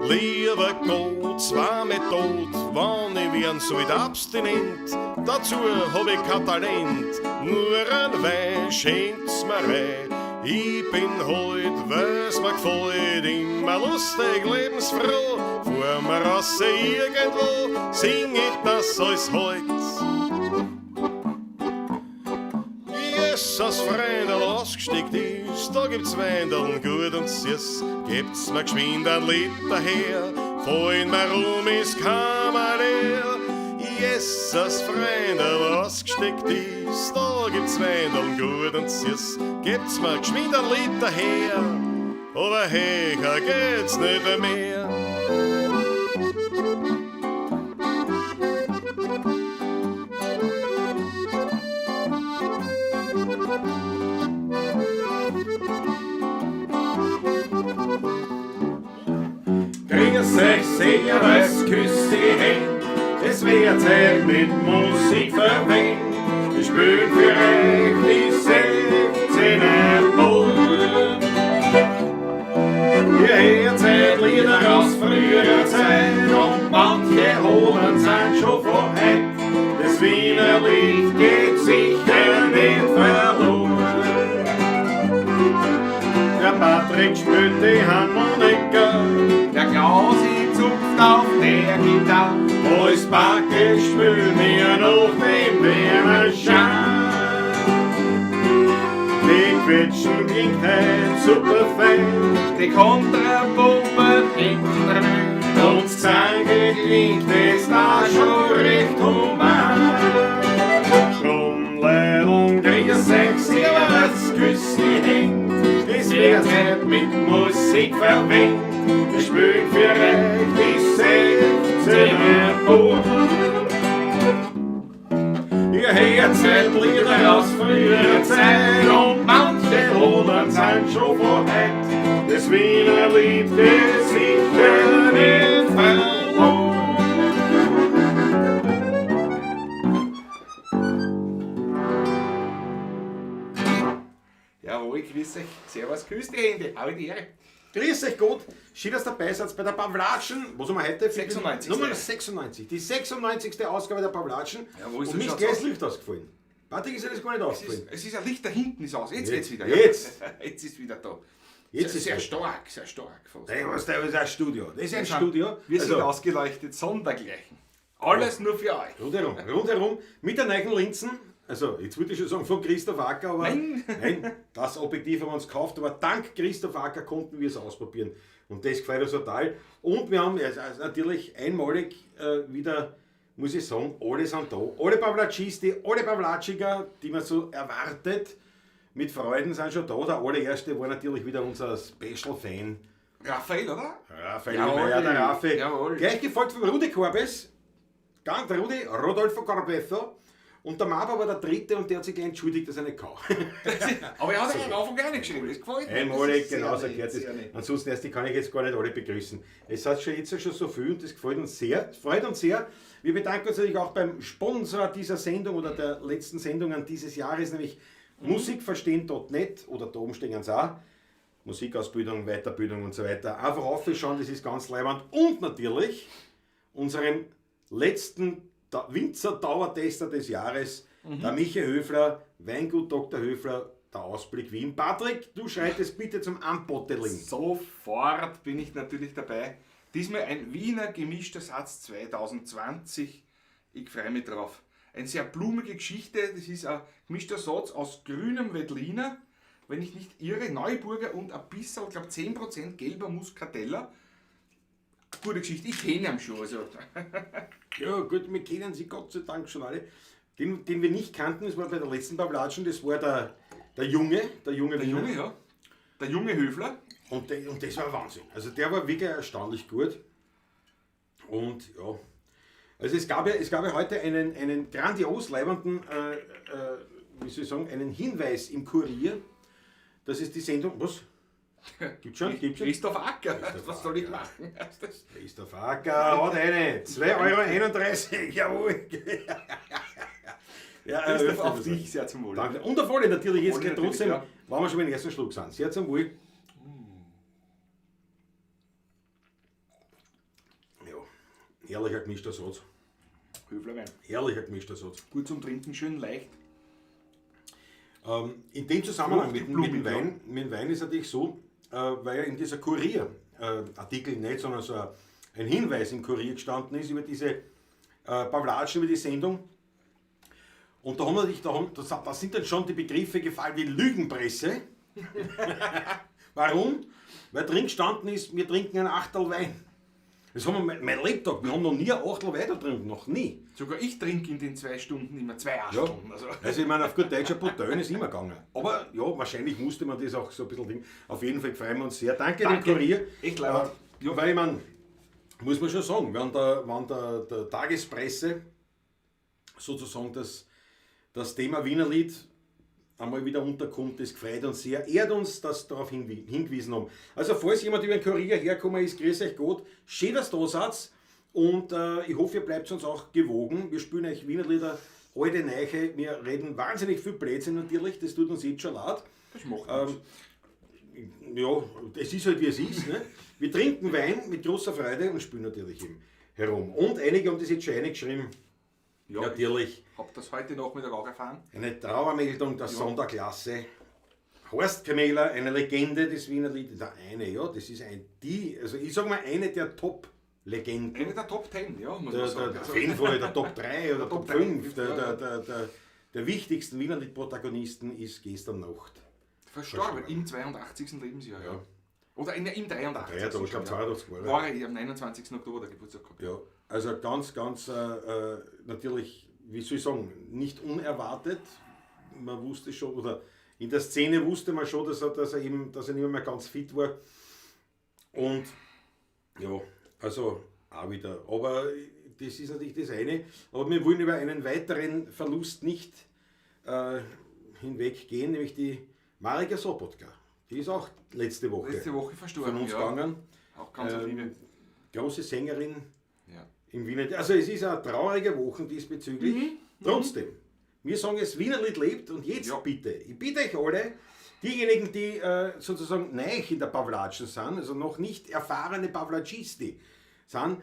Lieber Gott, zwei Method, wann ich werden so wieder abstinent. Dazu hab ich kein Talent, nur ein Wein schenkt's mir rein. Ich bin heut, weil's mir gefällt, immer lustig, lebensfroh. Vor mir raus irgendwo sing ich das als heut. Jesus, Freundel, ausgesteckt ist, da gibt's Weindeln gut und süß. Gibt's mir geschwind ein Liter her, fallen mir rum, ist keiner leer. Jesus, Freundel, ausgesteckt ist, da gibt's Weindeln gut und süß. Gibt's mir geschwind ein Liter her, aber höher geht's nicht mehr. Grüß euch, Servus, küsst die Hände, es wird Zeit mit Musik verwendet. Wir spielen für euch die 16er Bull. Ihr hört Lieder aus früherer Zeit und manche holen sind schon von heute. Das Wiener Lied geht sicher nicht verloren. Der Patrick spielt die Harmonika, der Klausi zupft auf der Gitarre. Als Backe spülen wir noch den Werner Schahn. Die Quetschen klingt halt super fein, die Kontrabombe hinten rein. Und Zange klingt es da schon recht human. Drum Leidung, grüß euch, servus, küss die Hände. Es wird Zeit mit Musik verwendet. Wir spielen für euch die 16er Uhr. Ihr hört Lieder aus früherer Zeit und manche holen sind schon von heute. Das Wiener Lied geht sicher nicht verloren. Jawohl, grüß euch, servus, grüß die Hände, habe die Ehre. Grüß euch Gott, schön, dass ihr dabei seid bei der Pawlatschen. Was haben wir heute? 96. Nummer 96. Die 96. Ausgabe der Pawlatschen. Ja, wo ist und das mir ist schon gleich das so? Licht ausgefallen. Patrick, ist dir das gar nicht aufgefallen? Es ist ein Licht da hinten ist aus, jetzt geht's wieder. Jetzt. Jetzt ist wieder da. Jetzt sehr, ist sehr es. stark, sehr stark. Fast. Hey, was, das ist ein Studio. Das ist ein Wir sind- Studio. Wir sind Also, ausgeleuchtet, sondergleichen. Alles nur für euch. rundherum, mit der neuen Linsen. Also, jetzt würde ich schon sagen, von Christoph Acker, aber Nein. nein, das Objektiv haben wir uns gekauft, aber dank Christoph Acker konnten wir es ausprobieren. Und das gefällt uns total. Und wir haben also natürlich einmalig wieder, muss ich sagen, alle sind da. Alle Pawlatschisti, alle Pawlatschiker, die man so erwartet, mit Freuden sind schon da. Der allererste war natürlich wieder unser Special-Fan. Raphael, oder? Raphael Jawohl. Meyer, der Raffi. Jawohl. Gleich gefolgt von Rudi Korbes. Der Rudi, Rodolfo Corbetto. Und der Maba war der dritte und der hat sich gleich entschuldigt, dass er nicht kann. Aber er hat einen Anfang gar nicht geschrieben, das gefällt mir. Einmalig, Das ist genau so sehr nett, gehört es. sehr nett. Ansonsten erst, die kann ich jetzt gar nicht alle begrüßen. Es hat schon jetzt schon so viel und das gefällt uns sehr. Es freut uns sehr. Wir bedanken uns natürlich auch beim Sponsor dieser Sendung oder der letzten Sendungen dieses Jahres, nämlich musikverstehen.net oder da oben stehen es auch. Musikausbildung, Weiterbildung und so weiter. Einfach aufschauen, das ist ganz leibend. Und natürlich unseren letzten Winzer-Dauertester des Jahres, der Michi Höfler, Weingut Dr. Höfler, der Ausblick Wien. Patrick, du schreitest bitte zum Unbottling. Sofort bin ich natürlich dabei. Diesmal ein Wiener gemischter Satz 2020. Ich freue mich drauf. Eine sehr blumige Geschichte. Das ist ein gemischter Satz aus grünem Veltliner, wenn ich nicht irre, Neuburger und ein bisschen, ich glaube 10% gelber Muscatella. Gute Geschichte, ich kenne ihn schon. Also. Ja gut, wir kennen sie Gott sei Dank schon alle. Den wir nicht kannten, das war bei der letzten Pawlatschen, das war der Junge Der Junge, ja. Der junge Höfler. Und das war Wahnsinn. Also der war wirklich erstaunlich gut. Und ja, also es gab ja heute einen grandios leibenden, wie soll ich sagen, einen Hinweis im Kurier, dass es die Sendung, was? Gibt's schon? Christoph Acker, was soll ich machen? Christoph Acker hat eine, 2,31 €, jawohl. Ja, Christoph, auf dich, sehr zum Wohl. Danke. Und auf alle natürlich, jetzt Wohle geht trotzdem, natürlich, wenn wir schon beim ersten Schluck sind. Sehr zum Wohl. Ehrlicher gemischter Satz. Höflerwein. Ehrlicher gemischter Satz. Gut zum Trinken, schön leicht. In dem Zusammenhang mit Blumig, dem Wein, mit dem Wein ist natürlich so, weil ja in dieser Kurier-Artikel nicht, sondern so ein Hinweis im Kurier gestanden ist über diese Pawlatschen, über die Sendung. Und da haben wir natürlich, da sind dann schon die Begriffe gefallen wie Lügenpresse. Warum? Weil drin gestanden ist, wir trinken ein Achtel Wein. Das haben wir mein Lebtag, wir haben noch nie ein Achtel Wein getrunken, noch nie. Sogar ich trinke in den 2 Stunden immer 2 Achteln. Also ich meine, auf gut Deutsch, ein Bouteille ist immer gegangen. Aber ja, wahrscheinlich musste man das auch so ein bisschen Ding. Auf jeden Fall freuen wir uns sehr. Danke dem Kurier. Echt leid. Ja, weil ich meine, muss man schon sagen, wenn der Tagespresse sozusagen das Thema Wienerlied einmal wieder unterkommt, das gefreut uns sehr. Ehrt uns, dass darauf hingewiesen haben. Also falls jemand über den Kurier hergekommen ist, grüß euch Gott, schön, dass ihr da seid. Und ich hoffe, ihr bleibt uns auch gewogen. Wir spielen euch Wienerlieder, alte, neue. Wir reden wahnsinnig viel Blödsinn natürlich, das tut uns jetzt schon leid. Das macht Ja, es ist halt wie es ist. Ne? Wir trinken Wein mit großer Freude und spielen natürlich eben herum. Und einige haben das jetzt schon reingeschrieben. Ja, Natürlich. Ich habe das heute Nachmittag auch erfahren. Eine Trauermeldung der Sonderklasse. Horst Kmeler, eine Legende des Wienerliedes. Das ist also ich sage mal eine der Top-Legenden. Eine der Top 10, ja, muss man sagen. Auf jeden Fall der Top 3 oder Top 5. ja. Der wichtigsten Wienerlied-Protagonisten ist gestern Nacht. Verstorben, im 82. Lebensjahr. Ja. Oder im 83. Ja, ich glaube 82 war er. War er am 29. Oktober der Geburtstag gehabt. Ja, also ganz natürlich, wie soll ich sagen, nicht unerwartet. Man wusste schon, oder in der Szene wusste man schon, dass er nicht mehr ganz fit war. Und ja, also auch wieder. Aber das ist natürlich das eine. Aber wir wollen über einen weiteren Verlust nicht hinweggehen, nämlich die Marika Sobotka. Die ist auch letzte Woche verstorben, von uns gegangen. Auch ganz liebe. Große Sängerin Ja. im Wiener. Also es ist eine traurige Woche diesbezüglich. Trotzdem, wir sagen es, Wienerlied lebt und jetzt bitte, ich bitte euch alle, diejenigen, die sozusagen neu in der Pawlatschen sind, also noch nicht erfahrene Pawlatschisti sind,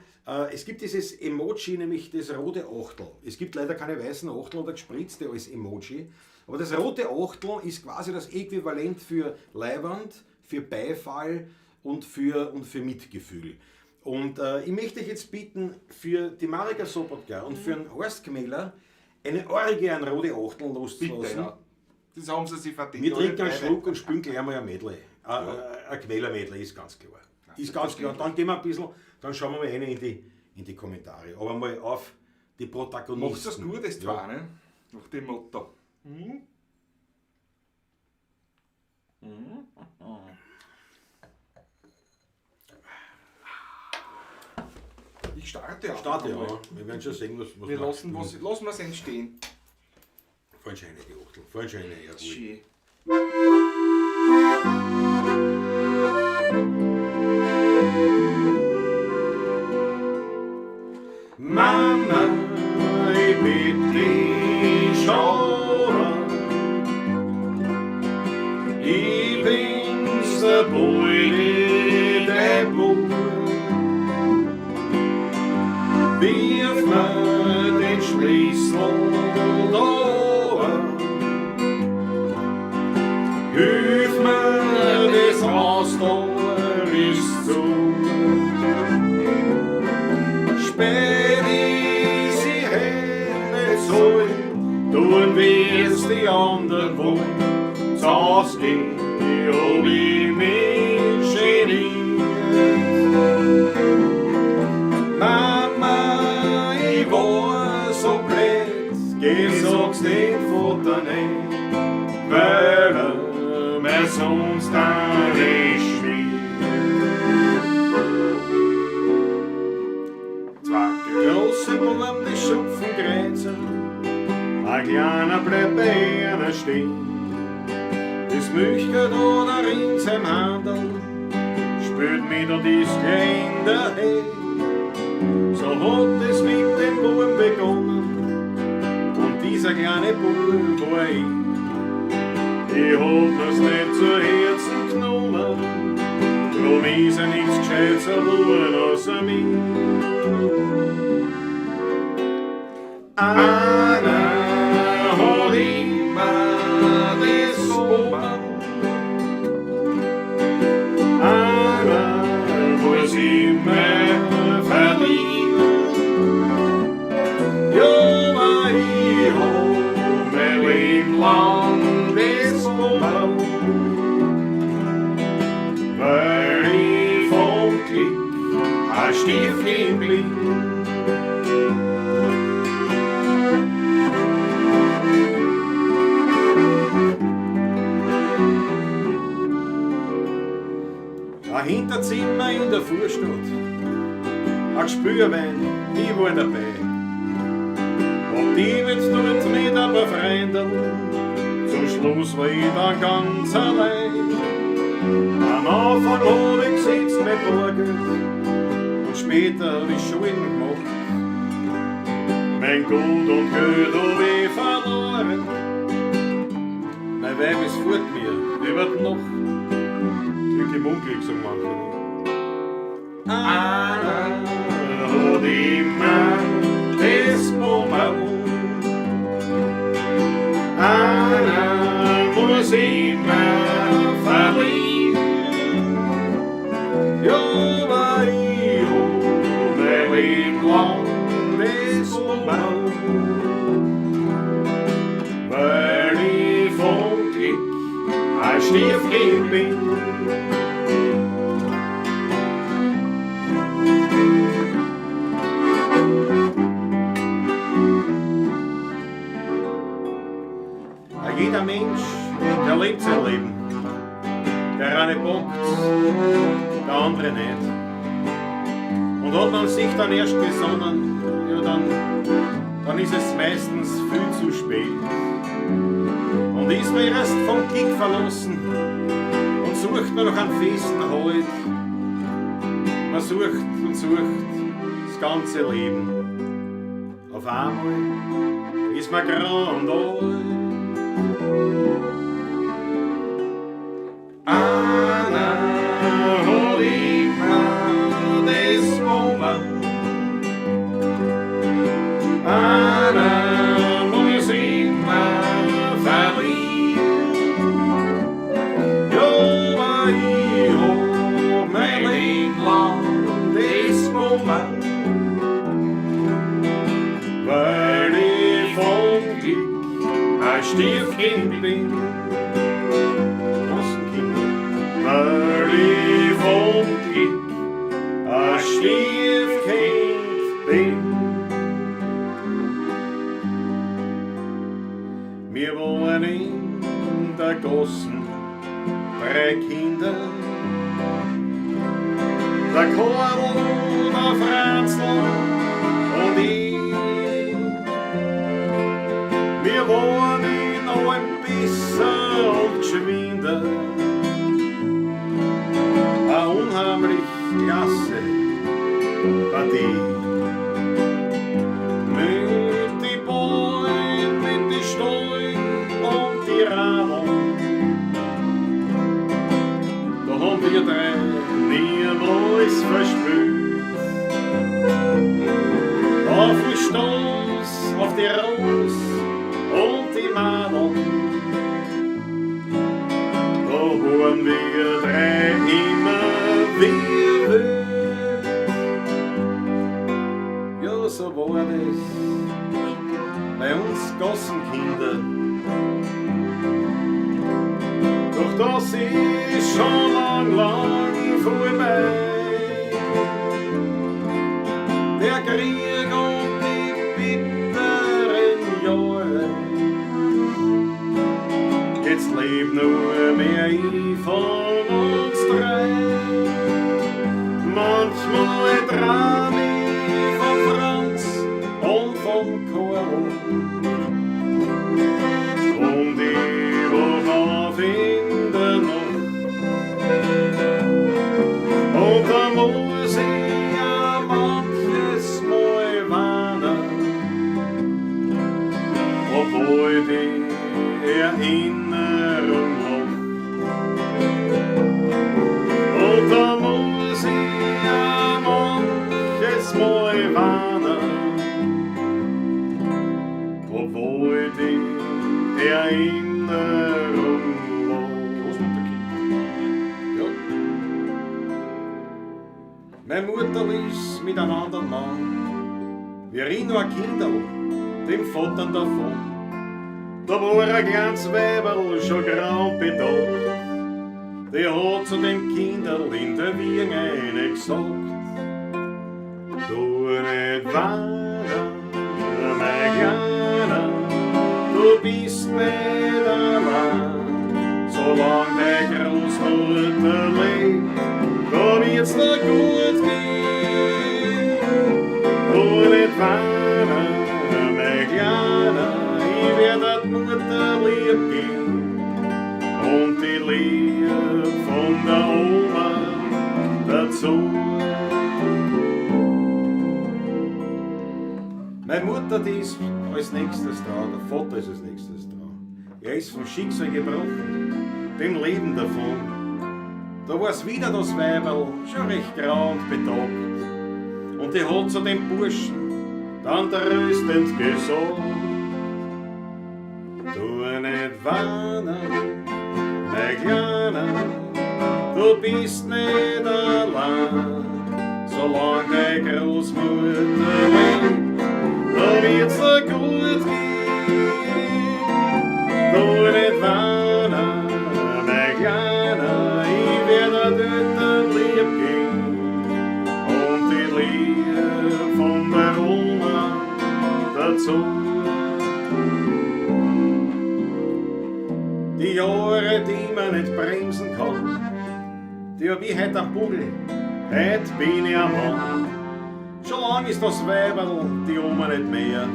es gibt dieses Emoji, nämlich das rote Achtel. Es gibt leider keine weißen Achtel oder gespritzte als Emoji, aber das rote Achtel ist quasi das Äquivalent für Leiwand, für Beifall und für Mitgefühl. Und ich möchte euch jetzt bitten, für die Marika Sobotka und für den Horst Kmeler eine Orgie an rote Achteln loszulassen. Bitte, ja. Das haben sie sich verdient. Wir trinken einen Schluck und spielen gleich mal ein Medley. Ein Kmeler-Medley ist ganz klar. Ist ganz klar. Dann gehen wir ein bisschen, dann schauen wir mal rein in die Kommentare. Aber mal auf die Protagonisten. Machst du das nur, das zwar, ne? Nach dem Motto. Ich starte auch. Ja. Wir werden schon sehen, was wir lassen wir es entstehen. Fallen schon eine, die Achtel. Fallen schon eine, ja. Schön. Mama, ich bitte dich schon. Ich bin's der Beute, der Bub. Wirf mir den Schlüssel da. Hilf mir, das Haustor ist zu. Spät ist die Hände zu, tun wir's die anderen wollen. Zahl's geh, ob ich mich geniert. Mama, ich war so blöd, geh, sag's den Vater nicht, weil mir sonst dann nicht schmiert. Zwei große Buben, die schupfen Gräser, ein kleiner bleibt bei einer stehen. Das Milchgeld oder in seinem Handel spürt wieder das Klein daheim. So hat es mit dem Buben begonnen und dieser kleine Bub war ich. Ich hab das nicht zu Herzen genommen, drum ist nichts Gescheites geworden außer mir. Einer hat immer das Oben. Einer muss immer verlieren. Ja, aber ich hab mein Leben lang das Oben. Weil ich vom Glück ein Stiefchen bin. Ein Hinterzimmer in der Vorstadt, ein Spürwein, ich war dabei. Und die wird's dort mit ein paar Freunden, zum Schluss war ich dann ganz allein. Am Anfang hab ich gesetzt mein Bargeld und später hab ich Schulden gemacht. Mein Gut und Geld hab ich verloren, mein Weib ist fort mir über die Nacht. Glück im Unglück, so manche. Einer hat immer das Oben. Einer muss Immer verlieren. Ja, aber ich hab mein Leben lang das Oben. weil ich vom Glück ein Stiefkind bin. Jeder Mensch, der lebt sein Leben. Der eine bockt, der andere nicht. Und hat man sich dann erst besonnen, ja dann ist es meistens viel zu spät. Und ist man erst vom Glück verlassen und sucht man noch einen festen Halt. Man sucht und sucht das ganze Leben. Auf einmal ist man grau und alt. Einer hat immer das Oben. Einer muss immer verlieren. Ja, aber ich hab mein Leben lang das Oben. Weil ich vom Glück ein Stiefkind bin. Weil ich vom Glück ein Stiefkind bin. Wir wohnen in der Gossen, 3 Kinder. Der Karl, der Franzl und ich. Wir wohnen in einem Bisser und Geschwinder. Eine unheimlich klasse Partie. Mit die Bäume, mit die Stollen und die Radeln. Da haben wir 3 niemals verspürt. Auf den Stoß, auf die Rose und die Madeln. Da waren wir 3 immer wie wild. Ja, so war das bei uns Gassenkinder. Doch das ist schon lang vorbei. Der Krieg und die bitteren Jahre. Jetzt lebt nur mehr ich von uns 3. Manchmal träum ich von Franz und von Karl. Und ich wach auf in der Nacht. Und da muss ich ja manches Mal warnen, obwohl die Erinnerung lacht. Und da muss ich ja manches Meine Mutter ist mit einem anderen Mann. Wir reden nur ein Kinderl, dem Vater davon. Da war ein kleines Weiberl schon grau und bedauert. Der hat zu dem Kinderl in der Wiege eine gesagt: Du nicht weinen, mein Kleiner, du bist nicht allein. Solange deine Großmutter lebt, da wird's dir gut gehen. Du nicht weinen, mein Kleiner, ich werd die Mutter lieb gehen. Und die Liebe von der Oma dazu. Meine Mutter, die ist als nächstes dran, der Vater ist als nächstes dran. Er ist vom Schicksal gebrochen, dem Leben davon. Da war's wieder das Weiberl, schon recht grau und betagt. Und die hat zu dem Burschen dann tröstend gesagt: Du nicht weinen, mein Kleiner, du bist nicht allein. Solange deine Großmutter lebt, da wird's dir gut gehen. Du nicht weinen, mein Kleiner, ich werd dir dort lieb gehen. Und die Liebe von der Oma dazu. Die Jahre, die man nicht bremsen kann, die hab ich heut am Buckel, heut bin ich am Mann. Schon lang ist das Weiberl, die Oma nicht mehr.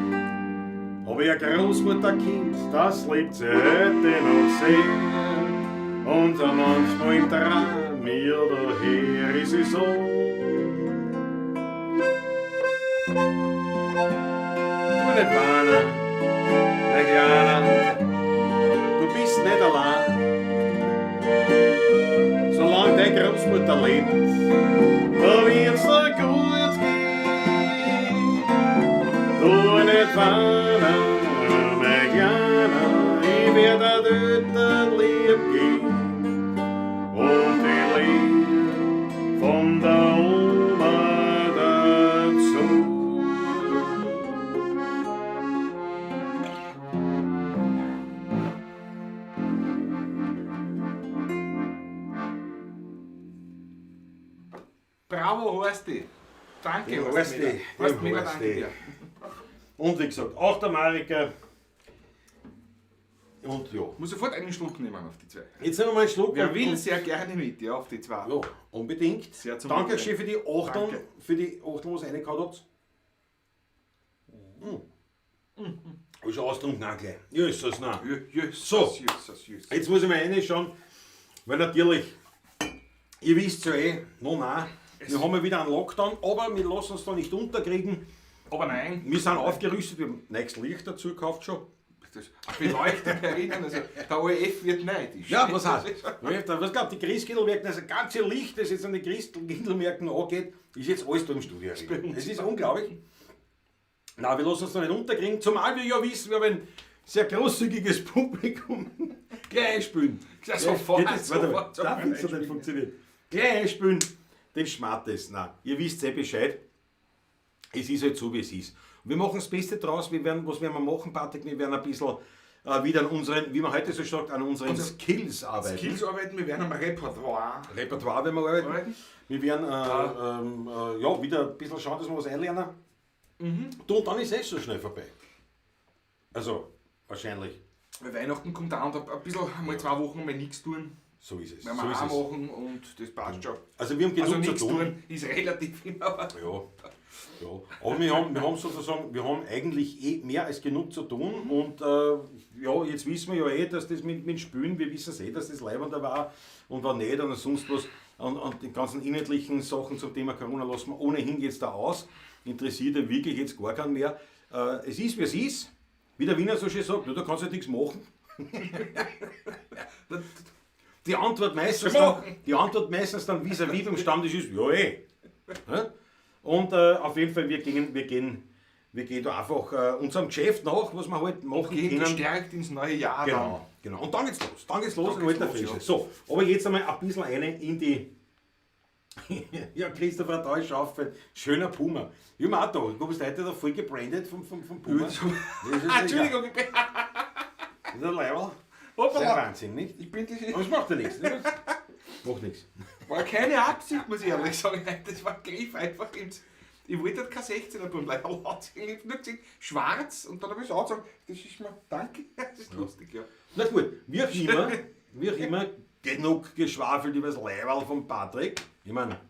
Hab ich ein Großmutterkind, das lebt sie heute noch sehr. Und manchmal im Traum mir daher ist sie so. Du nicht weinen, mein Kleiner, du bist nicht allein. Solange deine Großmutter lebt, da wird's dir gut gehen. Du nicht weinen, mein Kleiner, ich werd dir dort lieb gehen. Und die Liebe von der Oma dazu. Bravo, Horsti. Danke, Den Horst Miller. Horst Miller, Horsti. danke dir. Und wie gesagt, 8 Amerika. Und ja. Muss sofort einen Schluck nehmen auf die zwei. Jetzt nehmen wir mal einen Schluck. Wer und- will und- sehr gerne mit, ja, auf die zwei. Ja, unbedingt. Sehr zum Danke Wohl. schön für die Achtung, Danke. was ihr reingehauen habt. Ist schon ausgetrunken, nein, gleich. Jesus, nein. Jesus, So. Jesus. Jetzt muss ich mal reinschauen, weil natürlich, ihr wisst ja noch nein, wir haben ja wieder einen Lockdown, aber wir lassen uns da nicht unterkriegen. Aber nein, Wir sind aufgerüstet, wir haben neues Licht dazu gekauft schon. das beleuchtet erinnern, also der ORF wird neidisch. Ja, was heißt? Was glaubt, die Christkindlmärkte, das ganze Licht, das jetzt an die Christkindlmärkten angeht, ist jetzt alles da im Studio. Es ist unglaublich. Nein, wir lassen uns da nicht unterkriegen, zumal wir ja wissen, wir haben ein sehr großzügiges Publikum. Gleich spielen. Ja, sofort, Geht das? Warte mal, sofort. darf das so nicht funktionieren? Gleich spielen. Den Schmattes. Nein, ihr wisst ja Bescheid. Es ist halt so, wie es ist. Wir machen das Beste draus. Was werden wir machen, Patrick? Wir werden ein bisschen wieder an unseren, wie man heute so sagt, an unseren Skills arbeiten. Skills arbeiten, wir werden am Repertoire Repertoire werden wir arbeiten. arbeiten. Wir werden ja, wieder ein bisschen schauen, dass wir was einlernen. Du, und dann ist es so schnell vorbei. Also, wahrscheinlich. Weil Weihnachten kommt da und ein bisschen, mal 2 Wochen mal nichts tun. So ist es. Werden So wir ist auch es. machen und das passt schon. Also wir haben genug Also zu nichts tun. tun ist relativ immer. Ja, ja. Aber wir haben sozusagen, wir haben eigentlich mehr als genug zu tun und ja, jetzt wissen wir ja dass das mit Spülen, wir wissen es dass das leibender war und war nicht und sonst was und die ganzen inhaltlichen Sachen zum Thema Corona lassen wir ohnehin jetzt da aus. Interessiert ja wirklich jetzt gar keinen mehr. Es ist, wie es ist. Wie der Wiener so schön sagt, da kannst du halt nichts machen. Die Antwort meistens dann vis-à-vis beim Stammtisch ist, ja Ja? Und auf jeden Fall, wir gehen da einfach unserem Geschäft nach, was wir halt machen Gehen können. gestärkt ins neue Jahr dann. Genau. Und dann geht's los. Dann geht's los Dann in geht's alter los, Frische. ja. So, aber jetzt einmal ein bisschen in Ja, Christopher Deutsch auffällt. Schöner Puma. Ich hab mir auch da. Du bist heute da voll gebrandet vom Puma. Das ist Entschuldigung, ich bin. Das ist ein Level. Das ist ein Hoppala. Wahnsinn, nicht? Ich bin Aber es macht ja nichts. Ne? Macht nichts. War keine Absicht, muss ich ehrlich sagen. Das war ein Griff einfach ins. Ich wollte halt kein 16er tun, weil er hat sich nur gesehen, schwarz und dann habe ich es auch gesagt, das ist mir, danke, das ist lustig, ja. Na gut, wie auch immer, genug geschwafelt über das Leiberl von Patrick. Ich meine,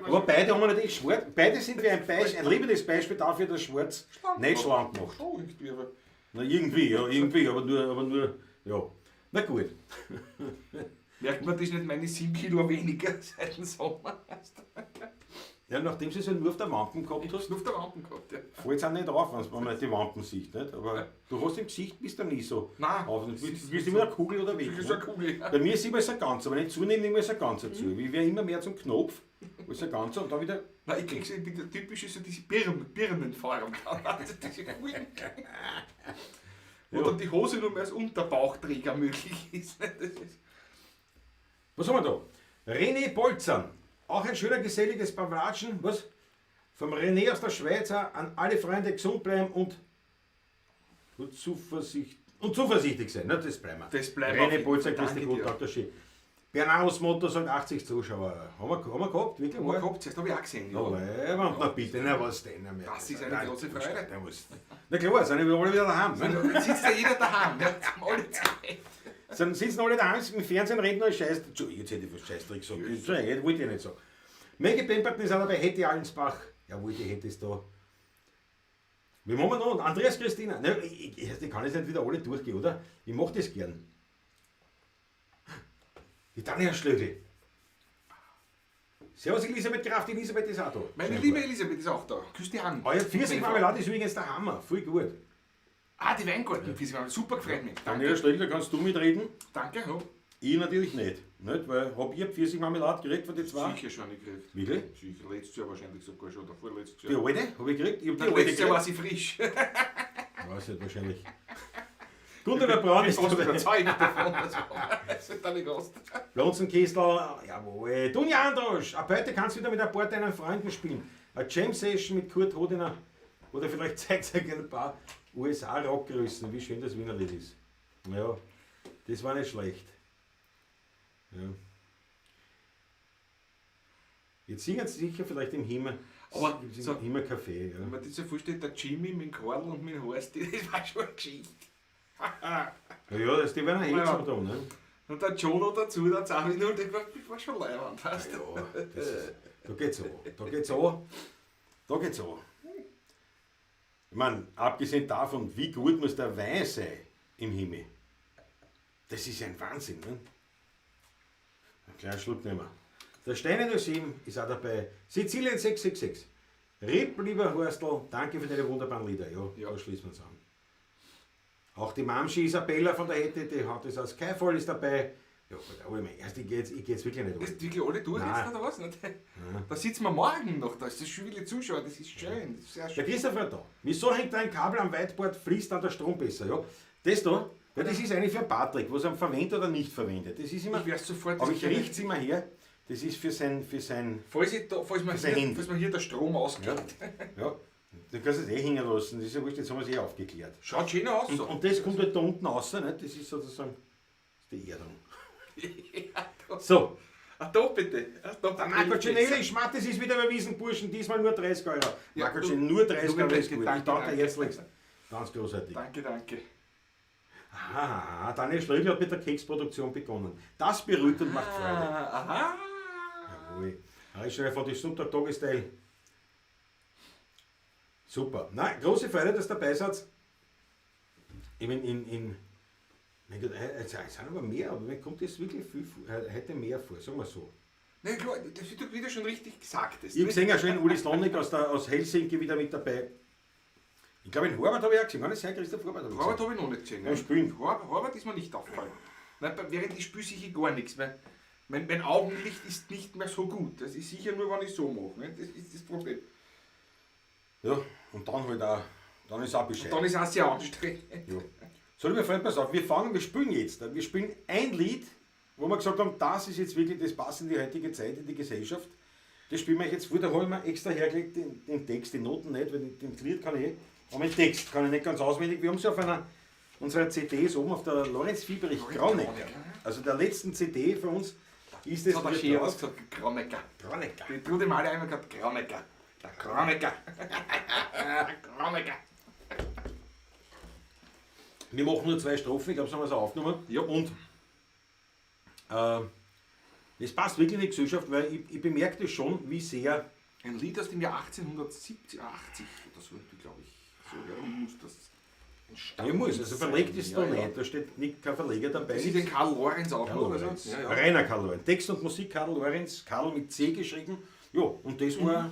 aber beide haben wir natürlich schwarz. Beide sind wie ein lebendes Beispiel dafür, dass Schwarz nicht schlank macht. Oh, irgendwie, aber. Na irgendwie, aber nur, ja. Na gut. Merkt man, das ist nicht meine 7 Kilo weniger seit dem Sommer. Ja, nachdem sie es ja nur auf der Wampen gehabt hast, Luft der Wampen gehabt, ja. fällt es auch nicht auf, wenn man die Wampen sieht. Nicht? Aber du hast im Gesicht bist du nie so Nein. auf. Du bist immer eine Kugel oder weg. Das ist eine Kugel, ja. Bei mir ist immer so ein Ganzer, wenn ich zunehme, nehme ich so ein Ganzer zu. Ich werde immer mehr zum Knopf, als ein Ganzer und dann wieder. Nein, ich bin der typische, so diese Birnenform. Also diese Kugeln. Wo dann die Hose nur mehr als Unterbauchträger möglich ist. Das ist Was haben wir da? René Bolzan. Auch ein schöner geselliges Pavlatschen. Was? Vom René aus der Schweiz an alle Freunde gesund bleiben und zuversichtlich sein. Ne? Das bleiben wir. Das bleiben René wir. Bolzan, Danke Christi Gut, dir. Dr. Schi. Bernarus Motto sagt 80 Zuschauer. Haben wir gehabt? Wirklich? haben wir gehabt, das habe ich auch gesehen. Na, Ja. na bitte, na was denn? Das ist eine große Freude. Na klar, sind wir alle wieder daheim. Ne? Jetzt sitzt ja jeder daheim, ja, zum alle Zeit. Sitzen alle daheim, im Fernsehen reden nur Scheiß. Entschuldigung, jetzt hätte ich was Scheißdreck gesagt. Das wollte ich nicht sagen. Maggie Pemberton ist auch dabei, Hetty Allensbach. Jawohl, die hätte es da. Wie machen wir noch? Und Andreas Christina. Ne, ich kann jetzt nicht wieder alle durchgehen, oder? Ich mache das gern. Die Tanja Schlögl. Servus Elisabeth Kraft, Elisabeth ist auch da. Meine liebe Elisabeth ist auch da. Küss die Hand. Euer Pfirsich-Marmelade ist übrigens der Hammer. Voll gut. Ah, die Weingarten Pfirsich-Marmelade. Super gefreut mich. Tanja Danke. Schlögl, kannst du mitreden? Danke, ja. Ich natürlich nicht. Weil hab ich Pfirsich-Marmelade gekriegt von den zwei? Sicher schon nicht gekriegt. Wirklich? Sicher, letztes Jahr wahrscheinlich sogar schon, oder vorletztes Die Jahr. alte habe ich gekriegt. Ich hab die Nein, alte letztes Jahr war gekriegt. sie frisch. Weiß nicht, wahrscheinlich. Gunter Braun Ich ist bin fast dabei. überzeugt davon. Das wird dann nicht raus. Blonzenkistler, jawohl. Dunja Androsch, ab heute kannst du wieder mit ein paar deinen Freunden spielen. Eine Jam-Session mit Kurt Hodener. Oder vielleicht zeigt euch ein paar USA-Rockgrößen, wie schön das Wienerlied ist. Ja, das war nicht schlecht. Ja. Jetzt singen sie sicher vielleicht im Himmel. Aber so- im Himmel-Café. Wenn Ja. man das so vorstellt, der Jimmy mit dem Karl und mit dem Horst, das war schon eine Geschichte. Ja, die werden auch Ja. jetzt da, ne? Und der Jono dazu, der 10 Minuten, das war schon leibend. Weißt du? Ja, das ist, da geht's an. Da geht's an. Da geht's an. Ich meine, abgesehen davon, wie gut muss der Wein sein im Himmel. Das ist ein Wahnsinn, ne? Einen kleinen Schluck nehmen wir. Der Steine 07 ist auch dabei. Sizilien 666. Ripp, lieber Horstl, danke für deine wunderbaren Lieder. Ja, da schließen wir uns an. Auch die Mamschi Isabella von der Hette, die hat es aus Keifall ist dabei. Ja, aber ich gehe jetzt wirklich nicht Ist an. wirklich alle durch Nein. jetzt oder was? Nicht? Da sitzen wir morgen noch, da ist das schon viele Zuschauer, das ist schön, das ist sehr Der schön. Christopher da. Wieso hängt da ein Kabel am Whiteboard, fließt dann der Strom besser? Ja, das da, ja, das ist eigentlich für Patrick, was er verwendet oder nicht verwendet. Das ist immer, Ich weiß sofort, aber dass ich richte es immer her, das ist für sein falls sein Handy. man hier der Strom ja, ausgeht. ja, du kannst es hängen lassen, das ist ja wurscht, jetzt haben wir es aufgeklärt. Schaut schön aus. So. Und das kommt halt da unten raus, nicht? Das ist sozusagen die Erdung. Ja, da. So, Da bitte. Da der Marco Ginelli, Schmatt, das ist wieder überwiesen, Burschen, diesmal nur 30 Euro. Ja, Marco du- Ginelli, nur 30 du Euro ist danke, gut. Ich danke, danke dir danke. herzlichst. Ganz großartig. Danke, danke. Ah, Daniel Schlögl hat mit der Keksproduktion begonnen. Das berührt und macht Freude. Aha. Jawohl. Arischreifer von die Sonntag Tagesteil. Super. Nein, große Freude, dass ihr dabei seid. Ich bin mein Gott, es sind aber mehr, aber mir kommt das wirklich viel vor, heute mehr vor, sagen wir so. Na klar, das wird wieder schon richtig gesagt. Das Ich habe gesehen, ja schon Uli Slonik aus Helsinki wieder mit dabei. Ich glaube, in Horvath habe ich auch gesehen. Kann das sein, Christoph Horvath? Habe ich Horvath gesehen. habe ich noch nicht gesehen. Beim Spielen. Horvath ist mir nicht aufgefallen. Nein, während ich spiele sicher gar nichts. Mein Augenlicht ist nicht mehr so gut. Das ist sicher nur, wenn ich so mache. Ne? Das ist das Problem. Ja, und dann halt auch, dann ist auch Bescheid. Dann ist es auch sehr anstrengend. Ja. So, liebe Freunde, pass auf, wir spielen jetzt. Wir spielen ein Lied, wo wir gesagt haben, das ist jetzt wirklich das Passende in die heutige Zeit, in die Gesellschaft. Das spielen wir euch jetzt vor, da habe ich mir extra hergelegt, den Text, die Noten nicht, weil den Lied kann ich aber den Text kann ich nicht ganz auswendig. Wir haben es ja auf einer unserer CDs oben auf der Lorenz Fieberich Graunecker. Also der letzten CD von uns ist das. Das hat er schön ausgesagt, Graunecker. Graunecker. Die tut ihm alle einmal gerade Graunecker. Der Graunecker. Graunecker. Wir machen nur 2 Strophen, ich glaube, das haben wir so aufgenommen. Ja. Und das passt wirklich in die Gesellschaft, weil ich bemerke das schon, wie sehr. Ein Lied aus dem Jahr 1870, 80 oder so, glaube ich. So herum muss das Ich muss, also verlegt ist da ja. nicht, da steht nicht kein Verleger dabei. Das ist den Karl Lorenz auch Karl noch, Lorenz. also? Ja. Reiner Karl Lorenz. Text und Musik Karl Lorenz, Karl mit C geschrieben. Ja, und das war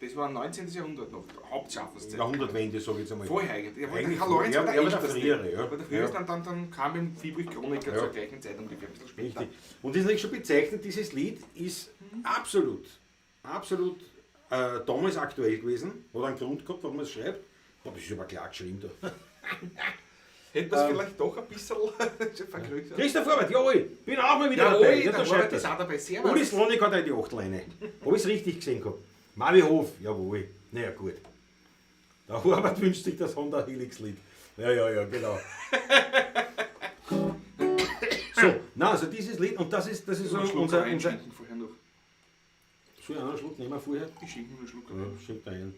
Das war 19. Jahrhundert noch, Hauptschaffenszeit. Jahrhundertwende, sage ich jetzt einmal. Vorher eigentlich. Der Eigentlich Karl Lorenz war der der älteste. frühere, ja. Aber der früheste, dann kam im Fiebrich Chroniker Ja. zur gleichen Zeit ungefähr, ein bisschen später. Richtig. Und das ist nicht schon bezeichnet, dieses Lied ist absolut damals aktuell gewesen. Hat einen Grund gehabt, warum man es schreibt. Aber es ist aber klar geschrieben da. Hätte das vielleicht doch ein bisschen vergrößert? Christoph Robert, jawohl, bin auch mal wieder Ja, dabei. oi, Ja, der da Robert schreibt ist er. auch dabei. Uli Servus. Slonik hat auch die 8 Leine. Habe ich es richtig gesehen gehabt? Mariehof, jawohl. Naja, gut. Der Robert wünscht sich das Honda Helix-Lied. Ja, genau. So, na, also dieses Lied, und das ist so unser. Schinken vorher noch. Soll ich einen Schluck nehmen vorher? Ich schenke mir einen Schluck. Ja, schenkt ein.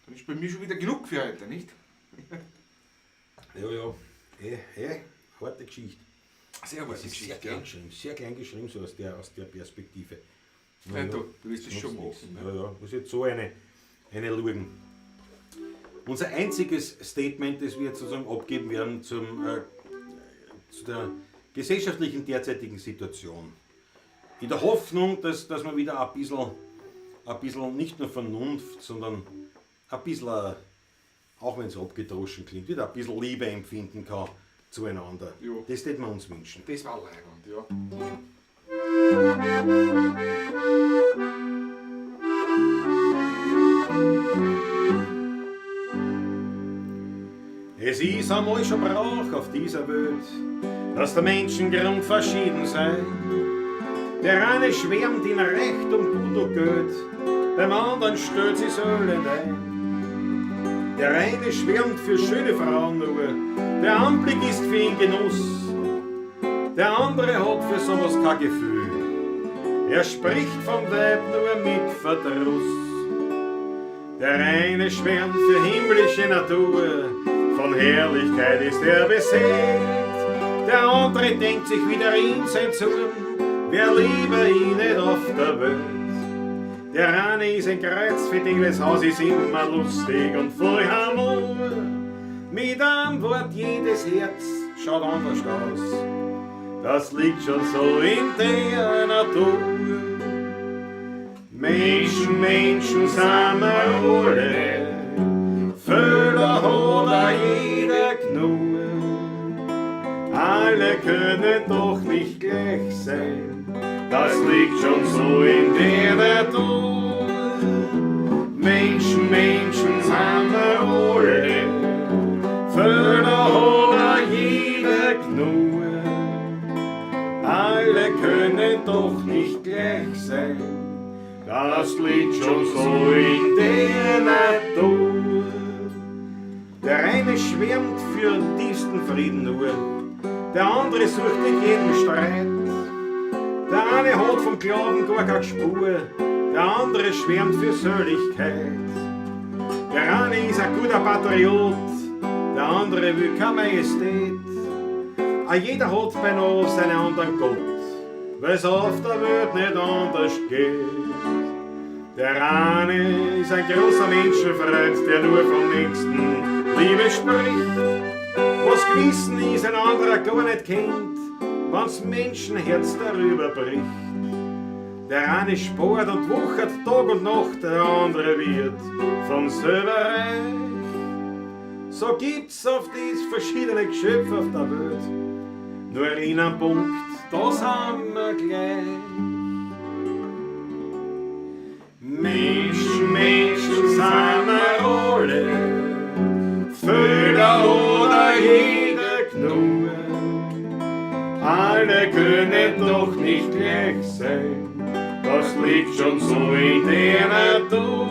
Dann ist bei mir schon wieder genug für heute, nicht? Ja. Harte Geschichte. Sehr Das gute ist Geschichte, sehr klein geschrieben, so aus der Perspektive. Ja, du wirst es schon nutzt machen. nichts. Ja, muss jetzt so eine Lurgen. Unser einziges Statement, das wir sozusagen abgeben werden zu der gesellschaftlichen derzeitigen Situation. In der Hoffnung, dass man wieder ein bisschen nicht nur Vernunft, sondern ein bisschen, auch wenn es abgedroschen klingt, wieder ein bisschen Liebe empfinden kann zueinander. Ja. Das hätten wir uns wünschen. Das war leibend, ja. Es ist einmal schon Brauch auf dieser Welt, dass der Menschengrund verschieden sei. Der eine schwärmt in Recht und Gut und Geld, beim anderen stellt sich söhlend ein. Der eine schwärmt für schöne Frauen nur, der Anblick ist für ihn Genuss. Der andere hat für sowas kein Gefühl, er spricht vom Weib nur mit Verdruss. Der eine schwärmt für himmlische Natur, von Herrlichkeit ist er beseelt. Der andere denkt sich wieder in sein Zorn, wer lieber ihn nicht auf der Welt. Der eine ist ein kreuzfideles Haus, ist immer lustig und voll Humor. Mit einem Wort jedes Herz schaut anders aus, das liegt schon so in der Natur. Menschen sind wir alle, Völler hat jeder genug. Alle können doch nicht gleich sein, das liegt schon so in der Natur. Menschen sind wir alle, Völler hat jeder genug. Alle können doch nicht gleich sein, das liegt schon so in der Natur. Der eine schwärmt für den tiefsten Frieden nur, der andere sucht in jedem Streit. Der eine hat vom Glauben gar keine Spur, der andere schwärmt für Seligkeit. Der eine ist ein guter Patriot, der andere will keine Majestät. Auch jeder hat beinahe seinen anderen Gott, weil's auf der Welt nicht anders geht. Der eine ist ein großer Menschenfreund, der nur vom Nächsten Liebe spricht. Was gewissen ist, ein anderer gar nicht kennt, wenn's Menschenherz darüber bricht. Der eine spart und wuchert Tag und Nacht, der andere wird von selber reich. So gibt's auf dies verschiedene Geschöpfe auf der Welt, nur in einem Punkt, das haben wir gleich. Menschen sind wir alle, Völler oder jeder genug. Alle können doch nicht gleich sein, das liegt schon so in der Natur.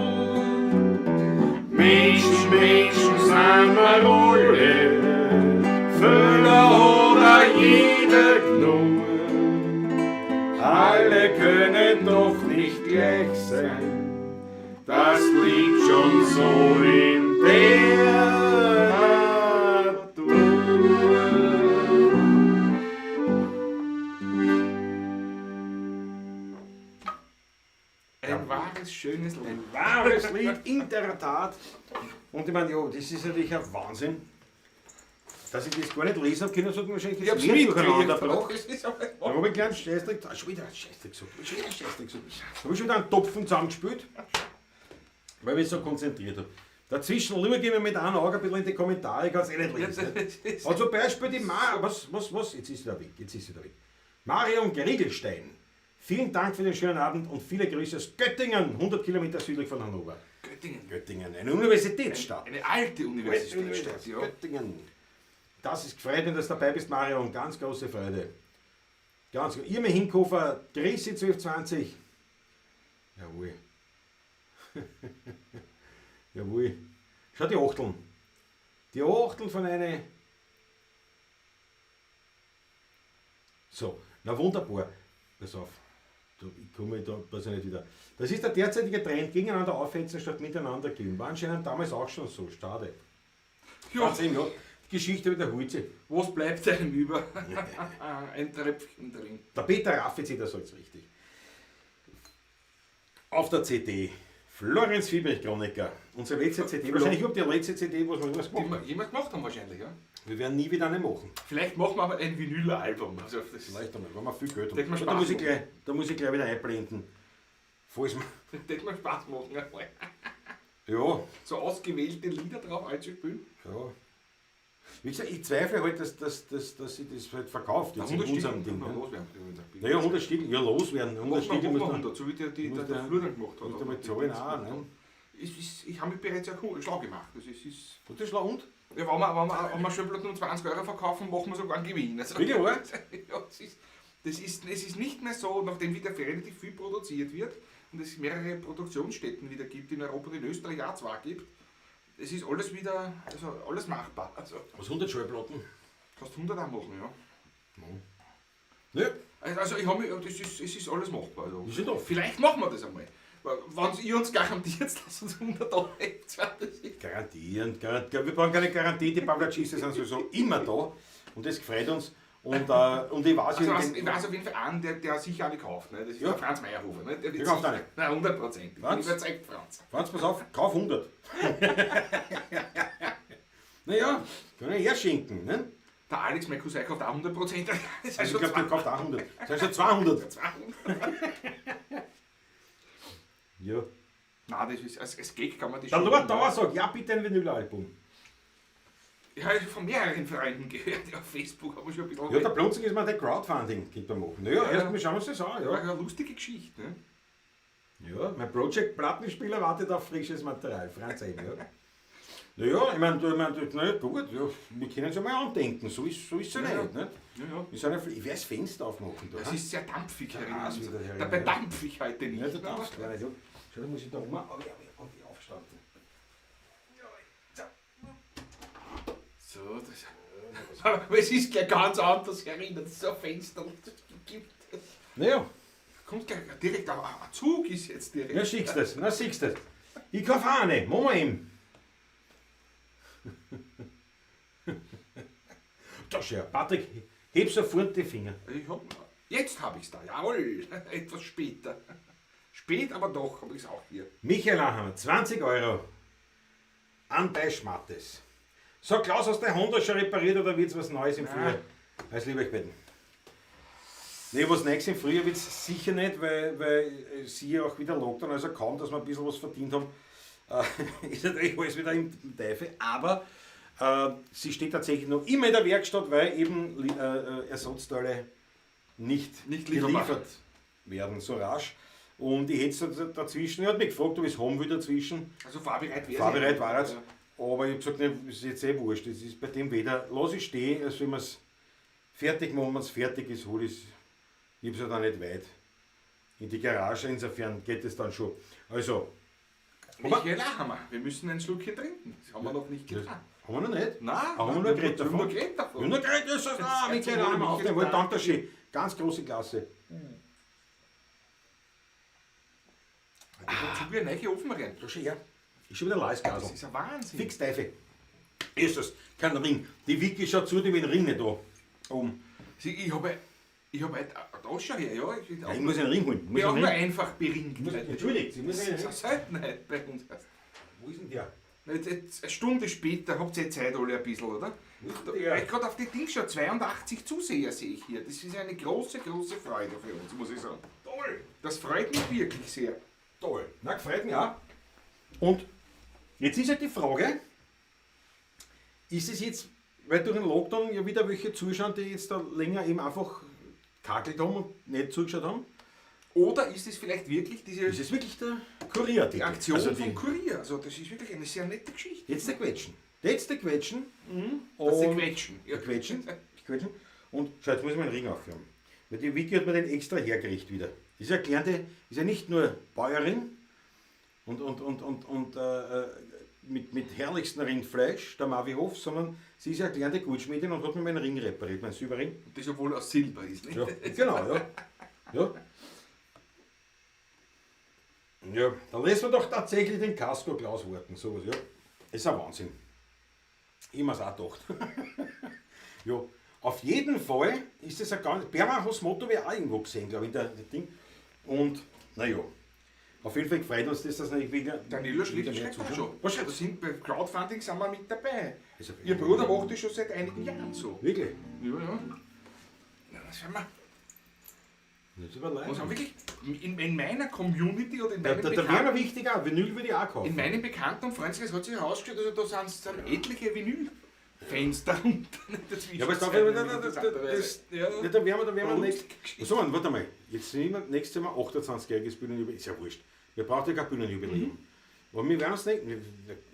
Menschen, Menschen sind wir alle, Vögel oder jeder genug. Alle können doch nicht gleich sein, das liegt schon so in der Natur. Ein wahres, schönes Lied. Wahres Lied, in der Tat. Und ich meine, ja, das ist natürlich ein Wahnsinn. Dass ich das gar nicht lesen habe können, sollte man wahrscheinlich Ich hab's mehr durcheinander mitgekriegt, gebracht. das ist aber Da habe ich einen kleinen Scheißdreck, schon wieder einen Scheißdreck gesagt, Da habe ich schon wieder einen Topfen zusammengespielt, weil ich mich so konzentriert habe. Dazwischen schaue ich mir mit einem Auge ein bisschen in die Kommentare, ich kann es eh nicht lesen. Nicht? Also zum Beispiel die was? Jetzt ist sie da weg, Marion Griegelstein. Vielen Dank für den schönen Abend und viele Grüße aus Göttingen, 100 Kilometer südlich von Hannover. Göttingen, eine Universitätsstadt. Eine alte Universitätsstadt, ja. Göttingen. Das ist gefreut, wenn du dabei bist, Marion. Ganz große Freude. Ganz groß. Irme Hinkofer, Grisi 1220. Jawohl. Jawohl. Schau die Achteln. Die Achteln von einer. So, na wunderbar. Pass auf. Ich komme da, weiß ich nicht wieder. Das ist der derzeitige Trend, gegeneinander aufhetzen statt miteinander gehen. War anscheinend damals auch schon so. Schade. Ja. Ja. Geschichte wiederholt sich. Was bleibt einem über? Ein Tröpfchen drin. Der Peter Raffizeder sagt es richtig. Auf der CD. Florenz Fiebrich Chroniker. Unsere letzte CD. Wahrscheinlich überhaupt die letzte CD, was wir jemals Die gemacht wir haben. jemals gemacht haben wahrscheinlich, ja. Wir werden nie wieder eine machen. Vielleicht machen wir aber ein Vinyl-Album. Also das Vielleicht einmal, wenn wir viel Geld Das haben. hat mir Da muss, Spaß da muss ich gleich wieder einblenden. Falls man, wird mir Spaß machen. Einmal. ja, So ausgewählte Lieder drauf einzuspielen. ja. Wie gesagt, ich zweifle halt, dass sie das halt verkauft. Jetzt in unserem Ding. Ne? loswerden. Naja, 100 Stück, ja loswerden. 100 Stück muss man. 100, so wie der muss der der- Flur dann gemacht hat. muss damit zahlen auch, ne? Ich habe mich bereits ja schlau gemacht. Das ist, Und das schlau und? ja, wenn wir schon bloß nur 20 Euro verkaufen, machen wir sogar einen Gewinn. Also, Wirklich, oder? ja, es ist nicht mehr so, nachdem wieder relativ viel produziert wird und es mehrere Produktionsstätten wieder gibt in Europa und in Österreich auch zwei gibt. Es ist alles wieder, also alles machbar. Also Was 100 Schallplatten? kannst 100 auch machen, ja. Ja. Also ich habe mich, es ist alles machbar. Also, Ist ja doch. vielleicht machen wir das einmal. Wenn ihr uns garantiert, dass uns 100 Euro hebt, das ist. Garantieren. Wir brauchen keine Garantie, die Pavlaciste sind sowieso immer da und das freut uns. Und ich weiß Also, ich weiß auf jeden Fall einen, der sicher eine kauft. Ne? Das ist Ja. der Franz Meyerhofer. Ne? Der wird kauft sicher- eine. Nein, 100%. Ich bin Franz? überzeugt, Franz. Franz, pass auf, kauf 100. Naja, können wir herschenken. Ne? Der Alex, mein Cousin, kauft auch 100%. Das ist Also ich schon glaube, der kauft auch 100. Das sind schon 200. 200. Ja. Nein, das ist, als Gag kann man das Der schon Lord machen. Dauer sagt, ja bitte ein Vinylalbum. Ich habe von mehreren Freunden gehört, ja, auf Facebook habe ich schon ein bisschen... Ja, der Blunzig ist mal der Crowdfunding, geht er machen. Naja, Ja. erst mal schauen wir uns das an. ja. Ja. Eine lustige Geschichte. Ne? Ja, mein Project-Plattenspieler wartet auf frisches Material, Franz eben, ja. Naja, ich meine, naja, gut, ja, wir können es ja mal andenken, so ist es ja Ja. nicht. Ja, ja. Ich werde das Fenster aufmachen da. Es ha? ist sehr dampfig Der herin. Gas wieder herin, Dabei ja. dampf ich heute nicht. Ja, da darfst du gar nicht. Ja. Schau, da muss ich da rum. Aber ich aufstanden. So, das... Aber es ist gleich ganz anders erinnert, so ein Fenster, das gibt es. Naja, Kommt gleich direkt, ein Zug ist jetzt direkt. ja, siehst du das, na siehst du das. Ich kaufe eine, machen wir ihm. Da schau, Patrick, heb sofort die Finger. Jetzt habe ich es da, jawohl, etwas später. Spät, aber doch, habe ich es auch hier. Michael Ahammer, 20 Euro. Anbei Schmattes. So, Klaus, hast du dein Honda schon repariert oder wird es was Neues im Frühjahr? Als lieber ich bitten. Nee, was Neues im Frühjahr wird es sicher nicht, weil sie ja auch wieder Lockdown, also kaum, dass wir ein bisschen was verdient haben, ist natürlich alles wieder im Teufel. Aber sie steht tatsächlich noch immer in der Werkstatt, weil eben Ersatzteile nicht lieferbar geliefert werden, so rasch. Und ich hätte es dazwischen, er hat mich gefragt, ob ich es haben will dazwischen. Also fahrbereit wäre Fahrbereit war es. Aber ich habe gesagt, nee, das ist jetzt eh wurscht. Das ist bei dem Wetter, lass ich stehen, als wenn wir es fertig machen, wenn es fertig ist, hol ich es. Ich habe es ja da nicht weit in die Garage, insofern geht es dann schon. Also, Michael haben wir. Wir müssen ein Schluckchen trinken. Das haben wir noch nicht getan. haben wir noch nicht? Nein, haben wir nur geredet wir haben davon? nur geredet Wir davon. haben nur geredet, ist das noch, Michael, haben wir aufnehmen wollen. Danke schön. Ganz große Klasse. Ich habe schon wieder eine neue Ofen rein. Schau schon her. Ist schon wieder ein Das Leisgasel. ist ein Wahnsinn. Fix Teufel. Ist das? Kein Ring. Die Vicky schaut zu, die mit dem Ring nicht da. Oben. Sieh, ich habe da schau her, ja. Ja, ich muss einen Ring holen. Wir haben nur einfach beringt. Entschuldigt, ich muss Das ist einen eine Seltenheit bei uns. Wo ist denn der? Jetzt, eine Stunde später habt ihr Zeit alle ein bisschen, oder? Ja. Ich gerade auf die Ding schon 82 Zuseher sehe ich hier. Das ist eine große, große Freude für uns, muss ich sagen. Toll. Das freut mich wirklich sehr. Toll. Na, gefällt mir auch. Und jetzt ist halt die Frage, ist es jetzt, weil durch den Lockdown ja wieder welche zuschauen, die jetzt da länger eben einfach kakelt haben und nicht zugeschaut haben? Oder ist es vielleicht wirklich diese Ist es wirklich der Kurier? die Aktion also vom Kurier? Also das ist wirklich eine sehr nette Geschichte. Jetzt der Quetschen. Jetzt der Quetschen. Das ist Und- Quetschen. Ja. Quetschen. Quetschen. Und schau, jetzt muss ich meinen Ring aufhören. Weil die Vicky hat mir den extra hergerichtet wieder. Das ist ja gelernte, ist ja nicht nur Bäuerin und mit herrlichstem Rindfleisch, der Mavihof, sondern sie ist ja gelernte Goldschmiedin und hat mir meinen Ring repariert, meinen Silberring. Das ja wohl aus Silber ist, nicht? Ja, genau, ja. Ja. Ja, da lässt man doch tatsächlich den Casco Klaus warten, sowas, ja. Das ist ein Wahnsinn. Ich mir's auch gedacht. Ja, auf jeden Fall ist das ein ganz. Bermachos Motto wir auch irgendwo gesehen, glaube ich, in der Ding. Und, naja, auf jeden Fall freut uns das, dass nicht wieder. Danilo schlägt mehr schreibt auch zuschauen. schon. Was Da schreibt's? sind bei Crowdfunding sind wir mit dabei. Ist auf jeden Ihr Fall. Bruder macht das schon seit einigen Jahren so. Wirklich? Ja, ja. Na, das haben wir. Das ist aber Was haben leid. wirklich in meiner Community oder in Da meinem wäre mir Bekannten, wichtig auch, Vinyl würde ich auch kaufen. in meinem Bekannten- und Freundeskreis hat sich herausgestellt, also da sind etliche Vinyl-Fans darunter. Ja, aber da werden wir nächstes. So, warte mal. Jetzt sind wir nächstes Mal 28-jähriges Bühnenjubiläum. Ist ja wurscht. Wir brauchen ja kein Bühnenjubiläum. Aber wir werden uns nicht.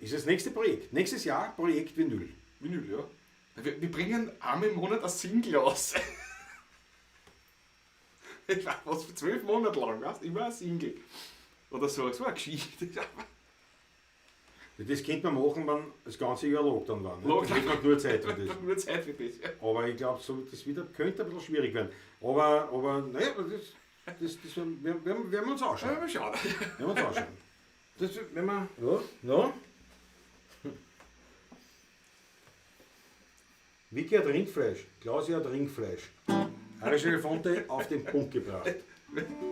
Ist das nächste Projekt. Nächstes Jahr Projekt Vinyl. Vinyl, ja. Wir bringen einmal im Monat ein Single aus. Ich weiß, was für 12 Monate lang, weißt? Immer ein Single. Oder so eine Geschichte. Das könnte man machen, wenn das ganze Jahr Lockdown war. Ne? Lockdown. Da hat man nur Zeit für das. Nur Zeit für das. Ja. Aber ich glaube, so, das wieder könnte ein bisschen schwierig werden. Aber naja, das werden wir uns anschauen. Mal schauen. Werden wir uns anschauen. Das, wenn wir. Ja? Vicky hat Rindfleisch, Klausi hat Rindfleisch. Irish Elefante auf den Punkt gebracht.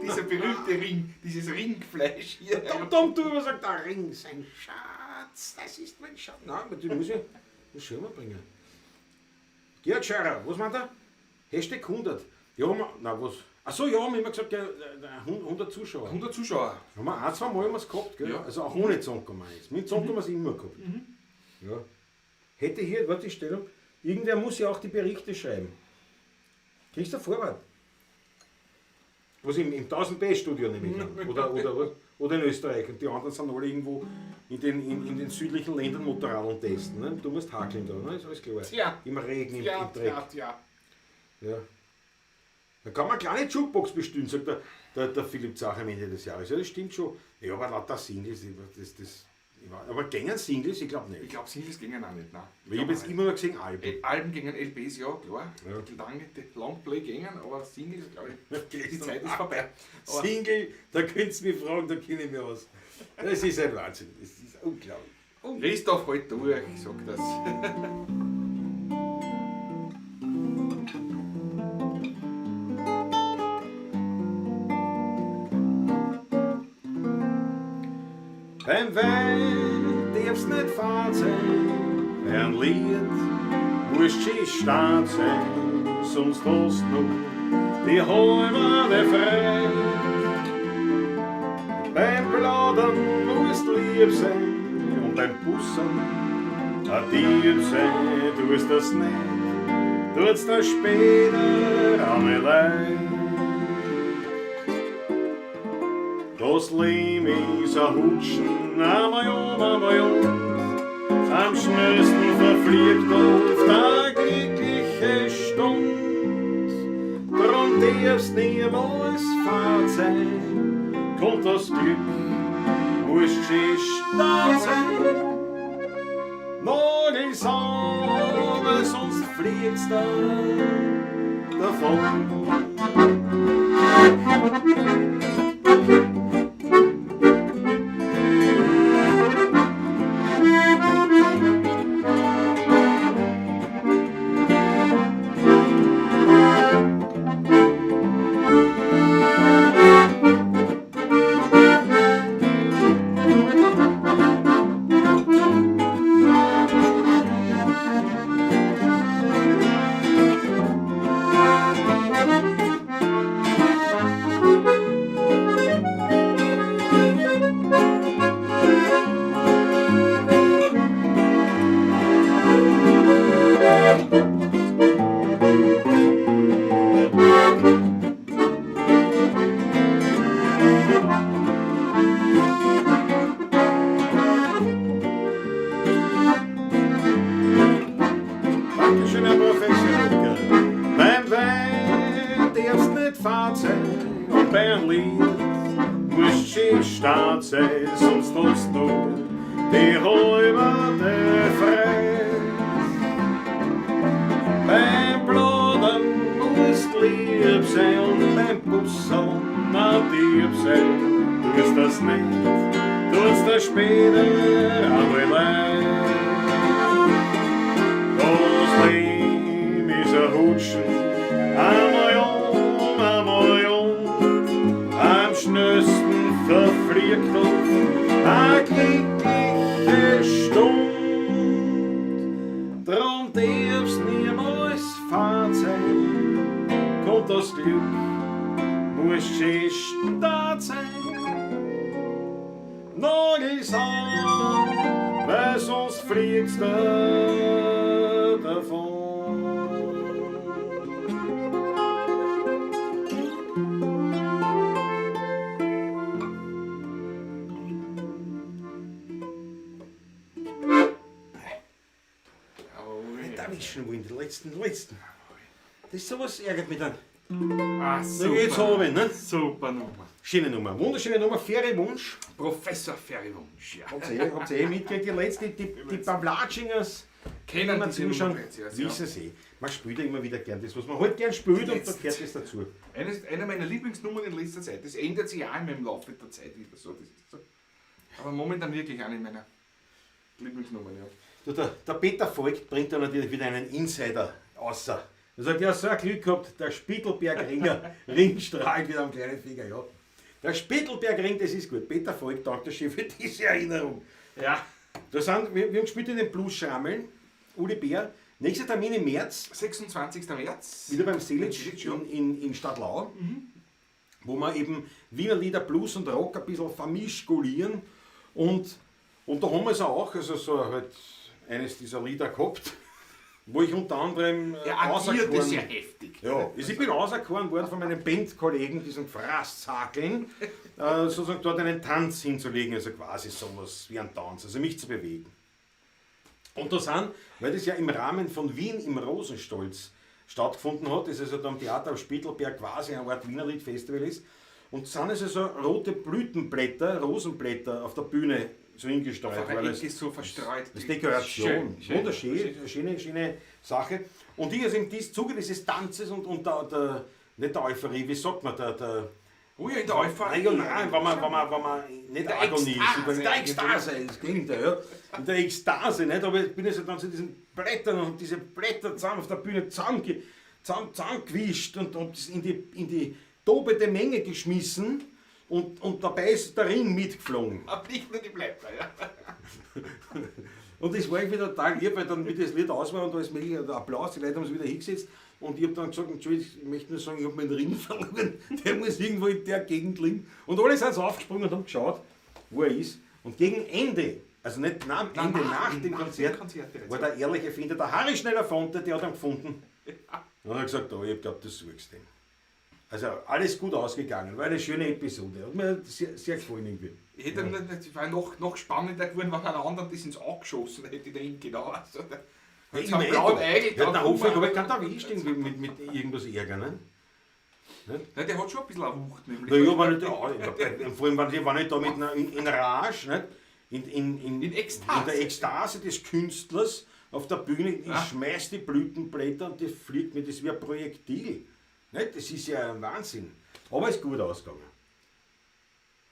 Dieser berühmte Ring, dieses Ringfleisch hier. Dumm, du immer sagt, der Ring, sein Schatz, das ist mein Schatz. Nein, die muss ich mal bringen. Gerhard Scheurer, was meint er? Hashtag 100. Ja, na was? Achso, ja, haben wir immer gesagt, ja, 100 Zuschauer. 100 Zuschauer. Haben wir ein, zwei Mal haben wir es gehabt, gell? Ja. Also auch ohne Zonkommer jetzt. Mit Zonkommer haben wir es immer gehabt. Ja. Hätte hier, warte die Stellung, irgendwer muss ja auch die Berichte schreiben. Kriegst du Vorwand? Was im 1000B-Studio nämlich an. Oder in Österreich. Und die anderen sind alle irgendwo in den südlichen Ländern Motorrad testen. Ne? Du musst hakeln da, ne? Ist alles klar. Tja. Im Regen, im Ja, Dreck. ja. Ja. Da kann man eine kleine Jukebox bestellen, sagt der Philipp Zach am Ende des Jahres. Ja, das stimmt schon. Ja, aber lauter Singles, aber gängen Singles? Ich glaube Ich nicht. glaube, Singles gingen auch nicht. Nein. Ich habe jetzt immer nur gesehen Alben. Alben gingen LPs, ja, klar. Ja. Longplay gingen, aber Singles, glaube ich, die Zeit ist Ah, vorbei. Aber Single, da könnt ihr mich fragen, da kenne ich mich aus. Das ist ein Wahnsinn. Das ist unglaublich. Christoph, halt durch, ich sag das. Beim Wein darf's nicht fad sein, bei einem Lied musst du stark sein, sonst hast du noch die halbe frei. Beim Plaudern musst du lieb sein und beim Bussen ein Dieb sein, tust das nicht, tut's das später einmal leid. Das Leben ist ein Hutschen, einmal am schnellsten verfliegt oft eine glückliche Stunde. Drum darfst niemals fad sein, Glück muss schön da sein. Nagel sauber, sonst fliegt's da davon. Dankeschön, Herr Professor. Beim Wein darfst nicht fad sein und beim Lied musst schön stark sein, sonst hast du die halbe Freiheit. Beim Plaudern musst lieb sein und beim Busseln auch lieb sein. Tust das nicht, tut's das später einmal leid. Das Leben ist ein Hutschen, einmal am schnellsten verfliegt uns eine glückliche Stunde. Drum darfst niemals fad sein, kommt das Glück, muss schön stark sein. Nagels an, weil sonst fliegt's da davon. Da wischen wollen, die letzten. Das ist sowas ärgert mich dann. Ah, Da geht's runter, ne? Super Nummer. Schöne Nummer, wunderschöne Nummer, faire Wunsch. Professor Ferry-Wunsch, ja. Habt ihr mitgekriegt, die letzte, die Pavlatschingers, Kennen die diese Nummer zuschauen, bereits, ja. wissen sie. Man spielt ja immer wieder gern das, was man halt gern spielt, und da Jetzt. gehört das dazu. Eine meiner Lieblingsnummern in letzter Zeit. Das ändert sich auch immer im Laufe der Zeit wieder so. Das ist so. Aber momentan wirklich eine meiner Lieblingsnummern, ja. Du, der Peter Voigt bringt da natürlich wieder einen Insider außer. Er sagt, ja, so ein Glück gehabt, der Spittelberg-Ringer Ring strahlt wieder am kleinen Finger, ja. Der Spittelberg-Ring, das ist gut. Peter Voigt, danke schön für diese Erinnerung. Ja. Wir haben gespielt in den Blues-Schrammeln, Uli Bär. Nächster Termin im März, 26. März. wieder beim Selic Selic, ja. in Stadtlau, wo wir eben Wiener Lieder, Blues und Rock ein bisschen vermischkulieren. Und da haben wir es auch, also so halt eines dieser Lieder gehabt, wo ich unter anderem Er agiert das ja heftig. ja, ich bin auserkoren worden von meinen Bandkollegen, diesen Fraßzakeln, sozusagen dort einen Tanz hinzulegen, also quasi sowas wie ein Tanz, also mich zu bewegen. Und da sind, weil das ja im Rahmen von Wien im Rosenstolz stattgefunden hat, das also da am Theater am Spittelberg quasi ein Art Wienerlied-Festival ist, und sind also so rote Blütenblätter, Rosenblätter auf der Bühne so hingestreut Aber worden. ist so verstreut. Das ist Dekoration, Schön. wunderschön, schöne Sache. Und ich also im Zuge dieses Tanzes und nicht der Euphorie, wie sagt man, Oh ja, in der Euphorie. Nein, wenn man nicht Der Agonie Ekstase. ist, in der Ekstase, das klingt ja, in der Ekstase, nicht? Aber ich bin also dann zu diesen Blättern und diese Blätter zusammen auf der Bühne zusammengewischt und das in die tobende Menge geschmissen. Und dabei ist der Ring mitgeflogen. Aber nicht nur die Blätter, ja. Und das war irgendwie total lieb, weil dann, wie das Lied aus war und alles mögliche, der Applaus, die Leute haben sich wieder hingesetzt. Und ich habe dann gesagt, Entschuldigung, ich möchte nur sagen, ich habe meinen Ring verloren, der muss irgendwo in der Gegend liegen. Und alle sind so aufgesprungen und haben geschaut, wo er ist. Und gegen Ende, also nicht nach dem Konzert, war der ehrliche Erfinder, der Harry Schneller-Fonte, der hat ihn gefunden. Und hat gesagt, oh, ich glaube, das suchst du. Also alles gut ausgegangen, war eine schöne Episode, hat mir sehr gefallen irgendwie. Ich hätte das war noch spannender geworden, wenn einer anderen das ins Auge geschossen hätte, der ihn genau. Also, Der Hofer, ich habe keinen erwischt mit irgendwas Ärger, ne? Ja, der hat schon ein bisschen eine Wucht, nämlich. Naja, wenn nicht, vor allem, wenn nicht da mit in Rage, nicht? In Ekstase. In der Ekstase des Künstlers auf der Bühne, ich schmeiß die Blütenblätter und das fliegt mir, das ist wie ein Projektil. Nicht? Das ist ja ein Wahnsinn. Aber es ist gut ausgegangen.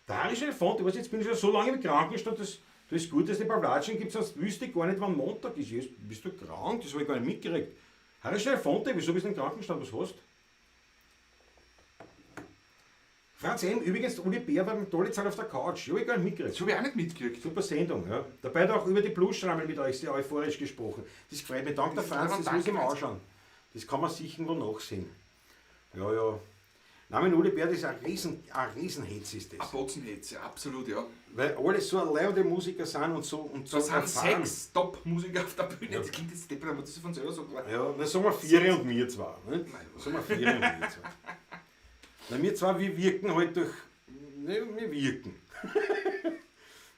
Der Harische Elefant, ich weiß, jetzt bin ich schon so lange im Krankenstand, das ist gut, dass die Pavlatschen gibt, sonst wüsste ich gar nicht, wann Montag ist. Jetzt bist du krank? Das habe ich gar nicht mitgekriegt. Harische Elefant, wieso bist du im Krankenstand? Was hast du? Franz M., übrigens, Uli Bär war mit Dolizal auf der Couch. Habe ich gar nicht mitgekriegt. Das habe ich auch nicht mitgekriegt. Super Sendung, ja. Dabei hat er auch über die Bluesschrammel mit euch sehr euphorisch gesprochen. Das gefällt mir. Dank der Franz, das muss ich mir anschauen. Das kann man sich irgendwo nachsehen. Ja, ja. Nein, Uli Bär, das ist ein Riesenhetz ist das. Ein Botzenhetze, absolut, ja. Weil alle so leibende Musiker sind und so Da sind erfahren. 6 Top-Musiker auf der Bühne. Ja. Das klingt jetzt deppert, aber das ist von selber so klar. Ja, dann sagen wir 4 und wir zwei. Nicht? Sagen wir 4 und wir zwei. Na, wir zwei, wir wirken halt durch. Ne, wir wirken.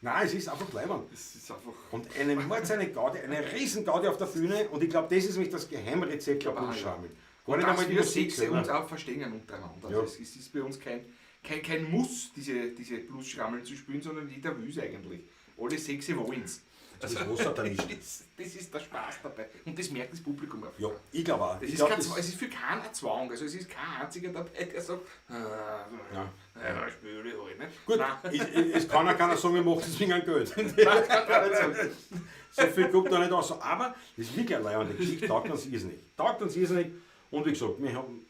Nein, es ist einfach leibend. Das ist einfach. Und eine Gaudi, eine Riesengaudi auf der Bühne. Und ich glaube, das ist nämlich das Geheimrezept der Bluesschrammel. Und dass wir 6 uns auch verstehen untereinander. Ja. Also es ist bei uns kein Muss, diese Blues-Schrammeln zu spielen, sondern jeder will es eigentlich. Alle 6 wollen es. Das ist der Spaß dabei. Und das merkt das Publikum auch. Ja, ich glaube auch. Es ist für keinen ein Zwang. Also es ist kein einziger dabei, der sagt, spiele ich halt nicht. Gut, es kann auch keiner sagen, wir machen es wegen ein Geld. So viel kommt da nicht aus. Aber das ist wirklich eine leibende Geschichte, taugt uns irrsinnig. Und wie gesagt, wir haben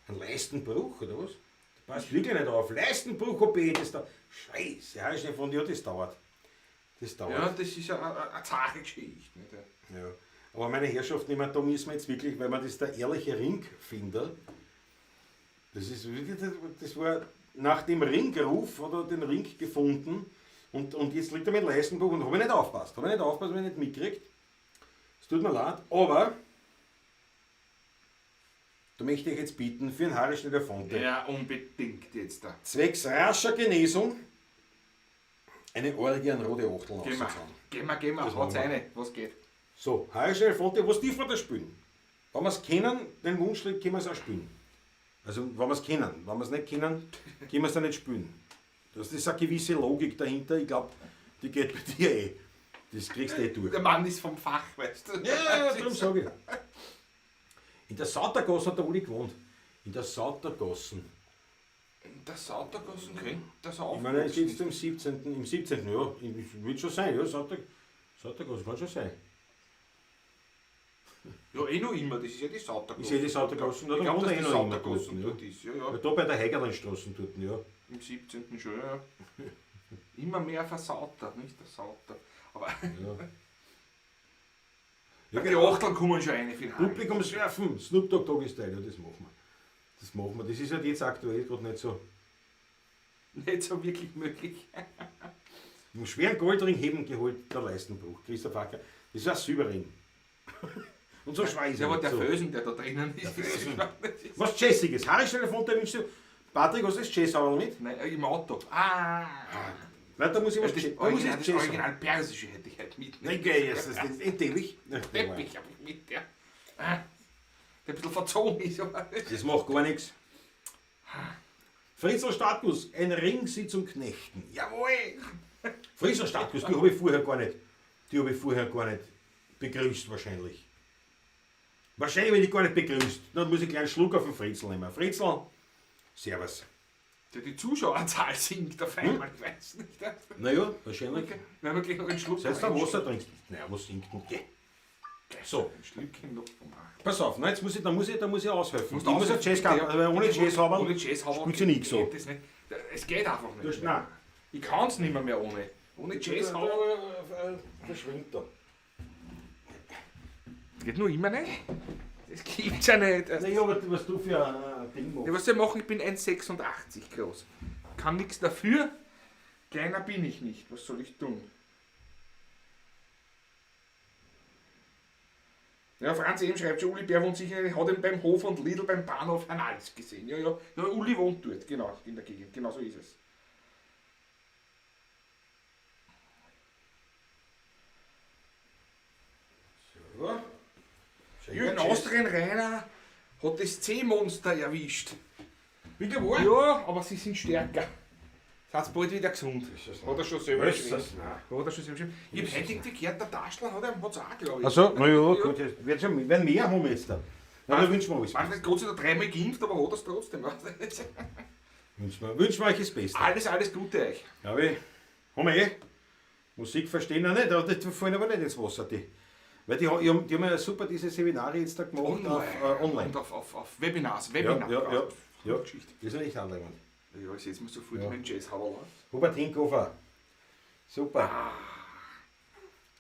einen Leistenbruch, oder was? Das passt wirklich nicht auf. Leistenbruch, OP, das da. Scheiße, ja, ist von dir, das dauert. Ja, das ist eine zahre Geschichte. Nicht? Ja. Aber meine Herrschaften, ich meine, da müssen wir jetzt wirklich, weil man das der ehrliche Ringfinder, das war nach dem Ringruf, hat er den Ring gefunden und jetzt liegt er mit Leistenbruch und habe ich nicht aufgepasst. Habe ich nicht mitgekriegt. Es tut mir leid, aber da möchte ich jetzt bieten für einen Harischen Elefant. Ja, unbedingt jetzt da. Zwecks rascher Genesung eine Orgie rote Achtel Gehen wir, haut's eine, was geht. So, Harische Elefante, was dürfen wir da spielen? Wenn wir es kennen, den Wunschlied, können wir es auch spielen. Also, wenn wir es kennen. Wenn wir es nicht kennen, können wir es dann nicht spielen. Das ist eine gewisse Logik dahinter. Ich glaube, die geht bei dir eh. Das kriegst du eh durch. Der Mann ist vom Fach, weißt du. Ja, darum sage ich. In der Sautergasse hat der Uli gewohnt. In der Sautergassen. In der Sautergassen könnte das auch. Ich meine, es ist jetzt im 17. Ja, wird schon sein, ja, Sautergassen kann schon sein. Ja, eh noch immer, das ist ja die Sautergassen. Ich sehe die Sautergassen, da Ich glaube, wohnt dass er die eh noch immer Sautergassen dort, dort ja. ist. Ja. Da bei der Heigerlandstraße dort, ja. Im 17. schon, ja. Immer mehr versauter, nicht der Sauter. Aber Ja, die Achteln kommen schon rein für den Hagen. Publikum surfen, Snoop Dogg Doggy Style, ja, das machen wir. Das ist halt jetzt aktuell gerade nicht so. Nicht so wirklich möglich. Im schweren Goldring heben geholt, der Leistenbruch, Christoph Acker. Das ist ein Silberring. Und so Schweiß. Ja, aber der so. Felsen, der da drinnen ist. Was Jazziges. Harische Elefant, der wünscht du. Patrick, hast du das Jazz-Sauerl mit? Nein, im Auto. Nein, da muss ich was Das Jazz. Da muss ich Original, Jazz haben. Original Persische hätte ich halt mit. Nein, geil, das ist endlich. Teppich habe ich mit, ja. Der ein bisschen verzogen ist, aber. Das macht gar nichts. Fritzl Status, ein Ring sie zum Knechten. Jawohl! Fritzl Status, die habe ich vorher gar nicht begrüßt wahrscheinlich. Wahrscheinlich bin ich gar nicht begrüßt. Dann muss ich gleich einen Schluck auf den Fritzl nehmen. Fritzl, servus. Die Zuschauerzahl sinkt auf einmal, ich weiß nicht. Naja, wahrscheinlich. Okay. Wenn wir gleich noch einen Schluck Seit du Wasser trinkst. Naja, was singt denn? Geh. So, Ein Schlückchen noch vom Hack. pass auf, nein, jetzt muss ich aushelfen. Musst Ich muss aushelfen. ein Jazzkarte, aber ohne Jazzhaber Ohne Jazzhaber spielt sie nicht so. geht das nicht. Es geht einfach nicht. Das, nein. Ich kann es nicht mehr ohne. Ohne Jazzhaber. Verschwindet da. Das geht nur immer nicht. Das gibt's ja nicht. Naja, aber was du für ein Ding Ja, machst. was soll ich machen? Ich bin 1,86 groß. Kann nichts dafür. Kleiner bin ich nicht. Was soll ich tun? Ja, Franz eben schreibt schon, Uli Bär wohnt sicher, hat ihn beim Hof und Lidl beim Bahnhof Herrn Hals gesehen. Ja, Uli wohnt dort, genau, in der Gegend. Genau so ist es. So. Jürgen Austrian Rainer hat das C-Monster erwischt. Wieder wahr? Ja, aber sie sind stärker. Seid bald wieder gesund. Hat er schon selber Was? geschrieben. Nein. Hat er schon selber geschrieben. Ich hab heute irgendwie gehört, der Taschler hat's auch, glaube ich. Also, naja, gut, jetzt werden mehr haben jetzt da. Na, dann wünschen wir alles. Man hat Gott sei Dank 3-mal geimpft, aber hat er es trotzdem. Wünschen wir euch das Beste. Alles Gute euch. Ja, haben wir Musik verstehen auch nicht, aber die fallen aber nicht ins Wasser. Weil die haben ja super diese Seminare jetzt da gemacht online. Und auf Webinars. Ja. Geschichte. Das ist echt anregend. Ja, ich setze mir sofort Ja. meinen Jazz-Hauer auf. Hubert Hinkhofer. Super.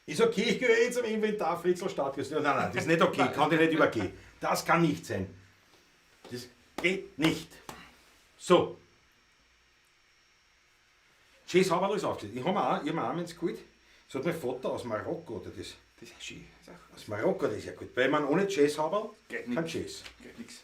Ist okay, ich gehe jetzt am Inventar Fritzl Stadtgast. Nein, das ist nicht okay, kann dir nicht übergehen. Das kann nicht sein. Das geht nicht. So. Jazz Haberl ist aufgestellt. Ich habe mir auch eins geholt. Das hat mein Vater aus Marokko, oder das? Das ist schön. Aus Marokko, das ist ja gut. Weil man ohne Jazz Haberl Geht kein nix. Jazz. Geht nix.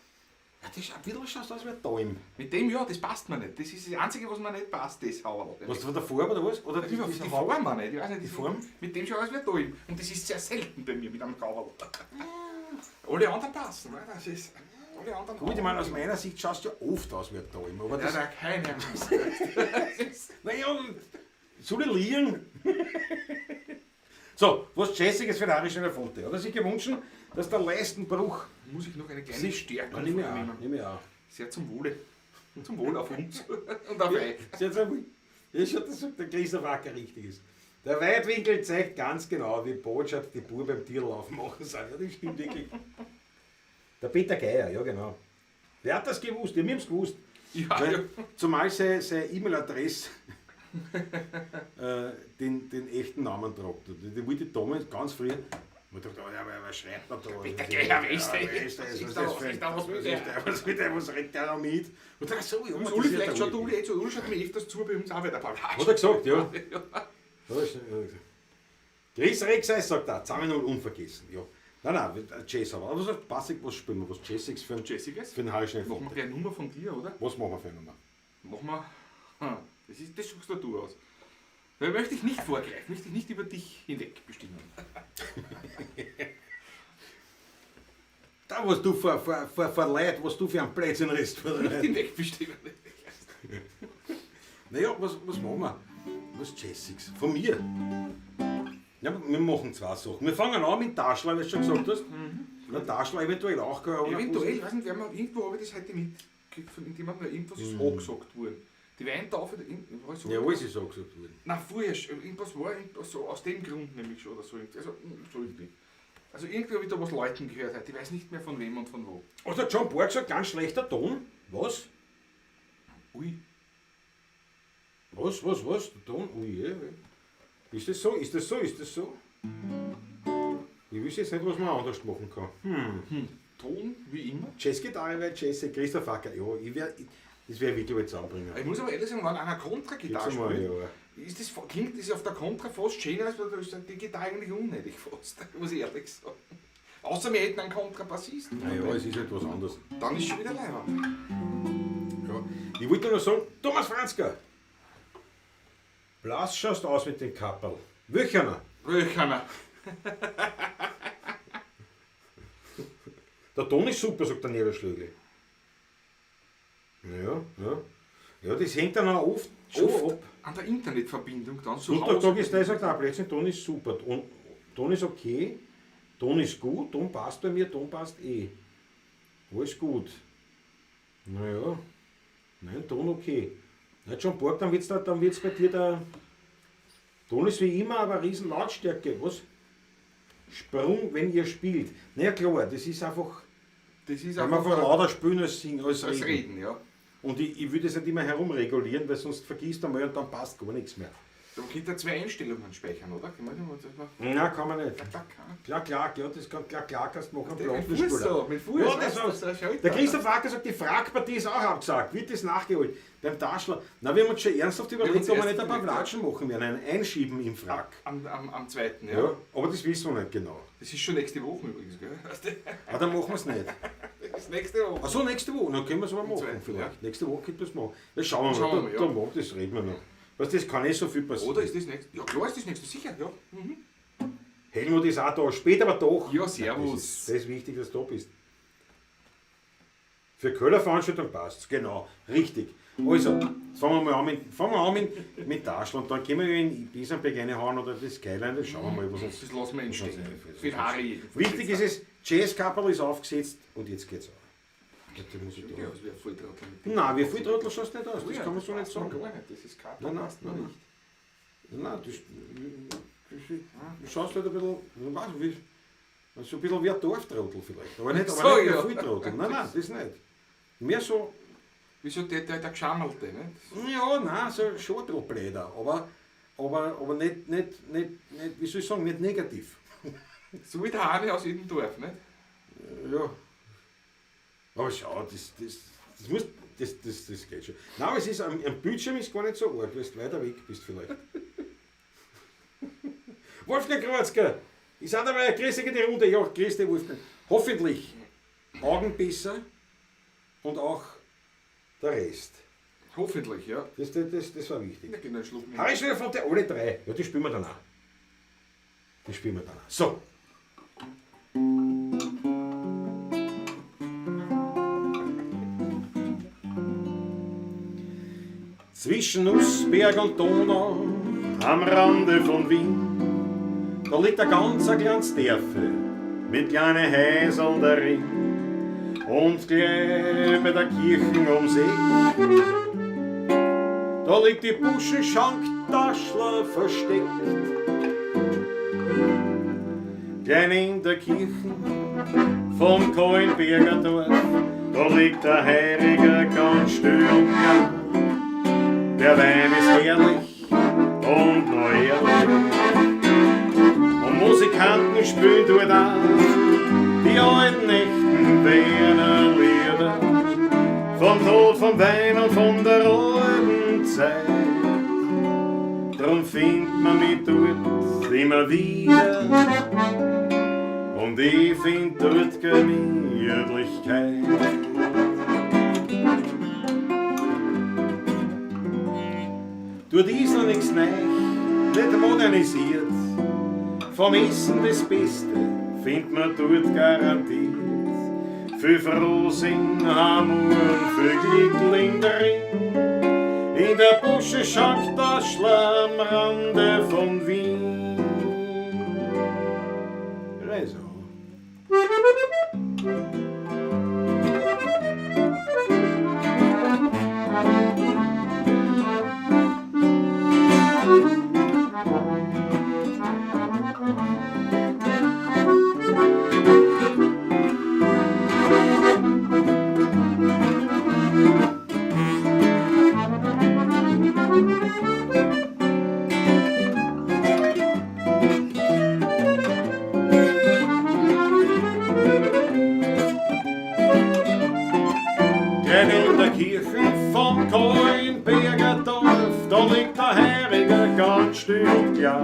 Ja, das ist ein bisschen schaust aus wie ein Daum. Mit dem ja, das passt mir nicht. Das ist das Einzige, was mir nicht passt, das Hauerl. Was von der Farbe oder was? Oder Die Form auch nicht. Ich weiß nicht, Die Form? Mit dem schaut aus wie ein Däum. Und das ist sehr selten bei mir mit einem Hauerl. Alle anderen passen. Ne? Das ist, alle anderen Gut, ich meine, aus meiner Sicht schaust du ja oft aus wie ein Daum. Aber Ja, das, da keine Angst. naja, soll ich liegen? So, was Jazziges für den Irish Elephant. Hat er sich gewünscht, dass der Leistenbruch Muss ich noch eine kleine sich Stärkung Nimm ich vornehmen. auch, nimm ich auch. Sehr zum Wohle. Zum Wohl auf uns und auf euch. Ja, schon, das sagt der Christoph Acker richtig ist. Der Weitwinkel zeigt ganz genau, wie botschafft die Buben beim Tierlauf machen sind. Ja, das stimmt wirklich. Der Peter Geier, ja genau. Wer hat das gewusst? Wir haben es gewusst. Ja, Weil, ja. zumal seine E-Mail-Adresse den echten Namen tragt. Die wollte damals ganz früh. Man dachte, oh, ja, was schreibt man da? Peter Geier, weißt du? Was will der, was redet der da mit? Und dann so, ja, Und das Uli, ist ja vielleicht der schaut Uli, Uli schaut mir öfters zu bei uns auch wieder. Hat er gesagt, ja. Chris Rexeis sagt da, zusammen und unvergessen. Ja. Nein, Jazz aber. Aber was spielen wir? Was Jazziges für einen Jessica? für einen Harischen Machen wir Elephant? gleich eine Nummer von dir, oder? Was machen wir für eine Nummer? Machen wir. Das suchst du aus. Weil möchte ich nicht vorgreifen, möchte ich nicht über dich hinweg bestimmen. Da, was du vor Leid, was du für einen Blödsinn redest. vor Nicht Leid. hinweg bestimmen. Naja, was machen wir? Was Jazziges? Von mir? Ja, wir machen zwei Sachen. Wir fangen an mit Taschler, wie du schon gesagt hast. Der Taschler eventuell auch. Eventuell, ich weiß nicht, irgendwo habe ich das heute mitgekriegt, von irgendjemandem, irgendwas ist angesagt worden. Die Weintaufe, war so. Ja, alles ist so gesagt worden. Nein, vorher, irgendwas war irgendwas so, aus dem Grund nämlich schon oder so. Also, so irgendwie. Also irgendwie habe ich da was Leuten gehört heute. Ich weiß nicht mehr von wem und von wo. Also der John Borg sagt, ganz schlechter Ton. Was? Ui. Was? Der Ton? Ui, ja. Ist das so? Ist das so? Ich weiß jetzt nicht, was man anders machen kann. Ton, wie immer. Jazzgitarre wäre Jazz, Christoph Acker. Ja, das wäre wirklich jetzt anbringen. Ich muss aber ehrlich sagen, wenn einer Kontragitarre Gibt's einmal, spielt, ja. klingt das auf der Kontra fast schöner, als die Gitarre eigentlich unnötig fast, muss ich ehrlich sagen. Außer wir hätten einen Kontrabassisten. Naja, es ist etwas anderes. Dann ist schon wieder leider. Ja. Ich wollte nur sagen, Thomas Franzka, blass schaust aus mit dem Kapperl. Wöcherner. Röchner. Der Ton ist super, sagt der Niederschlägel. Ja, das hängt dann auch oft ab. An der Internetverbindung dann zu Untertag ist der, sagt auch plötzlich, Ton ist super, Ton ist okay, Ton ist gut, Ton passt bei mir, Ton passt eh. Alles gut. Naja, nein, Ton okay. Nicht schon Borg, dann wird's bei dir der Ton ist wie immer, aber riesen Lautstärke. Was? Sprung, wenn ihr spielt. Na ja, klar, das ist einfach, Das ist wenn man von lauter spielen als singen, als als reden. Reden, ja. Und ich würde es nicht immer herumregulieren, weil sonst vergisst du einmal und dann passt gar nichts mehr. Da könnt ihr 2 Einstellungen speichern, oder? Kann man das mal? Nein, kann man nicht. Klar. Klar, das kann klar kannst du machen. Mit Fuß so, mit Fuß. Ja, weißt du, das das schaut Der da. Christoph Acker sagt, die Fragpartie ist auch abgesagt. Wird das nachgeholt? Beim Taschler. Na, wir haben uns schon ernsthaft überlegt, uns ob wir erst nicht ein paar überlegt, Platschen machen werden. Ein Einschieben im Frack. Am 2. Ja. Ja, aber das wissen wir nicht genau. Das ist schon nächste Woche übrigens, gell? Aber dann machen wir es nicht. Das ist nächste Woche. Achso, nächste Woche. Dann können wir es aber machen zweiten, vielleicht. ja. Nächste Woche könnte wir es machen. Das schauen wir Schauen mal. wir Da, mal, ja. das reden wir noch. Was, das kann nicht so viel passieren. Oder ist das nächste? Ja, klar ist das nächste, sicher, ja. Mhm. Helmut ist auch da. Spät aber doch. Ja, servus. Das ist wichtig, dass du da bist. Für Köhlerveranstaltung passt genau, richtig. Also, jetzt fangen wir an mit Taschel und dann gehen wir in Ibisenberg reinhauen oder das Skyline, dann schauen wir mal, was uns... Das lassen wir entstehen. Ferrari. Wichtig ist es, Jazzkapperl ist aufgesetzt und jetzt geht's auf. Die Musik Ja, das wäre voll Trottel. Nein, wie viel Trottel schaust du nicht aus, das kann man so nicht sagen. Gar nicht, das ist kein Nein, nein, passt nein, noch nein. nicht. Nein, du schaust halt ein bisschen, ich weiß nicht, so ein bisschen wie ein Dorftrottel vielleicht, aber nicht, So, aber nicht ja. ein Volltrottel. Nein, das nicht. Mehr so, Wieso der Geschammelte, nicht? ja, nein, so Schortelbläder, aber nicht, wie soll ich sagen, nicht negativ. So wie der Hane aus jedem Dorf, nicht? Ja. Aber schau, das geht schon. Nein, aber es ist, am Bildschirm ist gar nicht so arg, weil du weiter weg bist vielleicht. Wolfgang Kratzker, ich sage dabei, grüß dich in die Runde. Ja, grüß dich Wolfgang. Hoffentlich Augen besser und auch der Rest. Hoffentlich, ja. Das war wichtig. Ja, genau, Schluck mit. Harry Schnell von der alle drei. Ja, die spielen wir dann auch. So. Zwischen Nussberg und Donau, am Rande von Wien, da liegt ein ganz kleines Dörfel mit kleinen Häuseln darin und gleich bei der Kirche um See. Da liegt die Buschenschank-Taschler versteckt, klein in der Kirche vom Kohlenberger Dorf, da liegt der Heiliger ganz still und klar. Der Wein ist herrlich und noch ehrlich. Und Musikanten spielen dort auch die alten echten Wiener Lieder. Vom Tod, vom Wein und von der alten Zeit. Drum findet man mich dort immer wieder. Und ich find dort Gemütlichkeit. Dort ist noch nichts neu, nicht modernisiert. Vom Essen das Beste findet man dort garantiert. Viel Frohsinn, Hamur und viel Glück darin. In der Buschenschank-Taschler am Rande von Wien. Reise. In der Kirche vom Kohlenberger Dorf, da liegt der Heiliger ganz still und klar.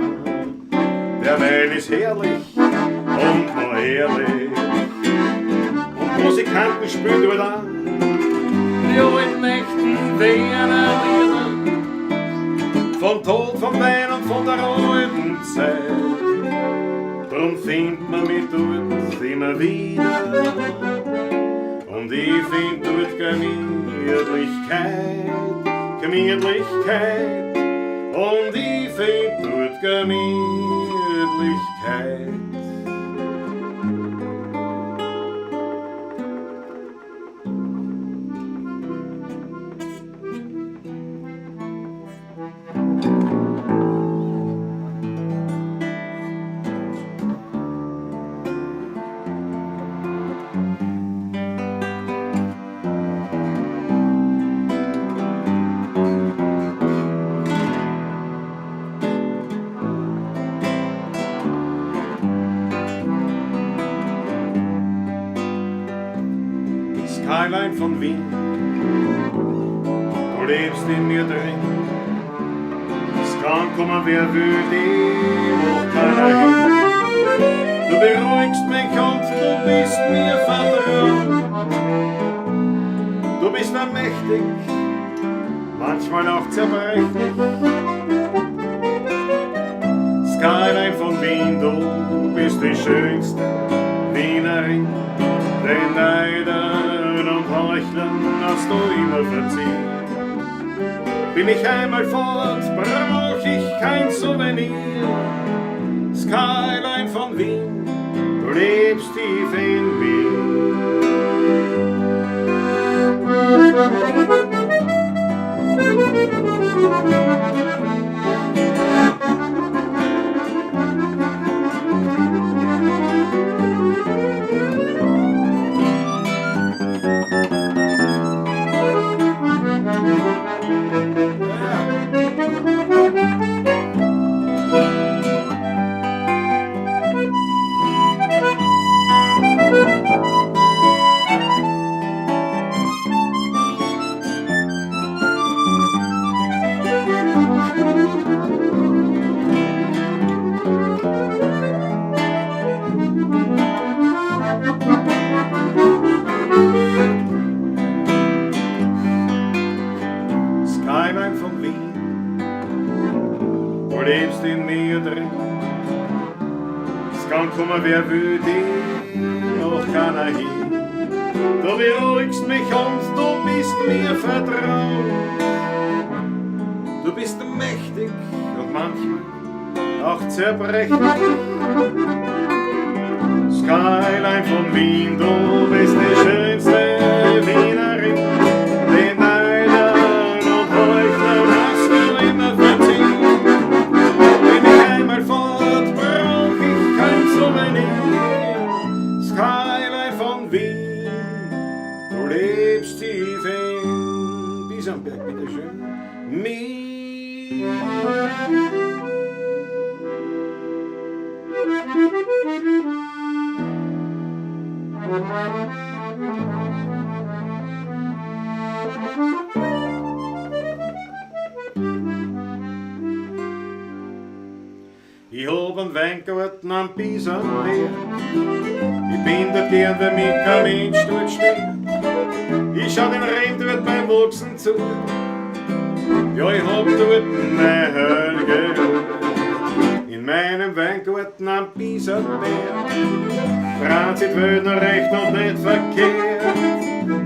Der Wein ist herrlich und noch ehrlich. Und Musikanten spielen dort an die alten echten Wiener Lieder. Vom Tod, vom Wein und von der alten Zeit. Drum findet man mich dort immer wieder. Und ich find dort Gemütlichkeit. Und ich find dort Gemütlichkeit. Skyline von Wien, du lebst in mir drin. Es kann kommen, wer will, die wo keiner hin. Du beruhigst mich und du bist mir vertraut. Du bist mächtig, manchmal auch zerbrechlich. Skyline von Wien, du bist die schönste Wienerin, den Neidern und Heuchlern hast du immer verziehen. Bin ich einmal fort, brauch ich kein Souvenir. Skyline von Wien, du lebst tief in Wien. Skyline von Wien, du lebst in mir drin. Es kann kommen, wer will dich, noch keiner hin. Du beruhigst mich und du bist mir vertraut. Du bist mächtig und manchmal auch zerbrechlich. Skyline von Wien, du bist die schönste Wienerin. Den Neidern und Heuchlern hast du immer verziehen. Bin ich einmal fort, brauch ich kein Souvenir. Skyline von Wien, du lebst tief in Biesenberg, bitteschön. Ich hab einen Weingarten am Biesenberg. Ich bin der Tier, der mit kein Mensch dort steht. Ich schau den Rehm dort beim Wachsen zu. Ja, ich hab dort meine Hölle in meinem Weingarten am Biesenberg. Frazit will noch recht und nicht verkehrt.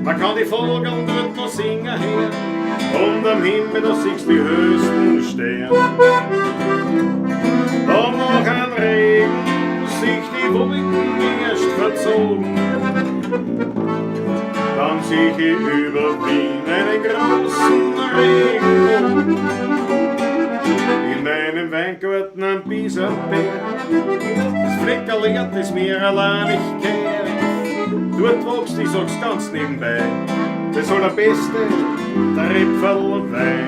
Man kann die Vögel dort noch singen her. Und am Himmel, da siehst du die höchsten Sterne. Da noch ein Regen, sich die Wolken erst verzogen. Dann sieh ich über Wien einen großen Regenbogen. In meinem Weingarten am Biesenberg, das Fleckerl ist mir allein nicht kehrt. Dort wächst, ich sag's ganz nebenbei, das allerbeste, der Rebfeldwein.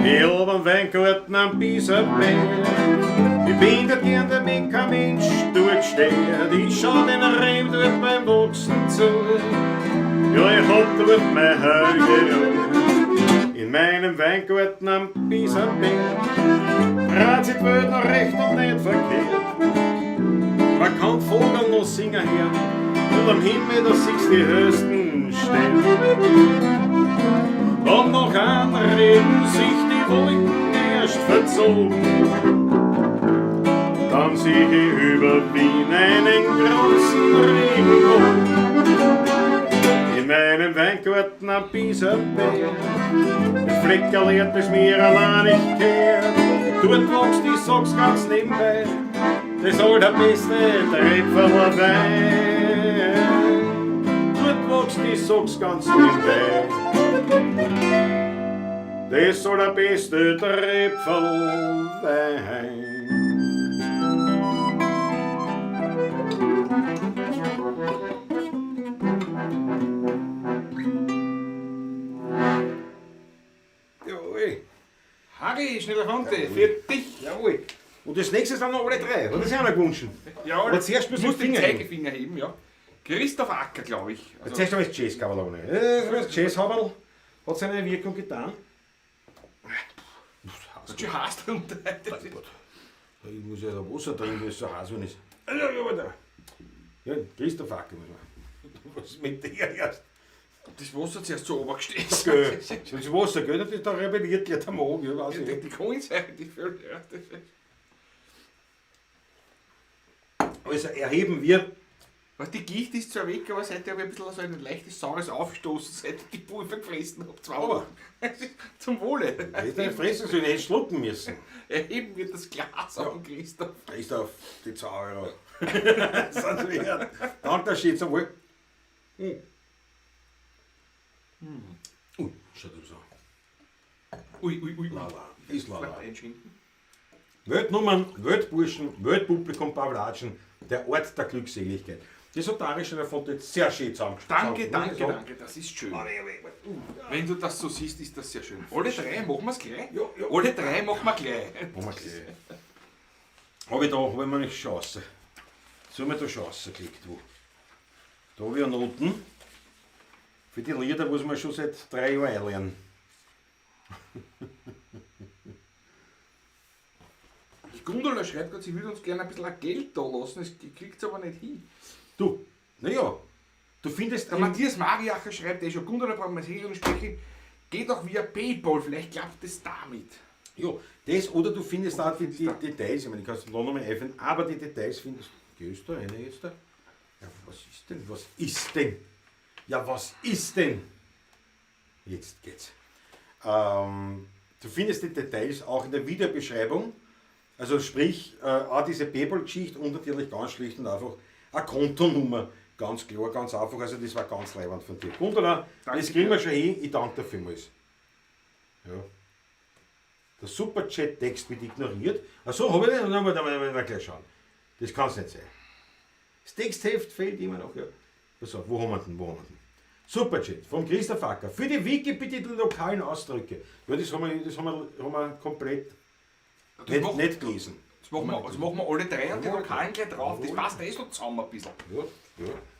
Ich hab einen Weingarten am Biesenberg. Ich bin der Tier, der mit kein Mensch dort steht. Ich schau den Rehm dort beim Wachsen zu. Ja, ich hab dort meine Hölle in meinem Weingarten am Biesenberg. Frazit will noch recht und nicht verkehrt. Man kann Vogel noch singen her. Und am Himmel, da siehst du die höchsten Sterne. Und noch ein Regen, sich die Wolken erst verzogen. Dann sieh ich über Wien einen großen Regenbogen. In meinem Weingarten am Biesenberg, das Fleckerl ist mir allein nicht kehrt. Dort wächst, ich sag's ganz nebenbei, das allerbeste, der Rebfelder Wein. Dort wächst, ich sag's ganz nebenbei, das soll der beste Tröpfel sein. Jawohl. Harry, schneller Hunde, für dich. Jawohl. Und das nächste sind noch alle drei. Hat das auch noch gewünscht? Ja, Aber zuerst muss muss ich den den Finger heben. Zeigefinger heben, ja. Christoph Acker, glaube ich. Jetzt hast du das Jazz-Cover ohne. Das Jazz-Haberl hat seine Wirkung getan. Was du hast drunter. Ich muss ja da Wasser trinken, weil es so heiß ist. Ja, Christoph Acker muss man. Was ist mit dir erst? Das Wasser zuerst so obergestellt. Das Wasser, gell? Das da rebelliert ja der Magen. Ich weiß nicht. Die Kohlensäure, die fällt. Ja, Also erheben wir. was, die Gicht ist zwar weg, aber seitdem habe ich ein bisschen so ein leichtes saures Aufstoßen, seit ich die Pulver gefressen habe. 2 Wochen. Zum Wohle. Hättest du nicht fressen sollen, hättest du schlucken müssen. Erheben wir das Glas an Christoph. Christoph, die 2 Euro. Sonst wert. Danke, das steht zum Wohl. Ui, schau dir das an. Ui. Lala, ist lala. Einschinden. Weltnummern, Weltburschen, Weltpublikum Pavlatschen, der Ort der Glückseligkeit. Das hat der Ari schon erfunden, sehr schön zusammengestellt. Danke, das ist schön. Wenn du das so siehst, ist das sehr schön. Alle 3 machen wir es gleich? Ja. Alle 3 machen wir gleich. Habe ich da, habe ich mir nicht Chance. So haben wir da Chance gekriegt, wo. Da habe ich eine Noten für die Lieder, was wir schon seit 3 Jahren einlernen. Die Gundula schreibt gerade, sie würde uns gerne ein bisschen Geld da lassen, das kriegt es aber nicht hin. Du, naja, du findest... Der Matthias Mariacher schreibt, schon Gundula brauchen wir Serien sprechen, geht auch via Paypal, vielleicht klappt es damit. Ja, das oder du findest auch die Details, ich meine, ich kann es noch mal einführen, aber die Details findest du. Gehst du eine jetzt da? Ja, was ist denn? Ja, was ist denn? Jetzt geht's. Du findest die Details auch in der Videobeschreibung. Also sprich, auch diese PayPal-Geschichte und natürlich ganz schlicht und einfach eine Kontonummer. Ganz klar, ganz einfach. Also das war ganz leibend von dir. Gundula, das kriegen wir schon hin. Ich danke dir vielmals. Ja. Der Superchat-Text wird ignoriert. Achso, habe ich den? Dann wollen wir gleich schauen. Das kann es nicht sein. Das Textheft fehlt immer noch. Ja. Pass auf, wo haben wir denn? Superchat vom Christoph Acker. Für die Wiki bitte die lokalen Ausdrücke. Ja, das haben wir komplett nicht gelesen. Das machen wir alle 3 und die Lokalen gleich drauf. Das passt so zusammen ein bisschen. Ja,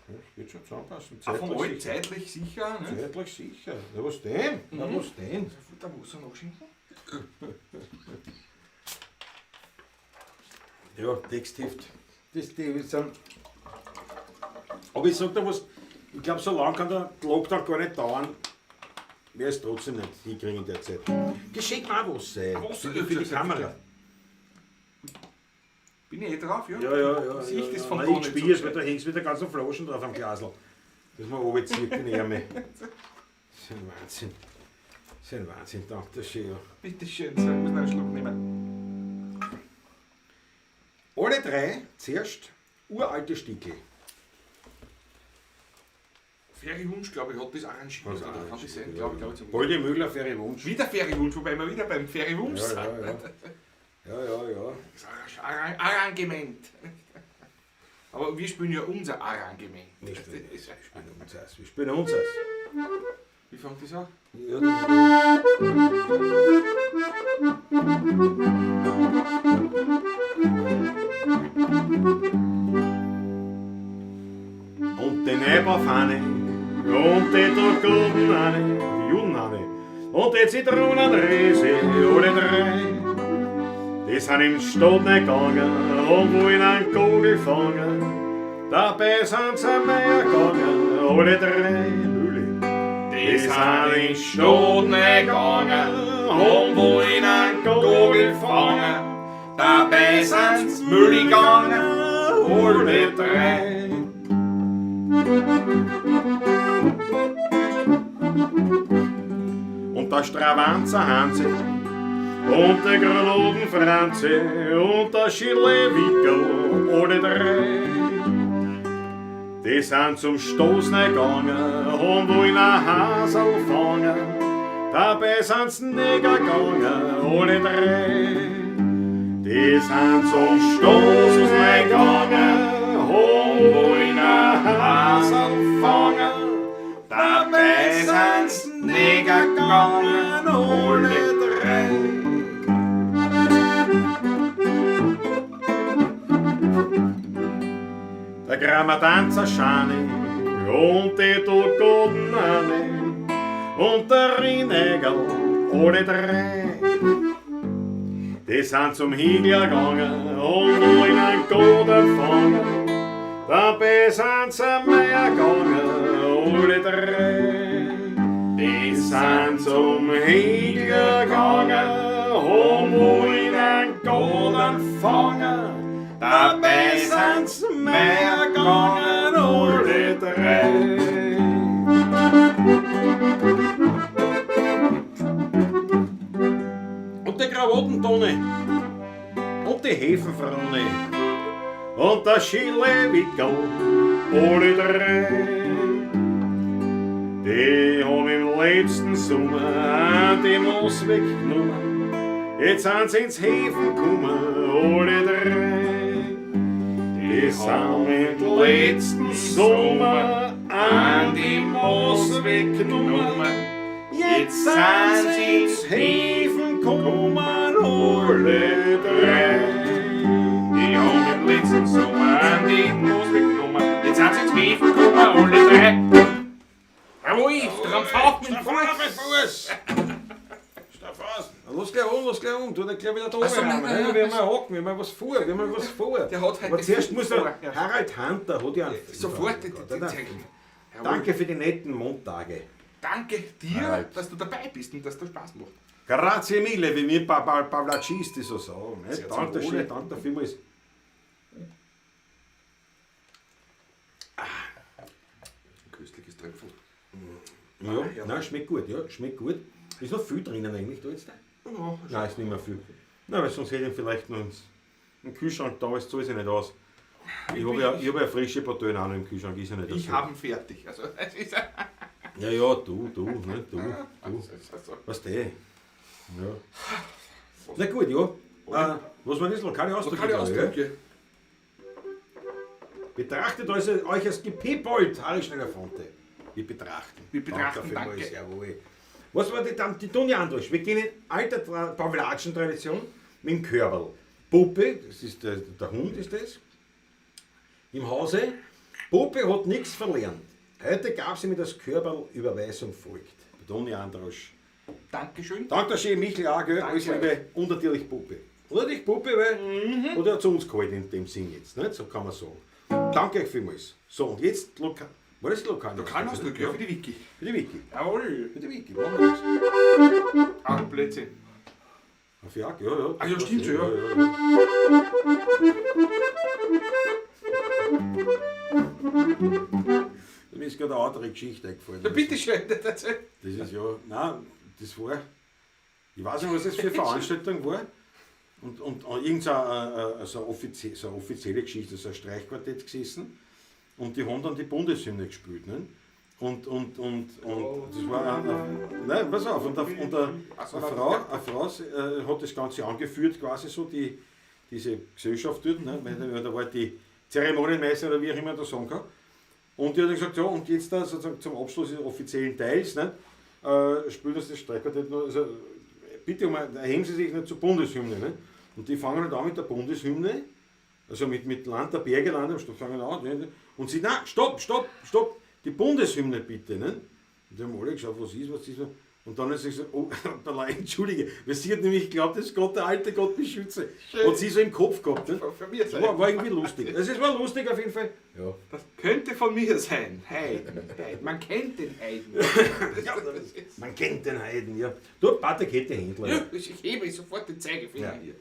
das wird schon zusammenpassen. Auch von euch zeitlich sicher. Ne? Zeitlich sicher. Ja, was denn? Ja, was denn? Da muss er noch schinken. Ja, Textheft. Die sind. Aber ich sag dir was, ich glaube, so lange kann der Lockdown gar nicht dauern. Wer es trotzdem nicht hinkriegen in der Zeit. Geschenk mir auch was sein. Für die Kamera. Bin ich drauf, ja? Ja. Sehe ich das von Ich spiele es, weil da hängst wieder ganze Flaschen drauf am Glasl. Das man runterzieht in die Ärmel. Das ist ein Wahnsinn. Das ist ein Wahnsinn, danke dir schön. Ja. Bitte schön, so, ich muss noch einen Schluck nehmen. Alle 3 zuerst uralte Stickel. Ferry Wunsch, glaube ich, hat das arrangiert. Oder kann das sein? Glaube ich. Boldi Müller, Ferry Wunsch. Wieder Ferry Wunsch, wobei wir wieder beim Ferry Wunsch sind. Ja. Das Arrangement. Aber wir spielen ja unser Arrangement. Wir spielen unseres. Wie fängt das an? Und die Neberfahne und die Turkuldenhane, die Judenhane und die Zitronenrese, alle 3. Die sind im Stadt nicht gegangen und wollen einen Kogel fangen. Dabei sind sie am Meier gegangen, alle 3. Die sind in Stadt nicht gegangen und wollen einen Kogel fangen. Dabei sind sie Müll gegangen, alle 3. Und der Stravanzer Hanse und der Granoten Franze und der Schillewickel, alle 3. Die sind zum Stoß nicht gegangen und wollen ein Hasel fangen. Dabei sind's Neger gegangen, alle drei. Die sind zum Stoßen gegangen, wollen ein Hasel fangen. Dabei sind's Neger gegangen, alle drei. Der Grammatanzer Schani und die Togodenane und der Rinnegel, alle drei. Die sind zum Higler gegangen und wollen einen Goden fangen. Dabei sind sie mehr gegangen, alle drei. Die sind zum Higler gegangen und wollen einen Goden fangen. Dabei sind sie mehr gegangen, alle drei. Und die Krawattentonne und die Hefenfrone und der Schillewickel, alle drei. Die haben im letzten Sommer die Moos weggenommen. Jetzt sind sie ins Häfen gekommen, alle drei. Die sind im letzten Sommer an die Moos weggenommen. Jetzt sind sie ins Häfen gekommen, alle drei. Die haben im letzten Sommer an die Moos weggenommen. Jetzt sind sie ins Häfen gekommen, alle drei. Jawohl, drauf auf mit dem Fuß. Los gleich um, tu nicht gleich wieder da Also, rein. nein. Wir haben hocken, wir haben was vor, Der hat heute Aber zuerst viel muss vor. der Harald Hunter, hat ja einen Sofort die Jawohl. Zeichen. Danke für die netten Montage. Danke dir, Harald. dass du dabei bist und dass das Spaß macht. Grazie mille, wie wir Pavlacisti so sagen. Sehr Danke zum Wohle. schön, danke vielmals. Köstliches Tröpfel. Ja, nein, schmeckt gut, ja, schmeckt gut. Ist noch viel drinnen eigentlich da jetzt? Ja, Nein, ist nicht mehr viel. Nein, weil sonst hätte ich vielleicht noch im Kühlschrank da, ist zahle ich nicht aus. Ich habe ja frische Portionen auch noch im Kühlschrank, ist ja nicht ich so. habe ihn fertig. Also, es ist Ja, du, nicht du. Was der? Ja. Na gut, ja. Was war das? Lokale Ausdrücke? Lokale Ausdrücke. Betrachtet euch als gepepelt, Harry Schneider-Fonte. Wir betrachten. Wir betrachten, vielmals, danke. Jawohl. Was war die tun ja anders. Wir gehen in alter Pavlatschen-Tradition mit dem Körperl. Puppe, das ist der Hund, ist das. Im Hause. Puppe hat nichts verlernt. Heute gab sie mir das Körperl Überweisung folgt. Toni Androsch. Dankeschön. Danke schön, Michel auch, gell? Alles Liebe und natürlich Puppe. Und natürlich Puppe, weil hat er zu uns gehalten in dem Sinn jetzt, nicht? So kann man sagen. Danke euch vielmals. So, und jetzt lokal. War das lokal? Lokalausdrücke, ja, für die Wiki. Für die Wiki. Jawohl. Für die Wiki, machen wir das. Ah, Plätze. Auf Jagd, ja. Ah, ja, stimmt schon, ja. Mir ist gerade eine andere Geschichte eingefallen. Ja, bitteschön. Das ist ja, nein, das war, ich weiß nicht, was das für eine Veranstaltung war. Und irgend so eine offizielle Geschichte, so ein Streichquartett gesessen. Und die haben dann die Bundeshymne gespielt. Ne? Und das war nein, pass auf, und eine Frau hat das Ganze angeführt, quasi so, diese Gesellschaft dort, ne? Weil da war die Zeremonienmeister oder wie auch immer das sagen kann. Und die hat dann gesagt, ja, und jetzt da sozusagen zum Abschluss des offiziellen Teils, ne, spielt das Streichquartett noch, also bitte erheben Sie sich nicht zur Bundeshymne. Ne? Und die fangen halt an mit der Bundeshymne, also mit Land der Berge, fangen an, ne? Und sie, nein, stopp, die Bundeshymne bitte. Ne? Und die haben alle geschaut, was ist. Und dann hat sie gesagt, oh, entschuldige, weil sie hat nämlich geglaubt, dass Gott, der alte Gott beschütze. Und sie so im Kopf gehabt. Ne? Von mir sein. War irgendwie lustig. Also es war lustig auf jeden Fall. Ja. Das könnte von mir sein. Heiden. Man kennt den Heiden. Man kennt den Heiden, ja. Du, Paterkette Händler. Ja, ich hebe sofort den Zeigefinger Ja. hier.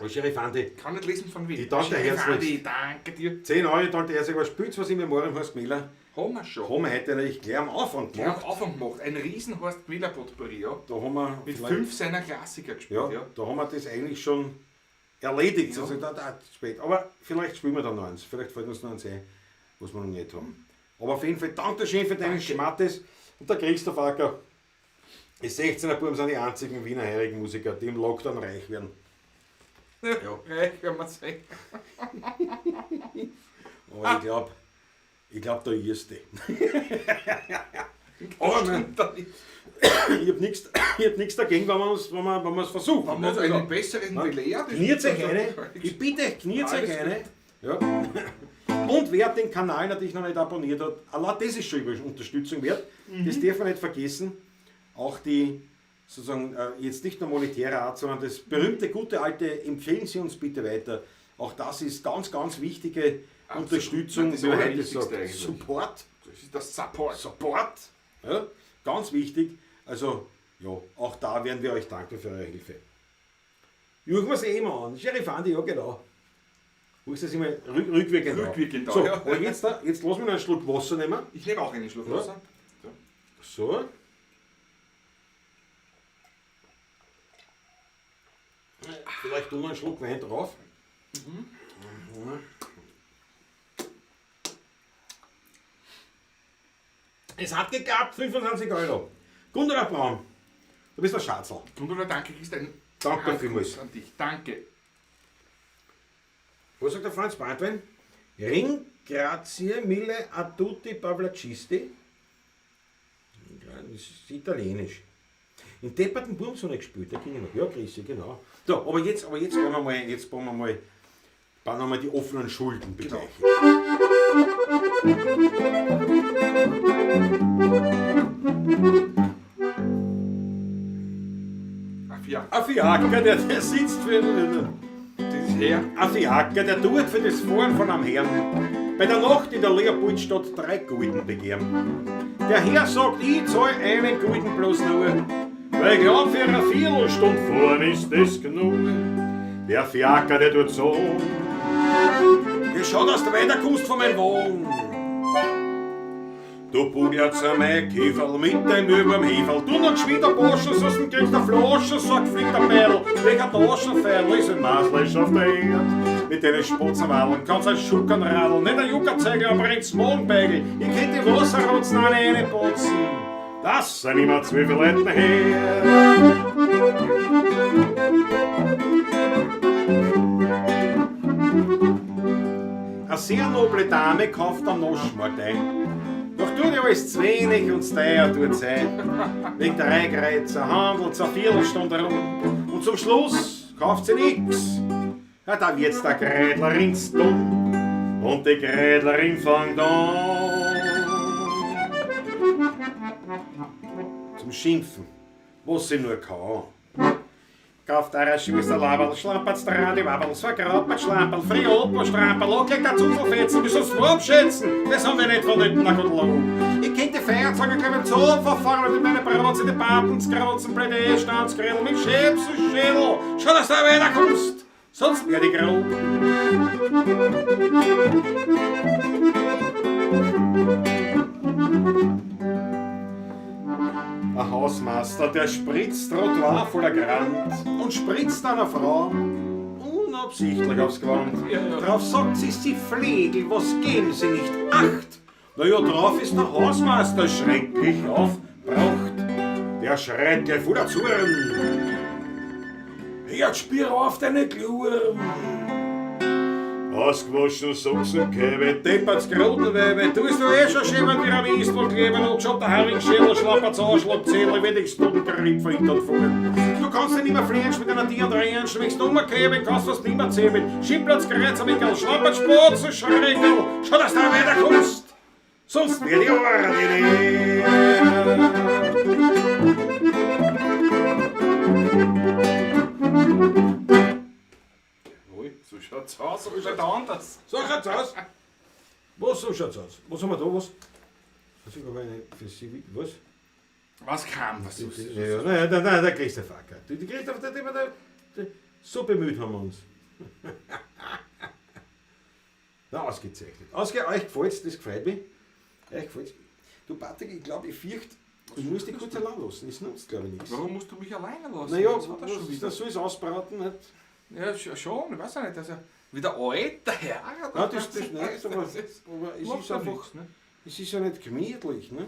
Oh, Scherifante, Ich kann nicht lesen von wem. Die Tante herzlich. Danke dir. 10 Euro, Tante Herzog, was spielt's, was im Memorium Horst Miller? Haben wir schon. Haben wir heute natürlich gleich am Anfang Wir haben gemacht. Anfang gemacht. Ein riesen Horst Miller Potpourri, ja. Da haben wir Mit vielleicht- 5 seiner Klassiker gespielt, ja. Da haben wir das eigentlich schon erledigt. Ja. Also da spät. Aber vielleicht spielen wir dann noch eins. Vielleicht fällt uns noch eins ein, was wir noch nicht haben. Aber auf jeden Fall Dankeschön für deinen Schmattes. Und der Christoph Acker, Die 16er Buben sind die einzigen Wiener heurigen Musiker, die im Lockdown reich werden. Ja, reich, wenn man sagen. Aber ich glaub, da irrst du. Aber nein, ich hab nichts dagegen, wenn man es versucht. Wenn man einen besseren belehrt. Kniert euch eine, ich bitte euch, kniert euch eine. Ja. Und wer den Kanal natürlich noch nicht abonniert hat, allein das ist schon Unterstützung wert. Das darf man nicht vergessen. Auch die, sozusagen, jetzt nicht nur monetäre Art, sondern das berühmte, gute alte, empfehlen Sie uns bitte weiter. Auch das ist ganz, ganz wichtige Unterstützung, das wie man ist heute das sagt. Wichtigste eigentlich. Support. Das ist das Support. Support. Ja, ganz wichtig. Also, ja, auch da werden wir euch danken für eure Hilfe. Juchen wir es eh mal an. Sheriff Andi, ja genau. Wo ist das immer rückwirkend? Rückwirkend So, ja. aber jetzt lass mich noch einen Schluck Wasser nehmen. Ich nehme auch einen Schluck Ja. Wasser. So. Vielleicht tun wir einen Schluck Wein drauf. Mhm. Es hat geklappt, 25 Euro. Gundula Braun, du bist ein Schatzel. Gundula, danke, kriegst einen Danke Handkuss vielmals. an dich. Danke. Was sagt der Franz Brandwein? Ring, grazie, mille, a tutti, pavlacisti. Ja, das ist italienisch. In depperten Burm so nicht gespielt, da ging ich noch. Ja, Grüße, genau. So, aber jetzt wollen wir mal, bauen wir mal die offenen Schulden begleichen. Afiaker, der sitzt für Das ist her. Afiaker, der tut für das Fahren von einem Herrn bei der Nacht in der Leopoldstadt 3 Gulden begehren. Der Herr sagt, ich zahl einen Gulden bloß nur, weil ich glaub, für eine Viertelstunde fahren ist das genug. Der Afiaker, der tut so, ja, schau, dass du weiterkommst von meinem Wagen. Du bugelst mein Kieferl mit dem überm Heferl. Du noch geschwind ein Burschen, sonst kriegst du eine Flasche, so ein geflickter Mädel. Wegen ein Taschenfeil ist ein Maßleisch auf der Erde. Mit denen Spatzenwadeln kannst du ein Schuckern radeln. Nicht ein Juckerzeiger, aber ins Morgenbeigel. Ich kenn die Wasserrotzen an eine putzen. Das sind immer 12 Leute her. Eine sehr noble Dame kauft am Noschmarkt ein. Doch tut ja alles zu wenig und zu teuer tut sein. Wegen der Reigereizer handelt es eine Viertelstunde rum. Und zum Schluss kauft sie nix. Ja, da wird's der Grädlerin dumm. Und die Grädlerin fängt an zum Schimpfen, was sie nur kann. Kauft eurer Schwester Laberl, schlampert dran, die Waberl, vergrappert, schlampert, Friopel, strampert, lockt dazu verfetzen, bis uns abschätzen. Das haben wir nicht von den Nagellohn. Ich kenn die Feuerzeuge, gleich im Zoo, verfahren mit meinen Bratze, die Papen, Skrotzen, Plädee, Stanzgrill, mit Schäbs und Schädel. Schau, dass du weiterkommst, sonst werde ich grob. Ein Hausmeister, der spritzt Trottoir voller Grand und spritzt einer Frau unabsichtlich aufs Gewand. Drauf sagt sie, sie Flegel, was geben sie nicht acht? Naja, drauf ist der Hausmeister schrecklich aufbraucht. Der schreit gleich voller Zorn. Jetzt spür auf deine Glurm. Ausgewaschen Soßenkäbe, deppert's Grotenweibe, tust du eh schon schön, wenn dir am Eastwohl kleben und schon der Heringsschädel, schlappert's Anschlagzähler, wie dich Studenkarib verhindert fallen. Du kannst dich nicht mehr fliehen mit einer Tier drehen, schmeckst Nummerklebe, kannst was nicht mehr zählen. Schimplers Kreuzerwickel, schlappert's Spatzen, Schreckel, schau, dass du weiterkommst, sonst wird die ordinär. So schaut's aus, so schaut's anders. So schaut's aus. Was, so schaut's aus? Was haben wir da, was? Was ich aber eine für Sie, was? Was kam? Was Nein, der kriegst du Facker. Du kriegst auf der so bemüht haben wir uns. Na, ausgezeichnet. Euch gefällt's, das gefällt mich. Euch gefällt's. Du Patrick, ich glaube, ich fürchte, du musst dich kurz allein lassen. Das nutzt, glaube ich, nichts. Warum musst du mich alleine lassen? Naja, Was hat das schon wieder? das soll es ausbraten, nicht? Ja, schon, ich weiß auch nicht. Also, wieder alter Herr. Nein, das nicht, aber es ist einfach, nichts, ne? es ist ja nicht gemütlich, ne?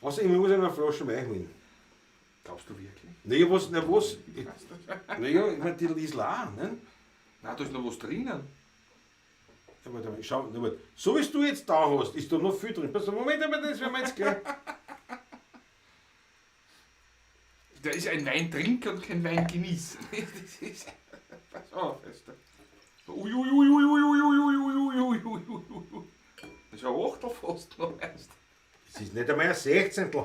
Außerdem muss ich noch eine Flasche Wein holen. Glaubst du wirklich? Naja, was, na was? Ich weiß das. Naja, ich meine, die Liesl auch, ne? Nein, da ist noch was drinnen. Ja, warte mal, schau, na, warte. So wie du jetzt da hast, ist da noch viel drin. Pass auf, Moment, aber das werden wir jetzt gleich. Der ist ein Weintrinker und kein Weingenießer. Das ist. Pass auf, Esther. Ui. Das ist ein Achtel fast noch, weißt du. Das ist nicht einmal ein Sechzehntel,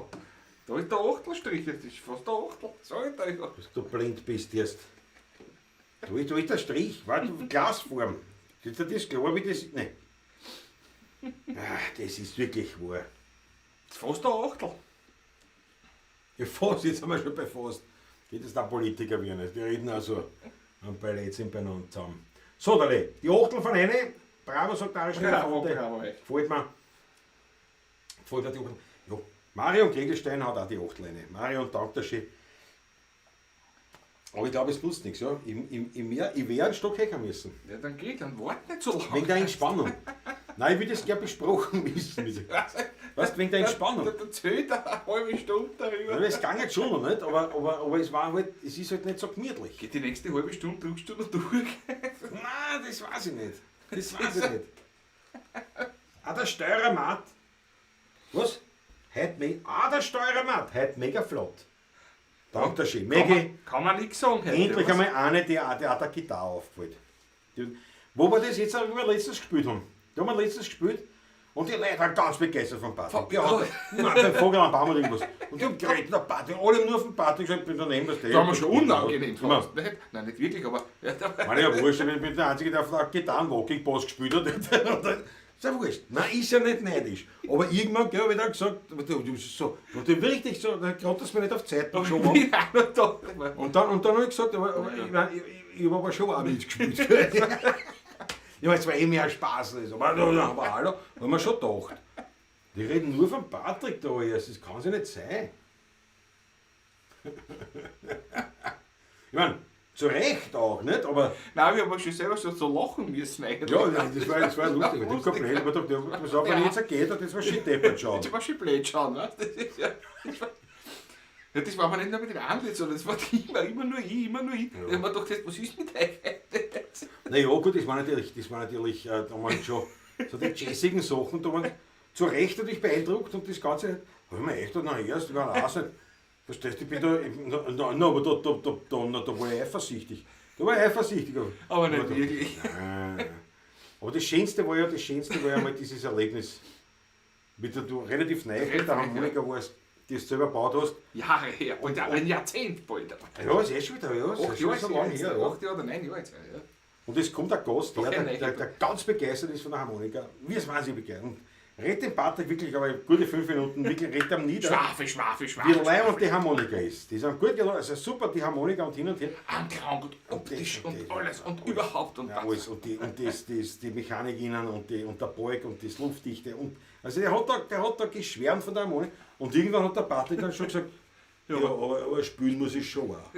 Da ist der Achtelstrich, das ist fast der Achtel. Sag ich dir ja. dass du blind bist jetzt. Da ist der Strich, warte, Glasform. Ist dir das klar, wie das ist? Nein. Das ist wirklich wahr. Das ist fast der Achtel. Ja, fast, jetzt sind wir schon bei fast. Geht es da Politiker werden nicht. Die reden also beide jetzt beieinander zusammen. So, Dale, die Achtel von eine. Bravo, sagt der Arisch. Bravo. Gefällt mir. Gefällt mir die Achtel. Ja, Marion Kegelstein hat auch die Achtel eine. Marion dankt der schön. Aber ich glaube, es nutzt nichts. Ja. Ich werde einen Stock hecken müssen. Ja, dann geht, dann wart nicht so lange. Wegen der Entspannung. Nein, ich will das gerne besprochen wissen. Was, wegen der Entspannung? Da zählt er eine halbe Stunde darüber. Ja, das ging jetzt schon noch nicht, aber es war halt, es ist halt nicht so gemütlich. Geht die nächste halbe Stunde, drückst du noch durch. Nein, das weiß ich nicht. Das weiß ich nicht. Ah, der Steuermat. Was? Der Steuermat. Heute mega flott. Dank der schön. Kann man nichts sagen. heute, Endlich was? einmal eine, die auch der Gitarre aufgefällt. Wo wir das jetzt auch letztes gespielt haben. Da haben wir letztes gespielt und die Leute waren ganz begeistert vom Patrick. Ja, beim Vogel am Baum oder irgendwas. Und die haben geredet, der Patrick, alle nur auf den Patrick gesagt, bin daneben, was der. Das haben wir schon unangenehm Ja. fast. Nicht? Nein, nicht wirklich, aber. Ja, Ich meine, ja wurscht, ich bin der Einzige, der auf der Gitarren-Walking-Bass gespielt hat. Ist ja wurscht. Nein, ist ja nicht neidisch. Aber irgendwann habe ich dann gesagt, du bist so, und du richtig so, dann gerade das mir nicht auf die Zeit geschoben. ich bin auch noch da. Und dann habe ich gesagt, aber ich habe aber schon auch mitgespielt. Ja, weil es war eh mehr Spaß. Also. Aber hallo, haben wir schon gedacht. Die reden nur von Patrick da erst, das kann ja nicht sein. Ich meine, zu Recht auch, nicht? Aber Nein, wir haben schon selber so lachen müssen eigentlich. ja, das war lustig. Ich habe komplett überdacht, was auch wenn jetzt geht, das war shit deppert schauen. Das war schon blöd schauen, ne? Das ist ja. Das war aber nicht nur mit dem Antlitz, sondern das war immer nur ich. Ich habe mir gedacht, was ist mit euch? Naja, gut, das war natürlich damals schon so die jazzigen Sachen, da waren zu Recht natürlich beeindruckt und das Ganze, habe ich mir echt gedacht, erst, ich war auch nicht, verstehst du, ich bin da, aber da war ich eifersüchtig. Aber nicht wirklich. Nein. Aber das Schönste war ja mal dieses Erlebnis, mit der du relativ neu mit der Harmonika warst, die du selber gebaut hast. Jahre her, und ein Jahrzehnt bald. Ja, ist eh schon wieder, ja. 8 Jahre so lange her, ja. 8 Jahre oder 9 Jahre jetzt. Ja. Und es kommt ein Gast, Doch, der ganz begeistert ist von der Harmonika. Wie es wahnsinnig begeistert. Und redet den Patrick wirklich, aber gute 5 Minuten, wirklich redet am nieder. Schwafe. Wie leibend die Harmonika ist. Die sind gut gelaufen, also super, die Harmonika und hin und her. Anklang und optisch und alles und überhaupt und Ja, alles. Und die Mechanik innen und der Balg und das Luftdichte. Und, also der hat da geschwärmt von der Harmonika. Und irgendwann hat der Patrick dann schon gesagt, ja, aber spielen muss ich schon auch.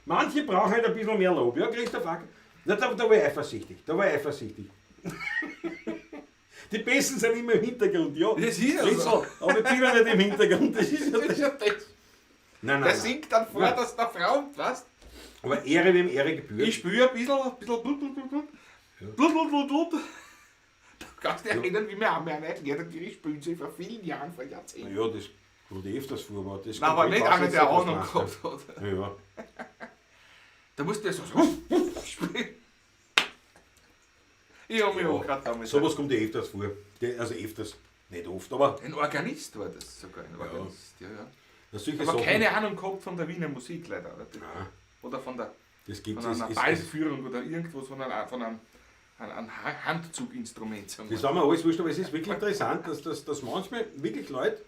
Manche brauchen halt ein bisschen mehr Lob. Ja, Christoph Acker. Da war ich eifersüchtig. Die Besten sind immer im Hintergrund, ja. Das ist ja so. Aber ich bin ja nicht im Hintergrund. Das ist ja Das ist ja das. Nein. Der singt dann vor, dass der Frau, weißt du? Aber Ehre wem Ehre gebührt. Ich spüre ein bisschen Blut. Du kannst dich erinnern, wie wir haben erklärt haben, die spielen sie vor vielen Jahren, vor Jahrzehnten. Ja, das wurde öfters vor, aber das Nein, aber nicht einer, der auch Ahnung gehabt hat. Ja. Da musst du ja so spielen. Ich habe mich auch gerade damit. Sowas kommt ja öfters vor. Also öfters, nicht oft, aber Ein Organist war das sogar, ein Organist, ja. solche Aber Sachen. keine Ahnung gehabt von der Wiener Musik leider. Nein, Oder von das gibt einer es. Ballführung oder irgendwas von einem Handzuginstrument. Sagen Das wir. haben wir alles wurscht, aber es ist wirklich interessant, dass manchmal wirklich Leute,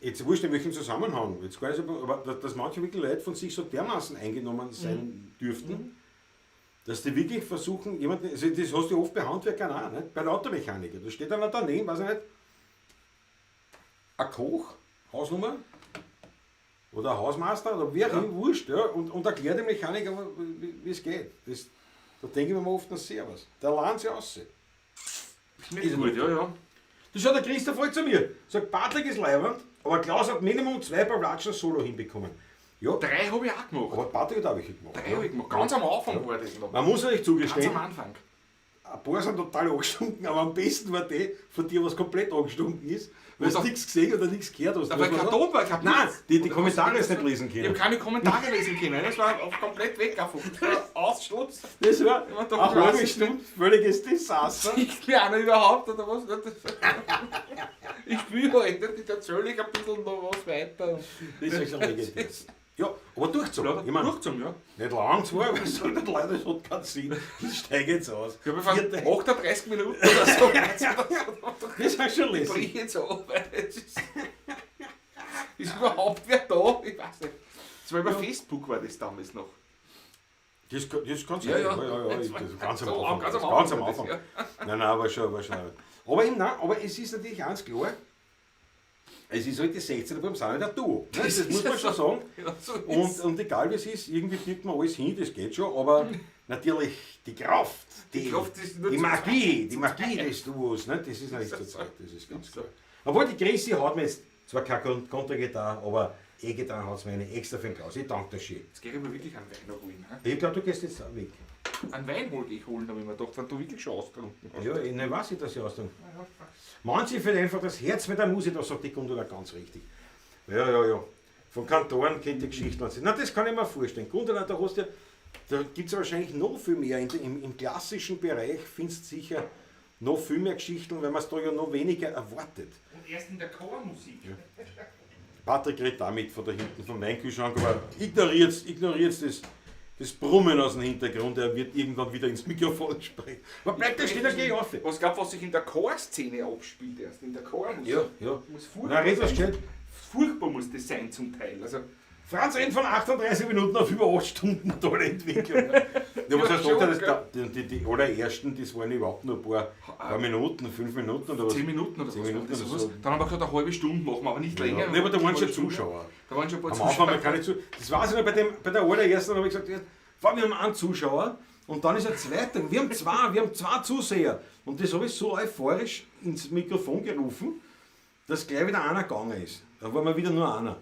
jetzt wurscht in welchem Zusammenhang, jetzt gar nicht, aber dass manche wirklich Leute von sich so dermaßen eingenommen sein dürften, dass die wirklich versuchen, jemanden, also das hast du oft bei Handwerkern auch, nicht? Bei Automechanikern, da steht einer daneben, weiß ich nicht, ein Koch, Hausnummer, oder ein Hausmeister, oder wer auch wurscht, ja, und erklärt dem Mechaniker, wie es geht. Da denke ich mir oft an Servus. Der lernt sich aus. Ist nicht gut, ja. Das schaut der Christoph voll zu mir. Sagt, Patrick ist leibend, aber Klaus hat Minimum 2 Pavlatschen Solo hinbekommen. Ja, 3 habe ich auch gemacht. aber Patrick hat auch welche gemacht. 3 habe ich gemacht. Ganz am Anfang war das noch. Man muss euch Ganz zugestehen, am Anfang. ein paar sind total angestunken, aber am besten war der von dir, was komplett angestunken ist, weil du Oder- nichts gesehen oder nichts gehört hast. Da war Muss man kein sagen. Ton, weil ich hab Nein, nichts. die Oder Kommentare was- ist nicht lesen Ich können. habe keine Kommentare lesen können. Das war komplett weg. Das war Ausschluss. Das war Ja, doch, eine ich weiß halbe es Stunde völliges Desaster. Sieht mir einer überhaupt oder was? Ich spiele halt nicht. Ich erzähle ich ein bisschen noch was weiter. Das ist schon legendär. Ja, aber durchzogen. Ich meine, Durchzogen, ja. nicht lang zwar, weil es halt leider das hat keinen Sinn. Ich steige jetzt aus. Ich habe fast Vierte- 38 Minuten oder so. Das ist schon Ich lässig. brich jetzt an, weil es ist überhaupt wer da? Ich weiß nicht. Das war über Facebook war das damals noch. Das kann sein. Ja, ja. Das ist ganz am So, Anfang. ganz Das am ist ganz am Anfang Anfang. war das, Nein, aber schon. Aber es ist natürlich eins klar, es ist halt die 16er beim Sound der Duo. Ne? Das muss man schon sagen. Ja, so ist Und egal wie es ist, irgendwie kriegt man alles hin, das geht schon, aber natürlich die Kraft, die Kraft ist nur die zu Magie, zweit. die Magie des Duos, ne? Das ist nicht zur so. Zeit, das ist ganz klar. Obwohl die Chrissy hat mir jetzt zwar keine Kontergitarre, aber E-Gitarre hat es mir eine extra für den Klaus. Ich danke dir schön. Jetzt gehe ich mir wirklich einen Wein noch holen. Ich glaube, du gehst jetzt auch weg. Einen Wein wollte ich holen, habe ich mir gedacht, wenn du wirklich schon ausgetrunken hast. Ja, ich ne, weiß ich, dass ich ausdrücke. Manche fällt einfach das Herz mit der Musik, da sagt die Gundula ganz richtig. Ja. Von Kantoren kennt die Geschichten an sich. Na, das kann ich mir vorstellen. Gundula, da hast du, da gibt es wahrscheinlich noch viel mehr. Im klassischen Bereich findest du sicher noch viel mehr Geschichten, weil man es da ja noch weniger erwartet. Und erst in der Chormusik. Patrick redet damit von da hinten vom Weinkühlschrank, aber ignoriert das Brummen aus dem Hintergrund, er wird irgendwann wieder ins Mikrofon sprechen. Man bleibt da steht er gleich auf. Was glaubt, was sich in der Chorszene abspielt erst? In der Chormusik. Ja. Muss Na, red was sein. gescheit. Furchtbar muss das sein zum Teil. Also, Franz rennt von 38 Minuten auf über 8 Stunden tolle Entwicklung. Ja, was heißt, schon, die allerersten, das waren überhaupt nur ein paar Minuten, 5 Minuten oder was? 10 Minuten oder 10 was. Minuten Das oder was. so. Dann haben wir gesagt, eine halbe Stunde machen wir, aber nicht länger. Ja, aber da waren schon Eine Stunde. Zuschauer. Da waren schon ein paar Am Anfang Zuschauer. man kann nicht zu. Das weiß ich noch bei der allerersten, habe ich gesagt, vor allem wir haben einen Zuschauer und dann ist ein zweiter. Wir haben zwei Zuseher. Und das habe ich so euphorisch ins Mikrofon gerufen, dass gleich wieder einer gegangen ist. Da war mal wieder nur einer.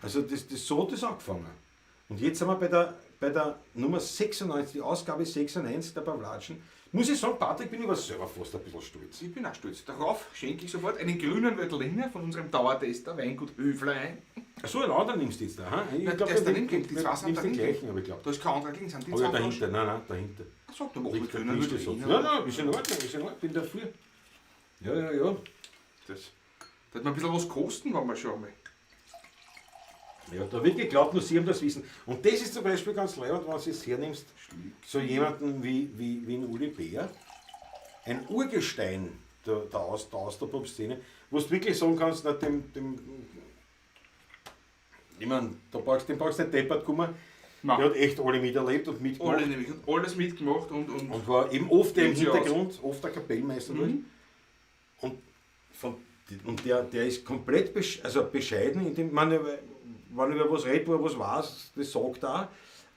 Also so hat das angefangen. Und jetzt sind wir bei der Nummer 96, die Ausgabe 96 der Pavlatschen. Muss ich sagen, Patrick, bin ich aber selber fast ein bisschen stolz. Ich bin auch stolz. Darauf schenke ich sofort einen grünen Veltliner von unserem Dauertester Weingut Höflein. So einen anderen nimmst du jetzt da, ha? Ich Nein, glaube, der ist du daneben gelegt, die zwei sind nimmst den daneben. gleichen, aber ich glaube. Da ist kein anderer links. Sind die Oh ja, zwei dahinter, nein, dahinter. Achso, dann machen wir Richtig, grünen ist das so. Veltliner. Nein, ist in Ordnung, bin dafür. Ja. Das wird man ein bisschen was kosten, wenn wir schon einmal. Ja, da wird geglaubt, nur Sie haben das Wissen. Und das ist zum Beispiel ganz leibend, wenn du es hernimmst, so jemanden wie ein Uli Bär, ein Urgestein der Austropop-Szene, wo du wirklich sagen kannst, nach ich meine, dem brauchst du nicht deppert kommen, Nein. der hat echt alle miterlebt und mitgemacht. Alle nämlich, und alles mitgemacht und Und war eben oft der im Sieht so Hintergrund, oft der Kapellmeister dort. Und der ist komplett bescheiden, in dem, wenn er über was redet, wo er was weiß, das sagt er auch.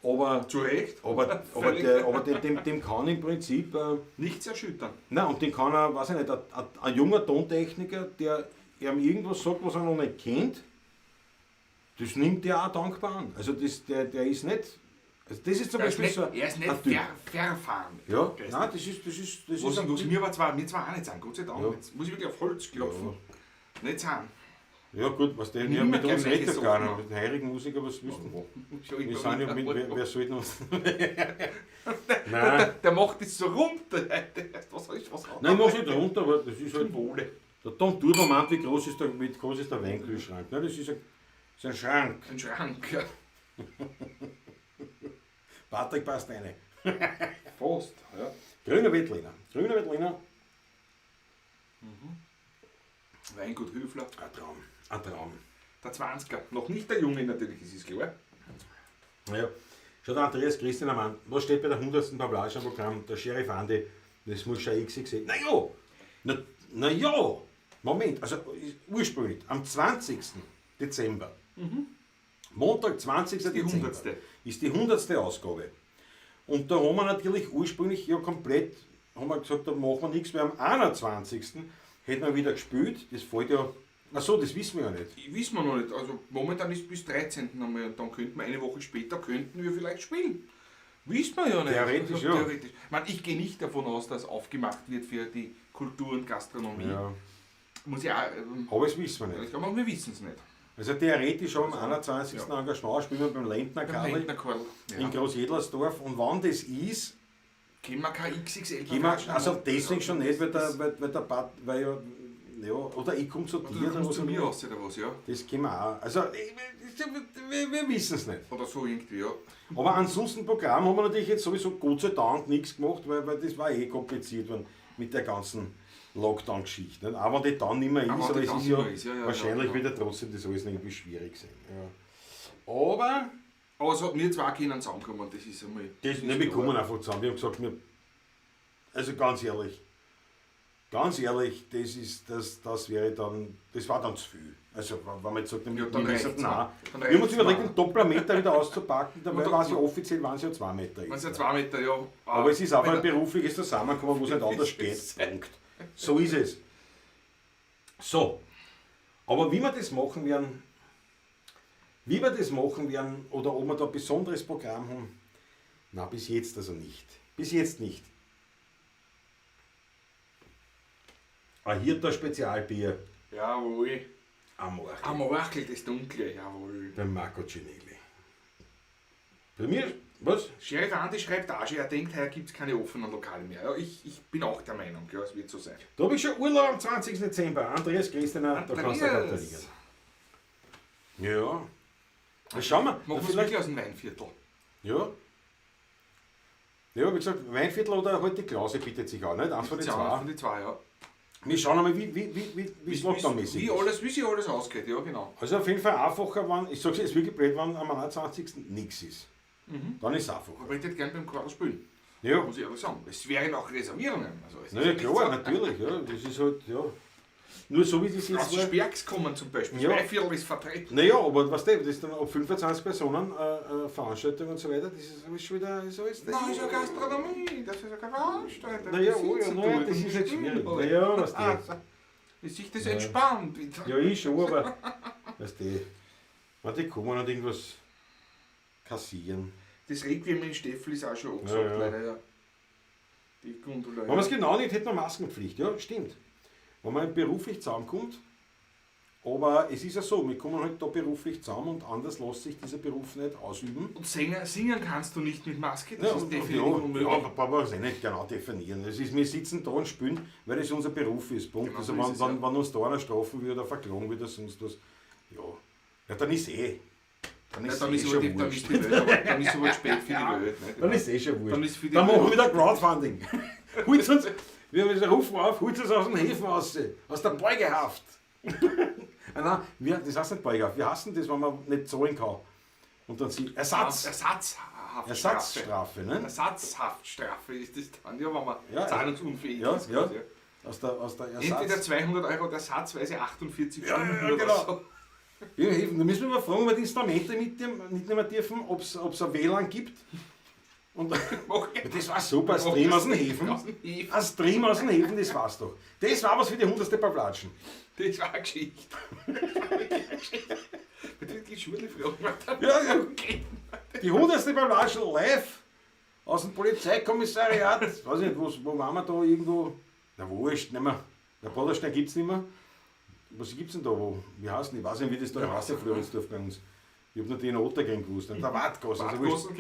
Aber, zu Recht. dem kann im Prinzip, Nichts erschüttern. nein, und den kann er, weiß ich nicht, ein junger Tontechniker, der ihm irgendwas sagt, was er noch nicht kennt, das nimmt er auch dankbar an. Also der ist nicht, also das ist zum Er ist Beispiel nicht, so er ist nicht ein Typ. verfahren. Ja, Der ist nein, nicht- das ist Was ein Typ. mir zwar auch nicht sagen, Gott sei Dank. Ja. Jetzt muss ich wirklich auf Holz klopfen. Nicht sagen. Ja gut, was der Ich ja, nehme mit gerne uns redet solche gar Sachen. nicht, mit den heiligen Musiker, was wüssten wir? Wir Der, sind ja mit, wer soll uns. Nein, der macht das so runter. Was soll ich was haben? nein, ich mach's nicht runter, aber das ist halt. Zum Wohle. Der Tom Turbo meint, wie groß ist der Weinkühlschrank. Nein, das ist ein Schrank. Ein Schrank. Ja. Patrick passt rein. Fast. Ja. Grüner Veltliner. Weingut Höfler. Ein Traum. Der 20er. Noch nicht der Junge natürlich, ist es klar. Naja, schaut der Andreas Christian am Mann. Was steht bei der 100. Pavlatschen-Programm? Der Sheriff Andi, das muss schon x gesehen. Na ja, Moment, also ursprünglich am 20. Dezember, Montag, 20. Die Dezember, 100. ist die 100. Ausgabe. Und da haben wir natürlich ursprünglich ja komplett, haben wir gesagt, da machen wir nichts, weil am 21. hätten wir wieder gespielt. Das fällt ja. Achso, das wissen wir ja nicht. Wissen wir noch nicht. Also momentan ist bis 13. einmal und dann könnten wir eine Woche später vielleicht spielen. Wissen wir ja nicht. Theoretisch, also, ja. Theoretisch. Ich gehe nicht davon aus, dass aufgemacht wird für die Kultur und Gastronomie. Ja. Muss ich auch, Aber das wissen wir nicht. aber wir wissen es nicht. Also theoretisch am 21. Engagement spielen wir beim Lentner Karl in Großjedlersdorf. Und wann das ist, Können wir kein XXL also deswegen schon nicht, weil oder ich komme zu dir. Oder du kommst zu mir raus oder was, ja? Das können wir auch. Also wir wissen es nicht. Oder so irgendwie, ja. Aber ansonsten Programm haben wir natürlich jetzt sowieso Gott sei Dank nichts gemacht, weil das war kompliziert worden mit der ganzen Lockdown-Geschichte. Nicht? Auch wenn die dann nicht mehr ist, aber es ist ja wahrscheinlich wieder trotzdem das alles irgendwie schwierig sein. Ja. Aber so, wir zwei können zusammenkommen, das ist einmal... wir kommen einfach zusammen. Wir haben gesagt, also ganz ehrlich, das wäre dann, das war dann zu viel. Also wenn man jetzt sagt, wir haben uns überlegt, einen Dopplermeter wieder auszupacken, dabei war es ja offiziell, waren es ja 2 Meter. Waren es ja 2 Meter, ja. Aber es ist einfach ein berufliches Zusammenkommen, wo es nicht anders geht. Punkt. So ist es. So. Aber wie wir das machen werden, oder ob wir da ein besonderes Programm haben, na, bis jetzt also nicht. Bis jetzt nicht. Ein Hirter Spezialbier. Jawohl. Amorchel. Amorchel, das Dunkle, jawohl. Beim Marco Cinelli. Bei mir, was? Sheriff Andi schreibt auch schon, er denkt, heuer gibt es keine offenen Lokale mehr. Ja, ich bin auch der Meinung, ja, es wird so sein. Da habe ich schon Urlaub am 20. Dezember. Andreas Christener, da kannst du gratulieren. Ja. Na, schauen wir. Machen wir es wirklich aus dem Weinviertel. Ja. Ja, wie gesagt, Weinviertel oder halt die Klause bietet sich auch, nicht? Eins von den zwei. Von den zwei, ja. Wir schauen einmal, wie es lockdown-mäßig ist. Wie sich alles ausgeht, ja genau. Also auf jeden Fall einfacher, wenn, ich sage es jetzt wirklich blöd, wenn am 21. nichts ist. Dann ist es einfacher. Aber ich hätte gerne beim Quadro spielen. Ja. Muss ich ehrlich sagen. Es wären auch Reservierungen. Also es Naja, ist klar, natürlich. Ja. Das ist halt, ja. Nur so wie das jetzt aus war. Sperks kommen zum Beispiel. Ja. 2/4 ist vertreten. Naja, aber was das ist dann ab 25 Personen Veranstaltungen und so weiter, das ist alles schon wieder so ist das. Das ist ja Gastronomie, das ist ja keine Veranstaltung. Naja, das ist jetzt schwierig. Naja, was das. Ist sich das entspannt? Ja, ich schon, aber weißt du, wenn die kommen und irgendwas kassieren. Das Requiem in Steffel ist auch schon angesagt, Ja. leider, ja. Die Gondola. Wenn man es genau nicht hätte, man Maskenpflicht, ja, stimmt. Wenn man beruflich zusammenkommt, aber es ist ja so, wir kommen halt da beruflich zusammen und anders lässt sich dieser Beruf nicht ausüben. Und singen kannst du nicht mit Maske, das Ja, ist definitiv ja, unmöglich. ja, aber man muss nicht genau definieren. Es ist, wir sitzen da und spielen, weil das unser Beruf ist. Punkt. Genau, Also so ist es, wenn uns da einer strafen will oder verklagen will oder sonst was, ja, dann ist Dann ist dann ist schon aber wurscht. die Welt, aber dann ist aber spät für die Welt. Nicht? Dann ist schon wurscht. Dann ist für die Dann machen wir Welt. wieder Crowdfunding. Holt's uns, wir rufen auf, holt uns aus dem Häfen raus, aus der Beugehaft. Nein, das heißt nicht Beugehaft, wir hassen das, wenn man nicht zahlen kann. Und dann sie Ersatzstrafe, ne? Ersatzhaftstrafe ist das dann, ja, wenn man Ja, zahlungsunfähig ja, ist. ja. quasi. Aus der Entweder 200 € ersatzweise 48 Stunden ja, oder genau. so. Ja, da müssen wir mal fragen, ob wir die Instrumente mitnehmen dürfen, ob es ein WLAN gibt. Und das war super, ein Stream aus dem Häfen. Ein Stream aus dem Häfen, das war's doch. Das war was für die 100. Pavlatschen. Das war eine Geschichte. Bitte die Schule fragen. Ja. Die 100. Pavlatschen live aus dem Polizeikommissariat. Weiß nicht, wo waren wir da irgendwo? Na wurscht, nicht mehr. Der Paderstein gibt es nicht mehr. Was gibt es denn da? Wie heißt denn? Ich weiß nicht, wie das da heißt, der Floridsdorf bei uns. Ich habe nur den Ottergang gewusst. Der Wartgasse. Wartgassen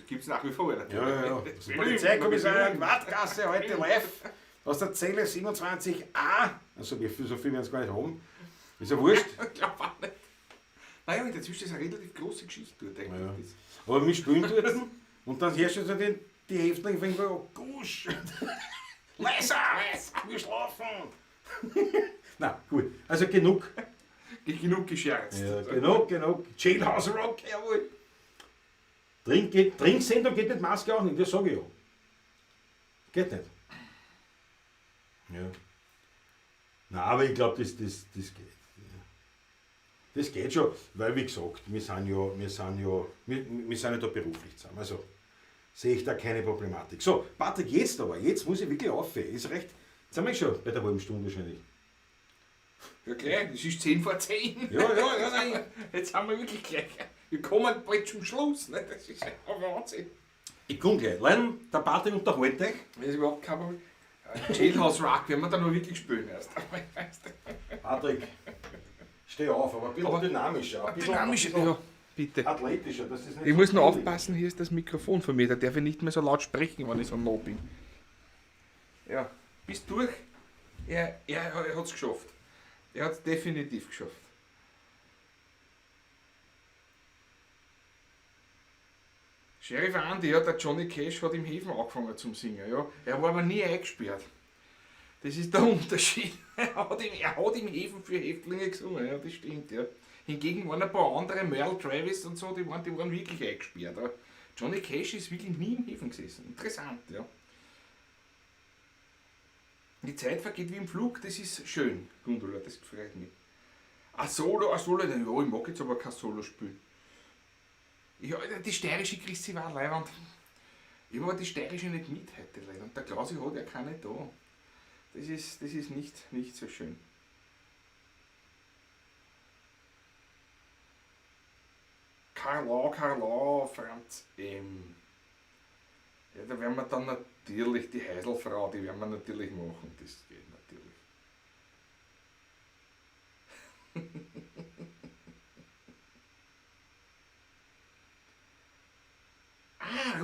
gibt's nach wie vor. Natürlich. Ja. Das Polizeikommissariat Wartgasse heute live aus der Zelle 27a. Also so viel werden es gar nicht haben. Ist ja wurscht. Ich glaube auch nicht. Naja, in der Zwischenzeit ist eine relativ große Geschichte dort eigentlich. Ja. Aber wir spielen dort und dann hörst du so die Häftlinge fängt an, oh, Gusch! Leiser! Wir schlafen! Na gut, also genug. Genug gescherzt. Ja, genug. Jailhouse Rock, jawohl. Trinksendung geht mit Maske auch nicht, das sage ich ja. Geht nicht. Ja. Na, aber ich glaube, das geht. Das geht schon, weil wie gesagt, wir sind ja da beruflich zusammen. Also sehe ich da keine Problematik. So, Patrick, jetzt muss ich wirklich aufhören. Ist recht, sind wir schon bei der halben Stunde wahrscheinlich. Ja gleich, es ist 10 vor 10. Ja, nein. Jetzt haben wir wirklich gleich. Wir kommen bald zum Schluss. Ne? Das ist ein Wahnsinn. Ich komme gleich. Leute, der Patrick unterhält euch. Das ist überhaupt kein Problem. Jailhouse Rock werden wir da noch wirklich spielen erst. Patrick, steh auf, aber ein bisschen dynamischer. Ein bisschen ja, bitte. athletischer. Das ist nicht Ich so muss nur billig. aufpassen, hier ist das Mikrofon von mir, da darf ich nicht mehr so laut sprechen, wenn ich so nah bin. Ja, bist durch? Er hat es geschafft. Er hat es definitiv geschafft. Sheriff Andy, ja, der Johnny Cash hat im Häfen angefangen zum Singen. Ja. Er war aber nie eingesperrt. Das ist der Unterschied. Er hat im Häfen für Häftlinge gesungen, ja, das stimmt. Ja. Hingegen waren ein paar andere, Merle Travis und so, die waren wirklich eingesperrt. Ja. Johnny Cash ist wirklich nie im Häfen gesessen. Interessant, ja. Die Zeit vergeht wie im Flug, das ist schön, Gundula, das gefällt mich. Ein Solo, ja, ich mag jetzt aber kein Solo spielen. Ja, die steirische Christi war leibend. Ich habe aber die steirische nicht mit heute leider. Und der Klausi hat ja keine da. Das ist nicht so schön. Carla, Franz M. Ja, da werden wir dann natürlich die Heiselfrau, die werden wir natürlich machen. Das geht natürlich.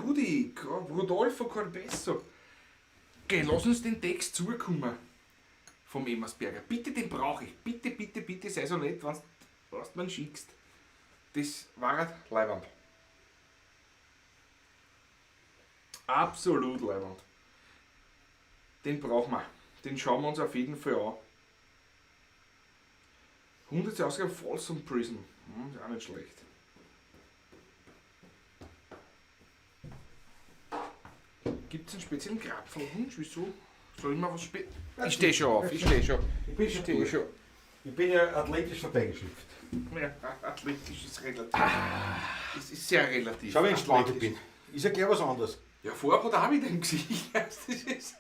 Rudi, Rodolfo Corbesso. Geh, lass uns den Text zukommen vom Emmersberger. Bitte, den brauche ich. Bitte, sei so nett, wenn du mir schickst. Das war leibend. Absolut leibend. Den brauchen wir. Den schauen wir uns auf jeden Fall an. 100. Ausgabe Folsom Prison. Ist auch nicht schlecht. Gibt es einen speziellen Grabfallwunsch? Wieso? Soll ich mal was spielen? Ich stehe schon auf. Ich stehe schon. Ich bin ja athletisch vorbeigeschlüpft. Ja, athletisch ist relativ. Es ist sehr relativ. Schau, wie ich schlank bin. Ist ja gleich was anderes. Ja, vorher hat er auch mit dem Gesicht. Das ist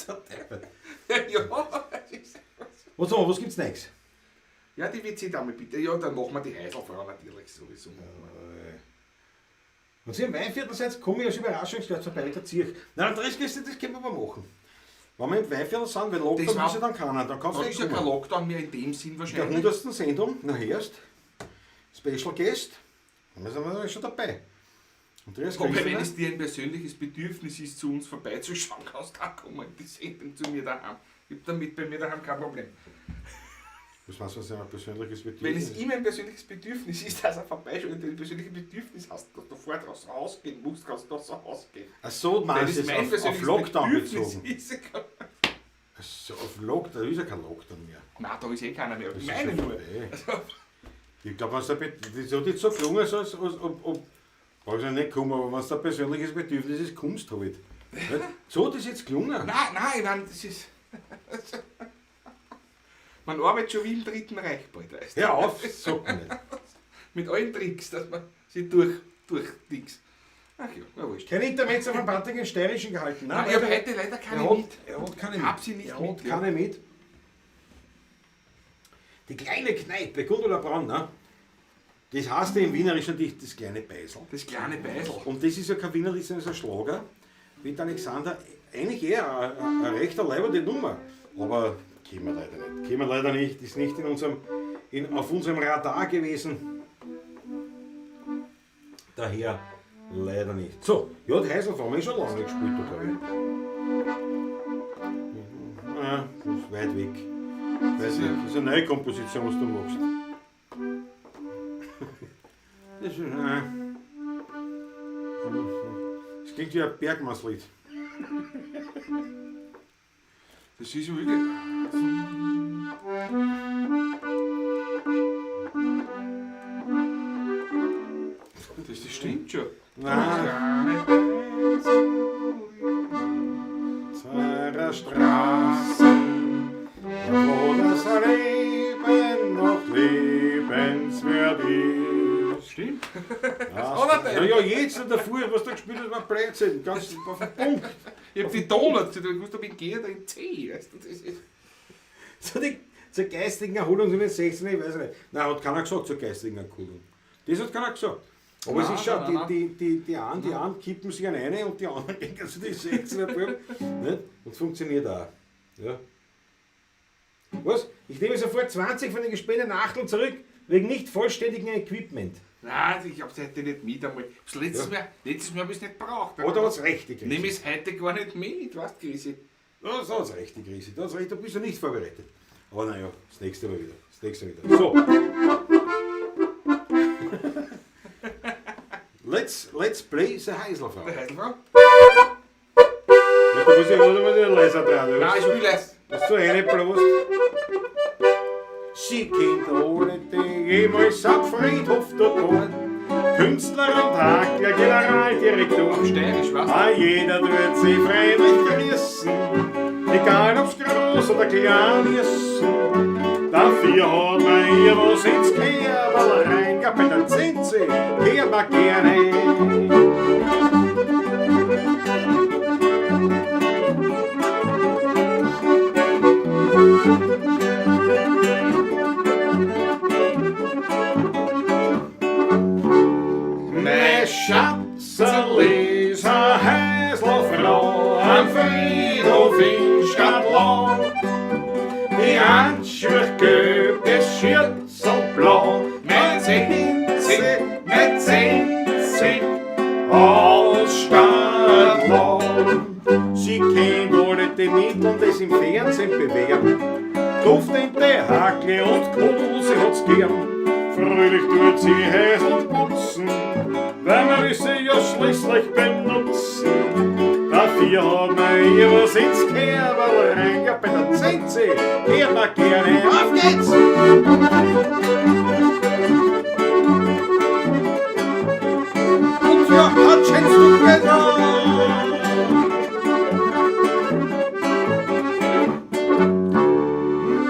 so deppert. Ja, das ist. Was gibt's nächstes? Ja, die WC-Dame bitte. Ja, dann machen wir die Heiselfrau natürlich sowieso. Wenn Sie im Weinviertel seid, komme ich als Überraschungsgast vorbei, der Zirch. Nein, das können wir aber machen. Wenn wir im Weinviertel sind, weil Lockdown ist ja dann keiner. Dann kannst du Das ist ja kein Lockdown mehr in dem Sinn der wahrscheinlich. 100. Sendung, erst Special Guest, dann sind wir schon dabei. Andreas Aber wenn Griffiner. es dir ein persönliches Bedürfnis ist, zu uns vorbeizuschauen, kannst du auch kommen in die Sendung zu mir daheim. Ich habe damit bei mir daheim kein Problem. Was meinst du, was ist ein persönliches Wenn Bedürfnis? es ihm ein persönliches Bedürfnis ist, dass er vorbeischaut und du ein persönliches Bedürfnis hast, dass du vorher draus rausgehen musst, kannst du da so rausgehen. Ach so, meinst du Wenn jetzt es mein auf Lockdown Bedürfnis bezogen? ist, Ach so, auf Lockdown, da ist ja kein Lockdown mehr. nein, da ist eh keiner mehr. Das Ich ist meine ja nur. vorbei. Also, Ich glaube, das hat jetzt so gelungen, als ob brauchst du nicht kommen, aber wenn es ein persönliches Bedürfnis ist, kommst du halt. Nicht? So, das ist jetzt gelungen. nein, ich meine, das ist. Man arbeitet schon wie im Dritten Reich bald. Weißt du? Hör auf, sag mir nicht. Mit allen Tricks, dass man sich durchdicks. Ach ja, na wurscht. Kein Intermezzo von Patrick in Steirischen gehalten. Nein, ich habe heute leider keine mit. Er hat keine Ich mit. hab sie nicht Er mit, hat ja. keine mit. Die kleine Kneipe, Gundula Braun, ne? Das heißt ja im Wienerischen das kleine Beisel. Das kleine Beisel. Und das ist ja kein Wienerlich, sondern ein Schlager. Wie der Alexander, eigentlich eher eine recht leibende Nummer. Aber kennen wir leider nicht. Ist nicht auf unserem Radar gewesen. Daher leider nicht. So, ja, die Heiselfrau haben wir schon lange gespielt, glaube ich. Ja, das ist weit weg. Das ist eine neue Komposition, was du machst. Das ist, das klingt wie ein Bergmannslied. Das ist wirklich. Das stimmt schon. Nein. Zweier Straßen, wo das Leben noch lebenswert ist. Stimmt. Ja, ja, jetzt davor, was du gespielt hast, war Blödsinn, ganz auf den Punkt. Ich hab die Donuts, ich wusste, ob ich gehe oder im C. Weißt du, das ist zur geistigen Erholung sind wir 16, ich weiß nicht. Nein, hat keiner gesagt zur geistigen Erholung. Das hat keiner gesagt. Aber es ist schon, die einen kippen sich an eine und die anderen gehen zu die 16er Buben. Und es funktioniert auch. Ja. Was? Ich nehme sofort 20 von den gespendeten Achteln zurück, wegen nicht vollständigen Equipment. Nein, ich hab's heute nicht mit einmal. Letztes Mal hab ich es nicht gebraucht. Oder hat's recht, die Krise? Nimm es heute gar nicht mit, weißt du, Grisi? Ja, da hat's recht, die Krise. Da hat's recht, da bist du nicht vorbereitet. Aber naja, das nächste Mal wieder. So. Let's play the Heiselfrau. Der Heiselfrau? Da muss ich einen Leiser dran. Nein, ich will es. Hast du eine bloß? Sie kennt alle, die jemals am Friedhof dort waren. Künstler und Hakler, Generaldirektor. Steirisch, was? Jeder wird sie freilich grüßen. Egal ob's groß oder klein ist. Dafür hat man ihr was ins Kehrwall rein. Ja, bitte sind sie, kehr mal gerne. Mein Schatzerl ist eine Heiselfrau am Friedhof in Stadtlau. Die Handschuhe gelb, das Schürzel blau. Mein Zinzi aus Stadtlau. Sie kennt alle die Mittel, das im Fernsehen bewähren. Duftende Hackle und Co., sie hat's gern. Fröhlich tut sie Häsel putzen, weil man will sie ja schließlich benutzen. Dafür hat man ihr was ins Kehrwall rein. Ja, bei der Zinzi, hier mal gerne. Auf geht's! Und ja, hat schönst du getan.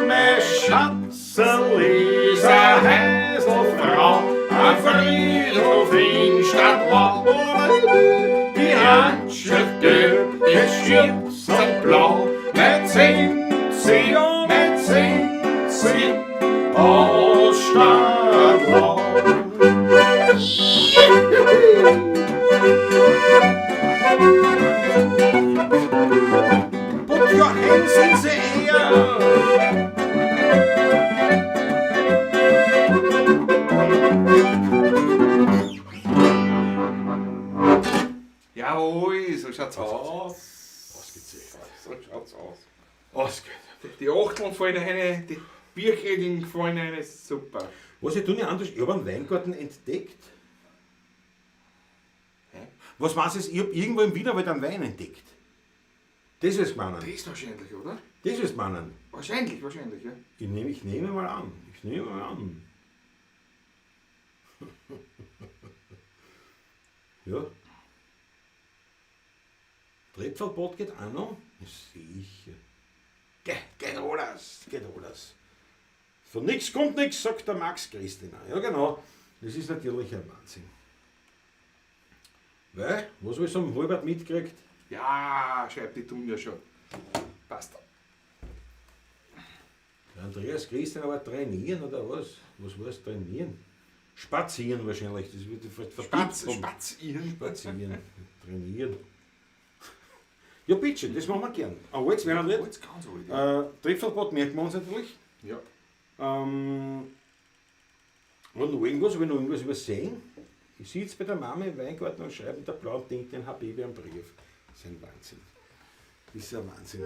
Mein Schatzerl ist eine Heiselfrau am Friedhof in Stadtlau. Die Handschuhe gelb, das Schürzel blau. Mein Zinzi aus Stadtlau. Put your hands in the air. Jawohl, so schaut's aus. Ausgezeichnet. So schaut's aus. Ausgezeichnet. Die Achteln fallen rein, die Bierkriegeln fallen rein, super. Was ich tue nicht anders, ich habe einen Weingarten entdeckt. Hä? Was meinst du, ich habe irgendwo im Wienerwald einen Wein entdeckt? Das ist meinen. Das ist wahrscheinlich, oder? Das ist meinen. Wahrscheinlich, ja. Ich nehme mal an. Ja. Trepferbot geht auch noch? Ja, sicher. Geht alles. Von nichts kommt nichts, sagt der Max Christina. Ja genau, das ist natürlich ein Wahnsinn. Weil, was habe ich so am Halbert mitgekriegt? Ja, schreibt die tun ja schon. Passt. Der Andreas Christian aber trainieren oder was? Was war es trainieren? Spazieren wahrscheinlich, das wird vielleicht Spazieren. Trainieren. Ja bitte, das machen wir gern. Aber jetzt werden wir nicht. Ganz alt. Treffelbad merken wir uns natürlich. Ja. War noch irgendwas, habe ich noch irgendwas übersehen? Ich sitze bei der Mama im Weingarten und schreibe mit der blauen Tinte ein Habibi einen Brief. Das ist ein Wahnsinn. Das ist ein Wahnsinn.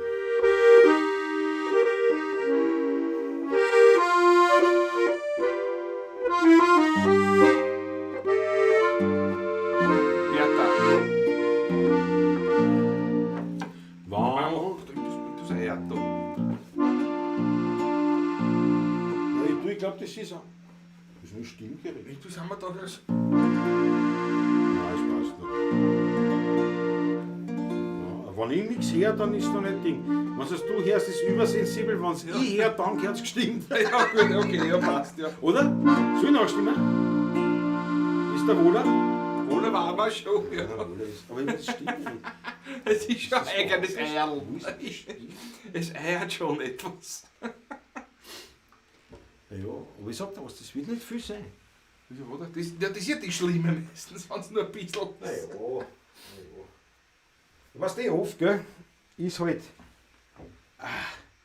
Bertha. Wann? Du sei ja da. Ich glaube, das ist ein Stimmgerät. Du sind wir da als. Nein, das passt nicht. Ja, wenn ich nichts höre, dann ist da nicht Ding. Wenn es du hörst, ist es übersensibel. Wenn es ich höre, dann hört es gestimmt. Ja, gut, okay, ja, passt, ja. Oder? Soll ich nachstimmen? Ist der Wohler? Wohler waren wir schon. Ja. Aber das stimmt nicht. Es ist schon ein Das eigenes ist Eierl. Wo ist das Stift? Es eiert schon etwas. Ja, aber ich sag dir was, das wird nicht viel sein. Wieso, oder? Das ist ja die Schlimme meistens, wenn es nur ein bisschen ist. Was die oft, gell, ist halt.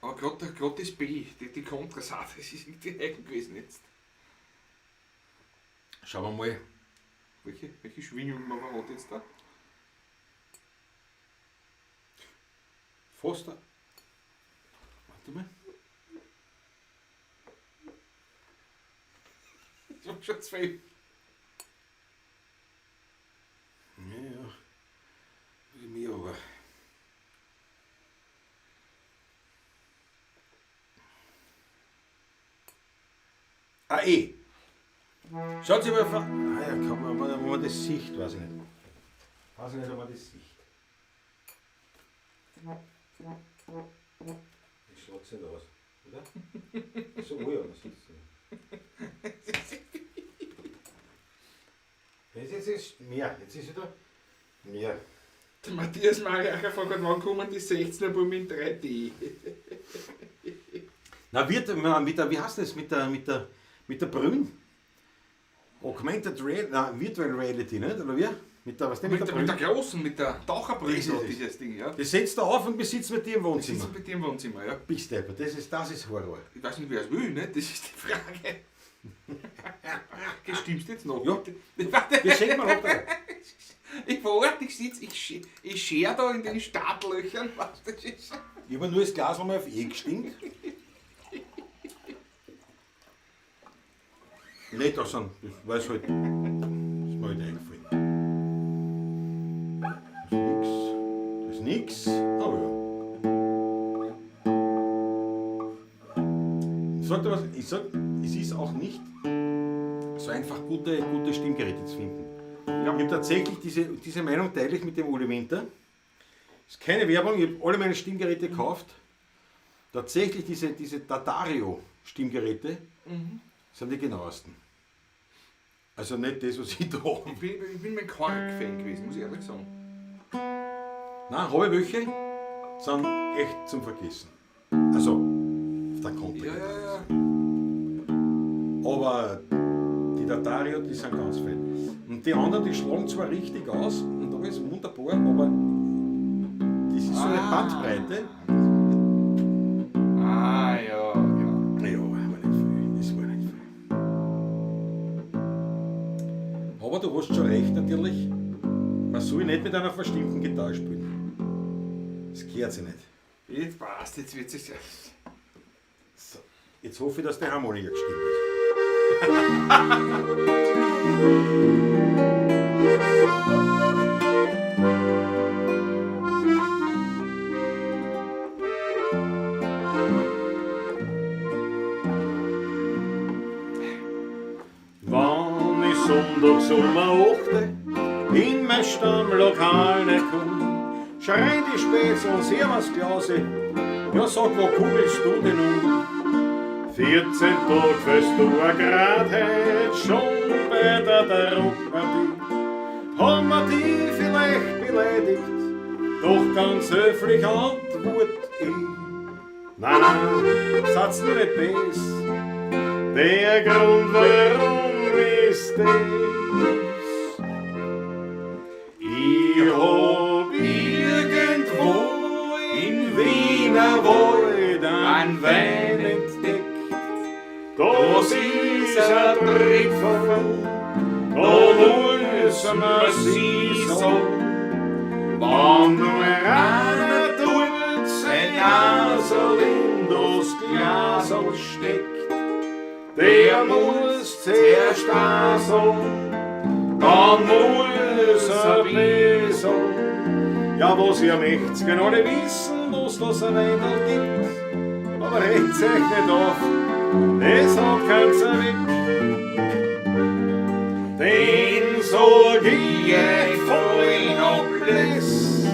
Aber gerade das B, die Kontrasaat, das ist irgendwie eigen gewesen jetzt. Schauen wir mal. Welche Schwingung man hat jetzt da? Foster. Warte mal. Ich hab schon 2. Ja. Wie mir aber. Schaut sich mal von. Ja, kann man, wenn man das sieht, weiß ich nicht. Weiß ich nicht, ob man das sieht. Das schaut nicht aus, oder? So, ja, das ist so. Jetzt ist mehr, jetzt ist wieder mehr. Der Matthias Mariacher fragt, wann kommen die 16er Buben in 3D? Na, wie heißt das mit der Brünn? Augmented Reality, nein, Virtual Reality, nicht? Oder wie? Mit der großen, mit der Taucherbrille, Das ist dieses Ding, ja. Das setzt er auf und besitzt mit dir im Das Wohnzimmer. ist mit dem Wohnzimmer, ja. Bist du aber, das ist Horror. Ich weiß nicht, wer es will, ne? Das ist die Frage. Das stimmst jetzt noch? Ja. Das schenkt man runter. Ich warte, ich scher da in den Startlöchern, was das ist. Ich habe nur das Glas einmal auf E gestimmt. Nicht da sind, das weiß halt. Das ist mir halt eingefallen. Das ist nix. Aber ja. Ich sag dir was, es ist auch nicht so einfach, gute Stimmgeräte zu finden. Ich habe tatsächlich diese Meinung teile ich mit dem Uli Winter. Das ist keine Werbung, ich habe alle meine Stimmgeräte gekauft. Tatsächlich diese Tatario-Stimmgeräte sind die genauesten. Also nicht das, was ich da habe. Ich bin mein Kork-Fan gewesen, muss ich ehrlich sagen. Nein, habe welche sind echt zum Vergessen. Also, auf der Konto. Ja. Aber die Tatario, die sind ganz fein. Und die anderen, die schlagen zwar richtig aus und alles wunderbar, aber das ist so eine Bandbreite. Ja, genau. Ja, war nicht viel. Aber du hast schon recht natürlich, man soll nicht mit einer verstimmten Gitarre spielen. Das gehört sich nicht. Jetzt passt, jetzt wird es ja. So, jetzt hoffe ich, dass der Harmonika gestimmt ist. Wann ich sonntags um 8 in mein Stammlokal nicht komm, schreien die Spätzl, servus Klause, ja sag, wo kugelst du denn um? 14 Tage fällst du grad heut schon bei der Druckpartie. Haben wir die vielleicht beleidigt, doch ganz höflich antwort ich. Nein, satz nur nicht bes, der Grund warum ist das. Ich hab irgendwo in Wiener Wald ein Wein entdeckt. Das ist ein Tripfel, da müssen wir sie so. Wenn nur einer tut sein Nasel in das Glasl steckt, der muss zuerst aseln, dann muss bläsen. Ja, was ihr möcht's, können alle wissen, was das ein Weindl gibt, aber regt euch nicht auf. Es hat keinen Zweck, den sag ich euch fein abläss,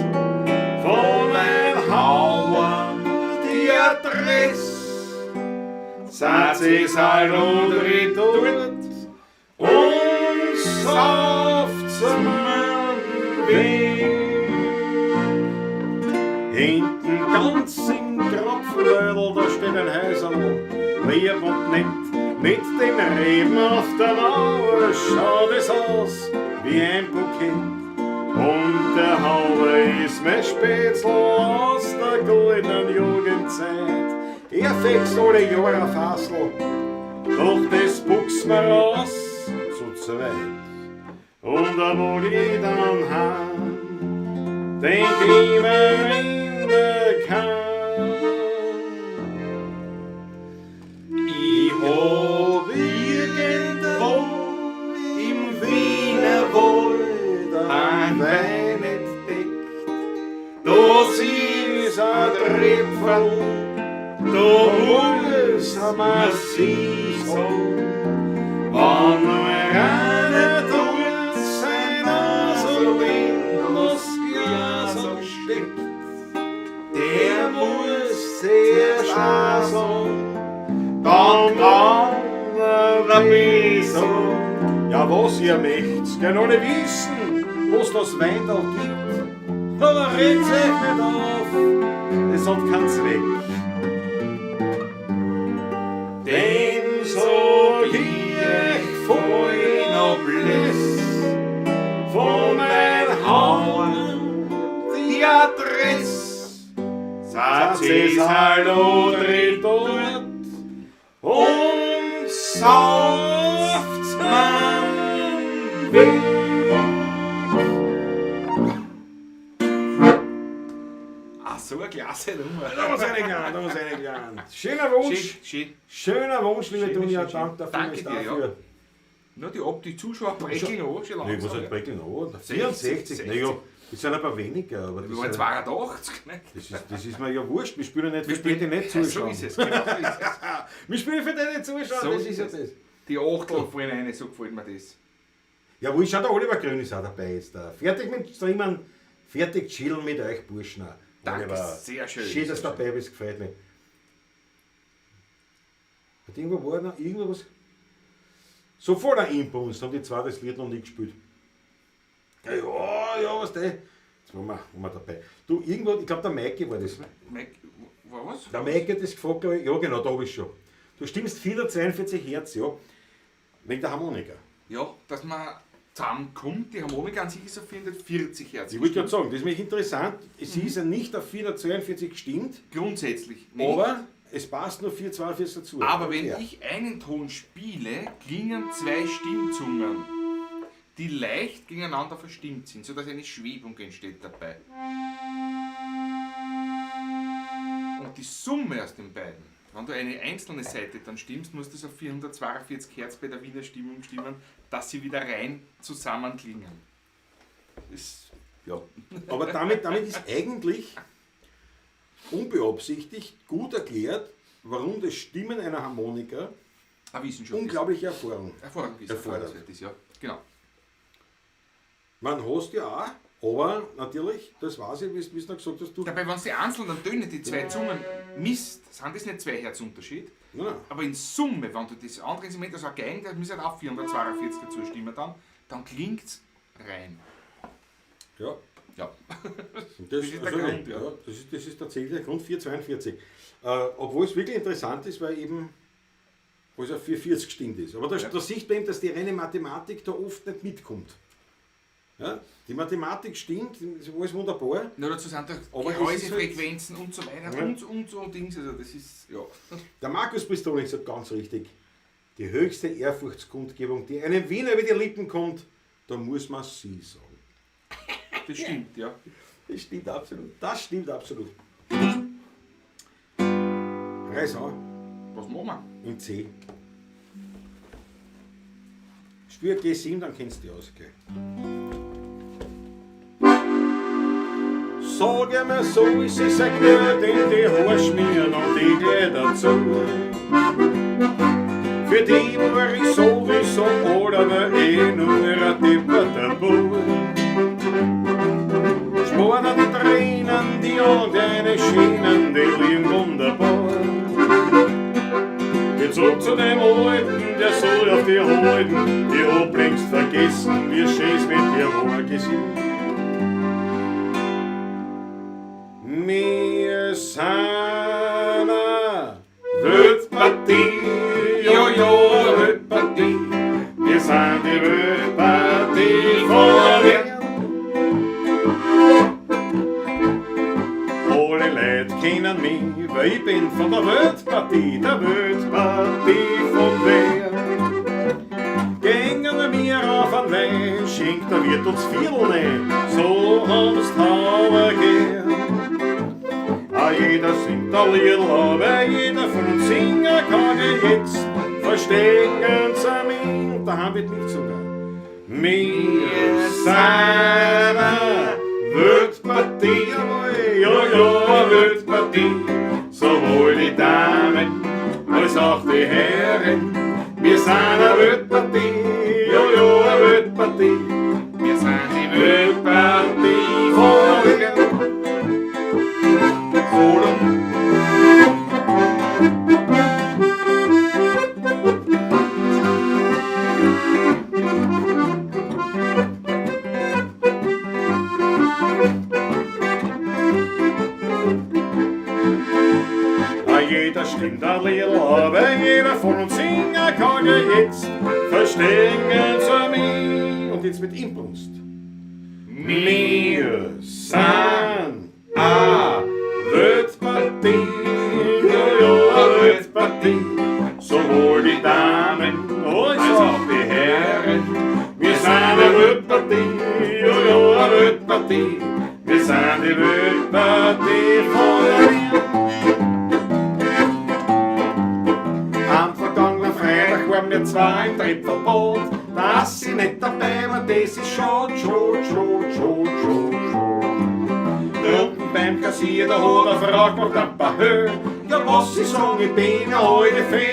von mein Hauer die Adresse. Satz es halt und dort und sauft's Weg. Hinten ganz im Kropfwödel, da steht ein Häuserl, lieb und nett, mit den Reben auf der Mauer schaut es aus wie ein Bukett. Und der Haube ist mein Spätzl aus der goldenen Jugendzeit. Er fächst alle Jahre auf Fassel, doch das buchs mir raus zu weit. Und da wo ich dann heim, denk ich mir in der Kahn. Ich hab irgendwo im Wiener Wald ein Wein entdeckt. Das ist ein Tripfel, da muss man sich so, wann wir eine tut, sein Nase in das Glas steckt, der muss zuerst sagen, dann kann er wissen. Ja, was ihr möcht's, gern alle wissen, was das Wein da gibt. Aber red's euch nicht auf, es hat keinen Zweck. Denn so ich vorhin Bliss von mein Hauen die Adresse. Satz es hallo dort und sauft man will. So eine klasse Nummer. Da muss eine gern. Schöner Wunsch. Schöner Wunsch, liebe Dunja. Danke dafür. Nur die Zuschauer breckeln an, schon Nee, was langsam. halt breckeln an? 64, naja, das sind ein paar weniger. Aber Wir waren 82, ne? das ist mir ja wurscht. Wir spielen nicht für die nicht So zuschauen. ist es, genau so ist es. Wir spielen für die nicht zuschauen, So das ist ist ja es. das. Die Achtel fallen rein, so gefällt mir das. Ja, wo ist schon der Oliver Grün ist auch dabei jetzt da. Fertig mit Streamen, fertig chillen mit euch Burschen. Danke, Oliver, sehr schön. Schön, dass du sehr dabei bist, gefällt mir. Hat irgendwo war noch irgendwas? So voller Impuls haben die zwei das Lied noch nie gespielt. Ja, was der? Jetzt waren wir dabei. Du, irgendwo, ich glaube der Maike war das. Mike, war was? Der Maike hat das gefragt, glaub ich. Ja genau, da habe ich schon. Du stimmst 442 Hertz, ja. Wegen der Harmonika. Ja, dass man zusammenkommt, die Harmonika an sich ist auf 440 Hertz. Ich wollte gerade sagen, das ist nämlich interessant. Es ist ja nicht auf 442 gestimmt, Grundsätzlich nicht. aber es passt nur 442 dazu. Aber wenn Ja. ich einen Ton spiele, klingen zwei Stimmzungen, die leicht gegeneinander verstimmt sind, sodass eine Schwebung entsteht dabei. Und die Summe aus den beiden, wenn du eine einzelne Seite dann stimmst, musst du es auf 442 Hertz bei der Wiener Stimmung stimmen, dass sie wieder rein zusammen klingen. Das, ja. Aber damit ist eigentlich unbeabsichtigt gut erklärt, warum das Stimmen einer Harmonika Eine Wissenschaft unglaubliche Erfahrung erfordert. Ja, genau. Man hast ja auch, aber natürlich, das weiß ich, wie du noch gesagt hast, du. Dabei, wenn du die einzelnen Töne, die zwei Zungen misst, sind das nicht 2 Hertz Unterschied. Nein. Aber in Summe, wenn du das andere Instrument, also ein Geigen, das müsste auch 442 dazu stimmen, dann klingt es rein. Ja. Ja. Und Das ist der Grund, ja. Das ist tatsächlich der Grund 442. Obwohl es wirklich interessant ist, weil eben es auf 440 gestimmt ist. Aber da sieht man eben, dass die reine Mathematik da oft nicht mitkommt. Ja? Die Mathematik stimmt, ist alles wunderbar. Nur dazu sind da Aber Gehäusefrequenzen und so weiter Ja. und so Dings. Also das ist, ja. Der Markus Pistolik sagt ganz richtig, die höchste Ehrfurchtskundgebung, die einem Wiener über die Lippen kommt, da muss man sie sagen. Das stimmt, ja. Das stimmt absolut. Das stimmt absolut. Reiß an, Was machen wir? in C. Spür G7, dann kennst du die aus. Okay. Sag mir so, ist es ein Glück, in die Haare schmieren und die gleich dazu. Für die war ich sowieso oder nur ein depperter Bub. Sparen die Tränen, die an deine Schienen, die liegen wunderbar. Geh zurück zu dem Alten, der soll auf dir halten, die hab längst vergessen, wie schön's mit dir war gesehen. seiner Wildpartie, jojo, Wildpartie. Wir sind die Wildpartie von Wien. Alle Leute kennen mich, weil ich bin von der Wildpartie von Wien. Gängen wir mir auf an Wein, schenkt der Wirt uns Viertel, so haben's Tauber gern. Jeder singt ein Lied, aber jeder von uns singen kann jetzt verstehen zu mir. Und daheim wird nicht sogar. Wir sind eine Wildpartie, ja, Wildpartie. Sowohl die Damen als auch die Herren. Wir sind eine Wildpartie, ja, eine Wildpartie. Wir sind die Wildpartie von Wien. Jeder stimmt ein Lied, aber jeder von uns singen kann ja jetzt verstehen zu mir. Und jetzt mit Inbrunst. Wir sind a Wildpartie, ja, Wildpartie. Sowohl die Damen als auch die Herren. Wir sind eine Wildpartie, ja, Wildpartie. Wir sind die Wildpartie von Wien. Am vergangenen Freitag waren wir zwei im Trittverbot. Dass ich nicht dabei war, das ist schon. Drunten beim Kassier, da hat er fragt noch ein paar Höhe. Ja, was ich sagen, ich bin eine alte Fee.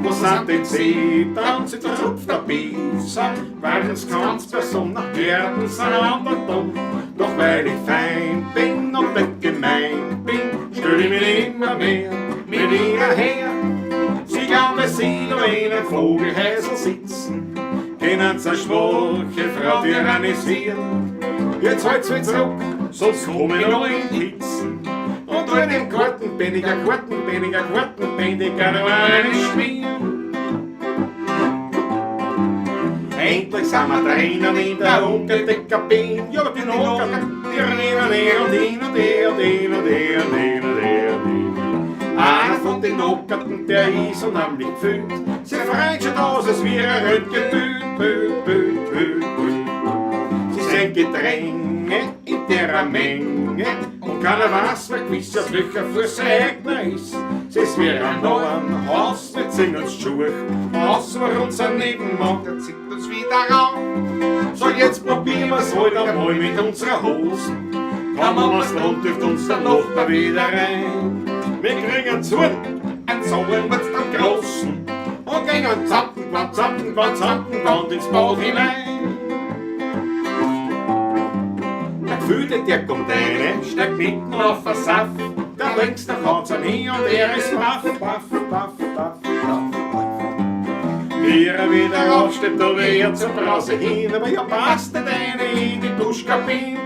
Wo sind denn sie? Dann sind der Rupf der Bissen, weil uns ganz besonders werden sind anderen dumm. Doch weil ich fein bin und nicht gemein bin, stell ich mich immer mehr mit ihr her. Sie glauben, sie nur in einem Vogelhäusl sitzen, können seine schwache Frau tyrannisieren. Jetzt halt's mich zurück, sonst komm ich noch in Hitzen. Und in dem Gartenbändiger, noch einen spielen. Endlich sind wir drinnen in der Ungedeckabine. Ja, die Nocken, die rennen hin und her. Einer von den Nockerten, der ist unheimlich gefühlt. Sie freut schon aus, als wäre er Röntgenbüt. Sie sind Gedränge in der Menge und keiner weiß, wer gewiss das Löcher für sein eigener ist. Sie ist wie ein neuen Haus mit Singensschuhe, außer unser Nebenmann, der zieht uns wieder an. So, jetzt probieren wir's halt einmal mit unserer Hosen. Kann man was dran, dürft uns der Nachbar wieder rein. Wir kriegen zu, ein Sauern wird's dann Großen und gehen zappen ins Bad hinein. Der Gefühlte, der kommt rein, steigt mitten auf der Saft. Der längste haut's an hin und er ist baff. Wie er wieder aufsteht, da will er zur Brause hin, aber ja passt nicht eine in die Duschkabine,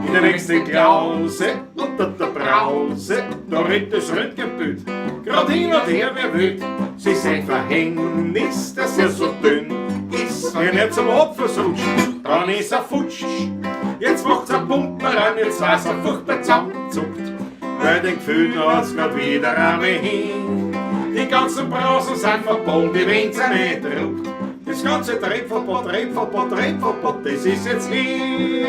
in der nächsten Klause, unter der Brause, da rennt das Röntgenbild, grad hin und her, wer will. Sie sein Verhängnis, dass er so dünn ist, wenn er zum Opfer rutscht, dann ist er futsch. Jetzt macht's ein Pumper an, jetzt weiß er furchtbar zusammenzuckt, weil den Gefühl hat's grad wieder einmal hin. Die ganzen Brausen sind verboten, die wenn's er nicht druckt. Das ganze Treibverbot, das ist jetzt hin.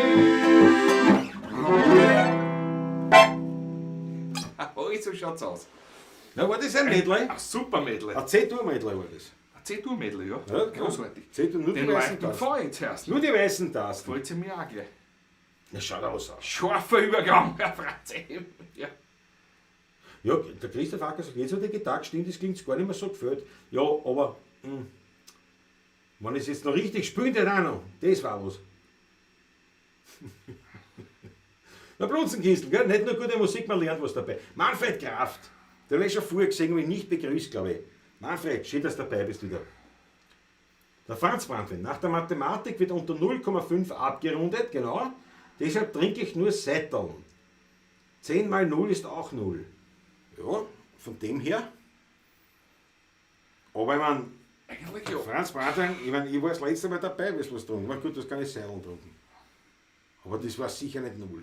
So schaut's aus. Na, war das ein Medley? Ein super Medley. Ein C-Dur-Medley war das. Ein C-Dur-Medley, ja. Ja, Großartig. C-Dur, nur die Den weißen leichten Tasten. Fall jetzt erst. Nur die weißen Tasten. Wollt ihr mir auch gleich. Ja, schaut aus. Scharfer Übergang, Herr Franz. Ja. Ja, der Christoph Acker sagt, jetzt hat die Gitarre gestimmt, das klingt gar nicht mehr so gefühlt. Ja, aber wenn ich es jetzt noch richtig spiele, dann auch noch. Das war was. Na, Blutzenkistel, gell? Nicht nur gute Musik, man lernt was dabei. Manfred Kraft, den habe ich schon vorher gesehen, aber nicht begrüßt, glaube ich. Manfred, schön, dass du dabei bist wieder. Der Franz Brandwein, nach der Mathematik wird unter 0,5 abgerundet, genau. Deshalb trinke ich nur Seiteln. 10 mal 0 ist auch 0. Ja, von dem her. Aber ich meine, Eigentlich ja. Franz Brandwein, ich war das letzte Mal dabei, wie es was trinken. War gut, das kann ich Seideln trinken. Aber das war sicher nicht 0.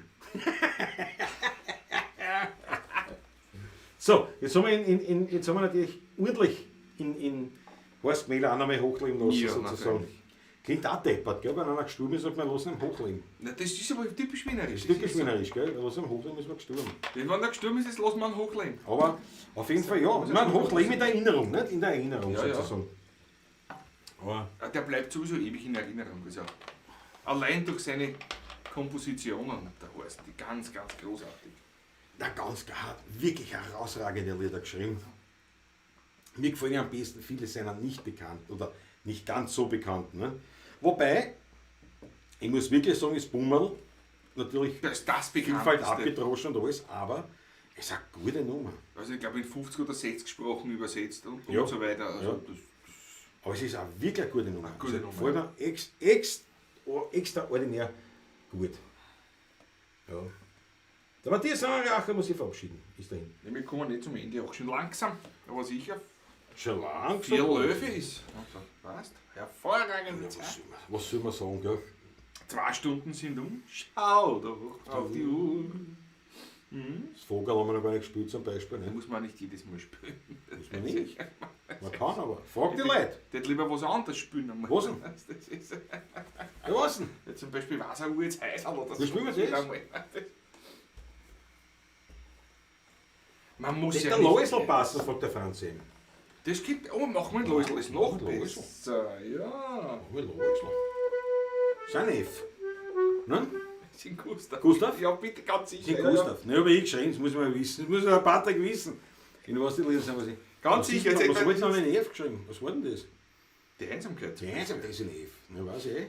So, jetzt haben wir natürlich ordentlich in Horstmehl auch nochmal hochleben lassen, Ja, sozusagen. natürlich. Klingt auch deppert, gell? Wenn einer gestorben ist, sagt man, lassen ihn hochleben. Na, das ist aber typisch wienerisch. Das ist typisch wienerisch, gell? Lassen ihn hochleben, ist man gestorben. Wenn er gestorben ist, lassen wir ihn hochleben. Aber auf jeden Fall, ja. Ich meine, hochleben in der Erinnerung, nicht? In der Erinnerung Ja, ja. sozusagen. Aber Der bleibt sowieso ewig in Erinnerung. Also, allein durch seine Kompositionen, der Horst, die ganz, ganz großartig. na, ganz klar, wirklich herausragende Lieder geschrieben. Mir gefallen ja am besten viele seiner nicht bekannt oder nicht ganz so bekannt. Ne? Wobei, ich muss wirklich sagen, ist Bummerl natürlich Das ist das Vielfalt bekannteste. abgedroschen und alles, aber es ist eine gute Nummer. Also ich glaube in 50 oder 60 Sprachen übersetzt und Ja. so weiter. Also Ja. das, Aber es ist auch wirklich eine gute Nummer. Eine gute Also, Nummer, gefällt mir extraordinär gut. Ja. Der Matthias Racher muss sich verabschieden. Ist dahin. wir kommen nicht zum Ende, auch schon langsam, aber sicher. Schon lang. 4 Löwe ist. Also, weißt, hervorragende Ja, Zeit. was soll man sagen, gell? 2 Stunden sind Schau doch auf die Uhr. Das Vogel haben wir noch gar nicht gespielt zum Beispiel. Da Ne? muss man nicht jedes Mal spielen. Muss man nicht. Man kann aber. Frag die Leute. Der hätte lieber was anderes spielen. Einmal. Was denn? Das ist, Ja, was denn? ja, zum Beispiel Wasseruhr jetzt Heisel oder so. Das spielen wir jetzt. Man muss Das ist ja der nicht- Läusel passen, fragt der Franz eben. Das gibt. Oh, machen wir ein Läusel, ist noch Läusel. besser. Ja. Oh, Läusel. Sein F. Ne? Sind Gustav. Gustav? Ja, bitte, ganz sicher. Sind ja, Gustav. Ne, aber ich geschrien, das muss man ja wissen. Das muss der Patrick wissen. In was die Lieder sind, was ich. Ganz was sicher. ist denn- Jetzt- Was wollten wir in F geschrieben? Was war denn das? Die Einsamkeit. Die Einsam, das ist ein F. Ne, weiß ich eh.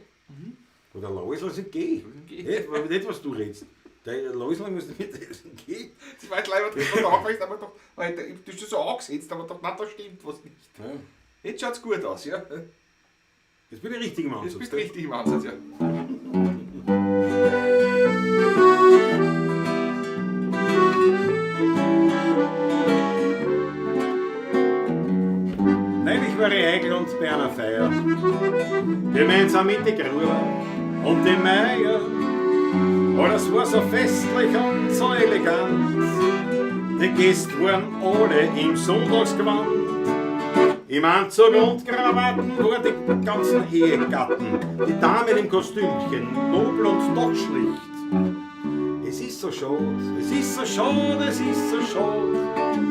Oder Läusel ist ein G. G. Nicht, was du redest. Der Läusel muss nicht das ist ein G. Ich weiß leider, dass du da anfängst, aber doch, weil du hast das so angesetzt, aber doch, nein, da stimmt was nicht. Ja. Jetzt schaut's gut aus, ja. Jetzt bin ich richtig im Jetzt Ansatz. bist du richtig im Ansatz, ja. Neulich war ich eingeladen bei einer Feier, gemeinsam mit den Gruber und dem Meier. Oh, das war so festlich und so elegant. Die Gäste waren alle im Sonntagsgewand. Im Anzug und Krawatten waren die ganzen Ehegatten. Die Damen im Kostümchen, nobel und doch schlicht. Es ist so schade, es ist so schade, es ist so schade,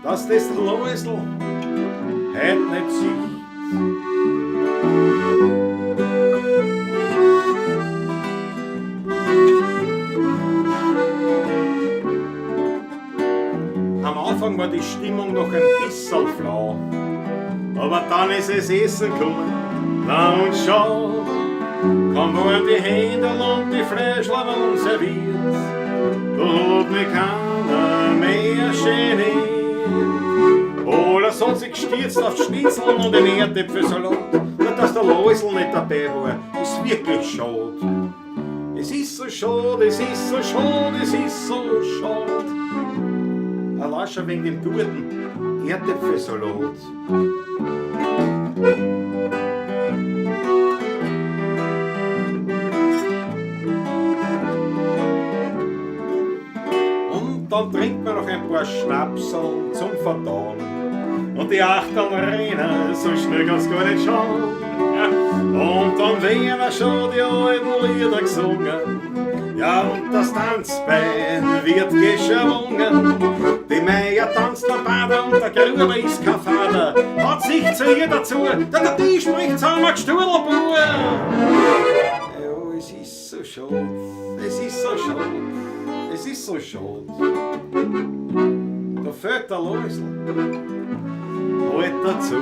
dass das Läusel heute nicht sieht. Am Anfang war die Stimmung noch ein bisschen flau, aber dann ist es Essen gekommen, na und schau, kaum waren die Händel und die Fleischladen serviert, da hat mich keiner mehr geniert. Oder es hat sich gestürzt auf die Schnitzel und den Erdäpfelsalat, nur dass der Läusel nicht dabei war, ist wirklich schade. Es ist so schade, es ist so schade, es ist so schade. Allein schon wegen dem guten Erdäpfelsalat. Und dann trinkt man noch ein paar Schnapsel zum Verdauen. Und die Achteln rennen, so schnell kann's gar nicht schauen. Und dann werden schon die alten Lieder gesungen. Ja, und das Tanzbein wird geschwungen. Die Meier tanzt am Bader und der Gruber ist kein Vater. Hat sich zu ihr dazu, der die spricht zusammen Gesturlbur. Ja, es ist so schade, es ist so schade, es ist so schade. Da fällt der Läusel halt dazu.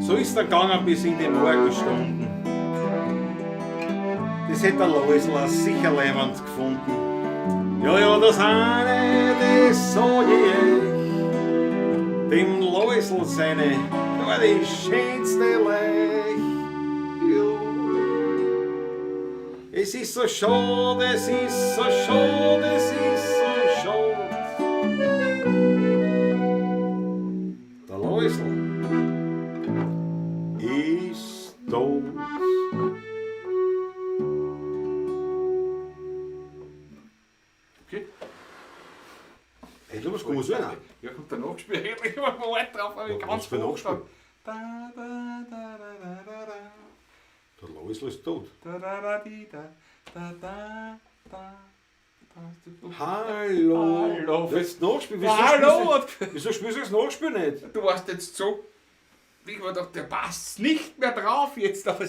So ist er gegangen bis in die Morgenstunden. Das hätte der Läusel auch sicher leibend gefunden. Ja, das eine, das sag ich, dem Läusel seine, war die schönste Lech. Ja. Es ist so schade, es ist so schade, es ist so schade. Der Läusel ist tot. Okay. Hey, du, was kommen so rein? Ja, kommt der Nachspiel. Ich war mal drauf, aber ich Was ganz für ein Nachspiel? hochstand. Da, da, da, da, da, da, da. Der Läusel ist tot. Da, da, da, di, da, da, da, da. Hallo! Hallo. Du hast Nachspiel. Hallo! Wieso spielst du das Nachspiel nicht? Du warst jetzt so. Ich mir gedacht, der passt nicht mehr drauf jetzt. Aber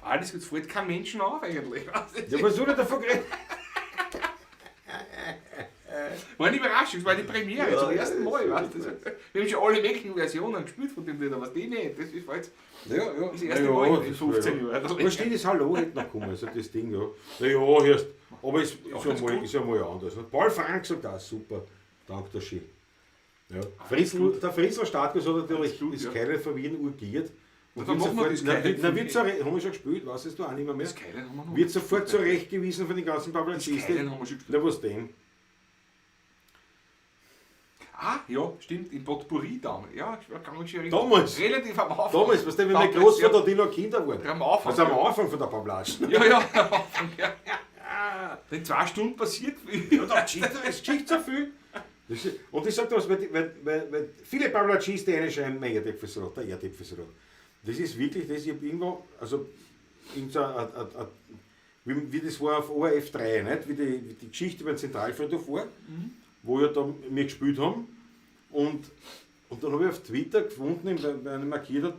alles gut, fällt kein Menschen auf eigentlich. Ja, was soll ich davon reden? War eine Überraschung, das war die Premiere, Ja, zum ersten Mal. ja, Weißt du? Wir haben schon alle möglichen Versionen gespielt von dem Lied, aber die nicht. Das ist jetzt Ja. das erste Mal in 15 Jahren. Was steht das Hallo hätte noch kommen, also das Ding, ja. Naja, hörst, aber es ist ja mal anders. Paul Frank sagt auch super, dank der Ski. Ja. Der Fritzl Startgas hat natürlich gut, das ja. Keile verwirren urgiert. Und dann machen wir das Keile na, wird haben wir schon gespielt, weißt du das auch nicht mehr? Das Keilen haben wir noch. Wird sofort zurechtgewiesen von den ganzen Das Keilen Publizisten. haben wir schon gespielt. Na, was denn? Ah, ja, stimmt, in Potpourri damals. Ja, ich kann mich schon erinnern. Damals? Relativ am Anfang. Damals, weißt du, wenn mein Damals, Großvater die noch Kinder waren. Ja, am Anfang. Also am Anfang von der Pablatschen. Ja, ja, am Anfang, ja. In 2 Stunden passiert viel. Ja, da geschieht so viel. Und ich sage das, weil viele Pablatschisten reinschreiben, mein Erdäpfelsalat, der Erdäpfelsalat. Das ist wirklich das, ich habe irgendwo, also wie das war auf ORF 3, nicht? Wie die Geschichte über den Zentralfriedhof war, wo wir da wir gespielt haben. Und dann habe ich auf Twitter gefunden, weil einer markiert hat,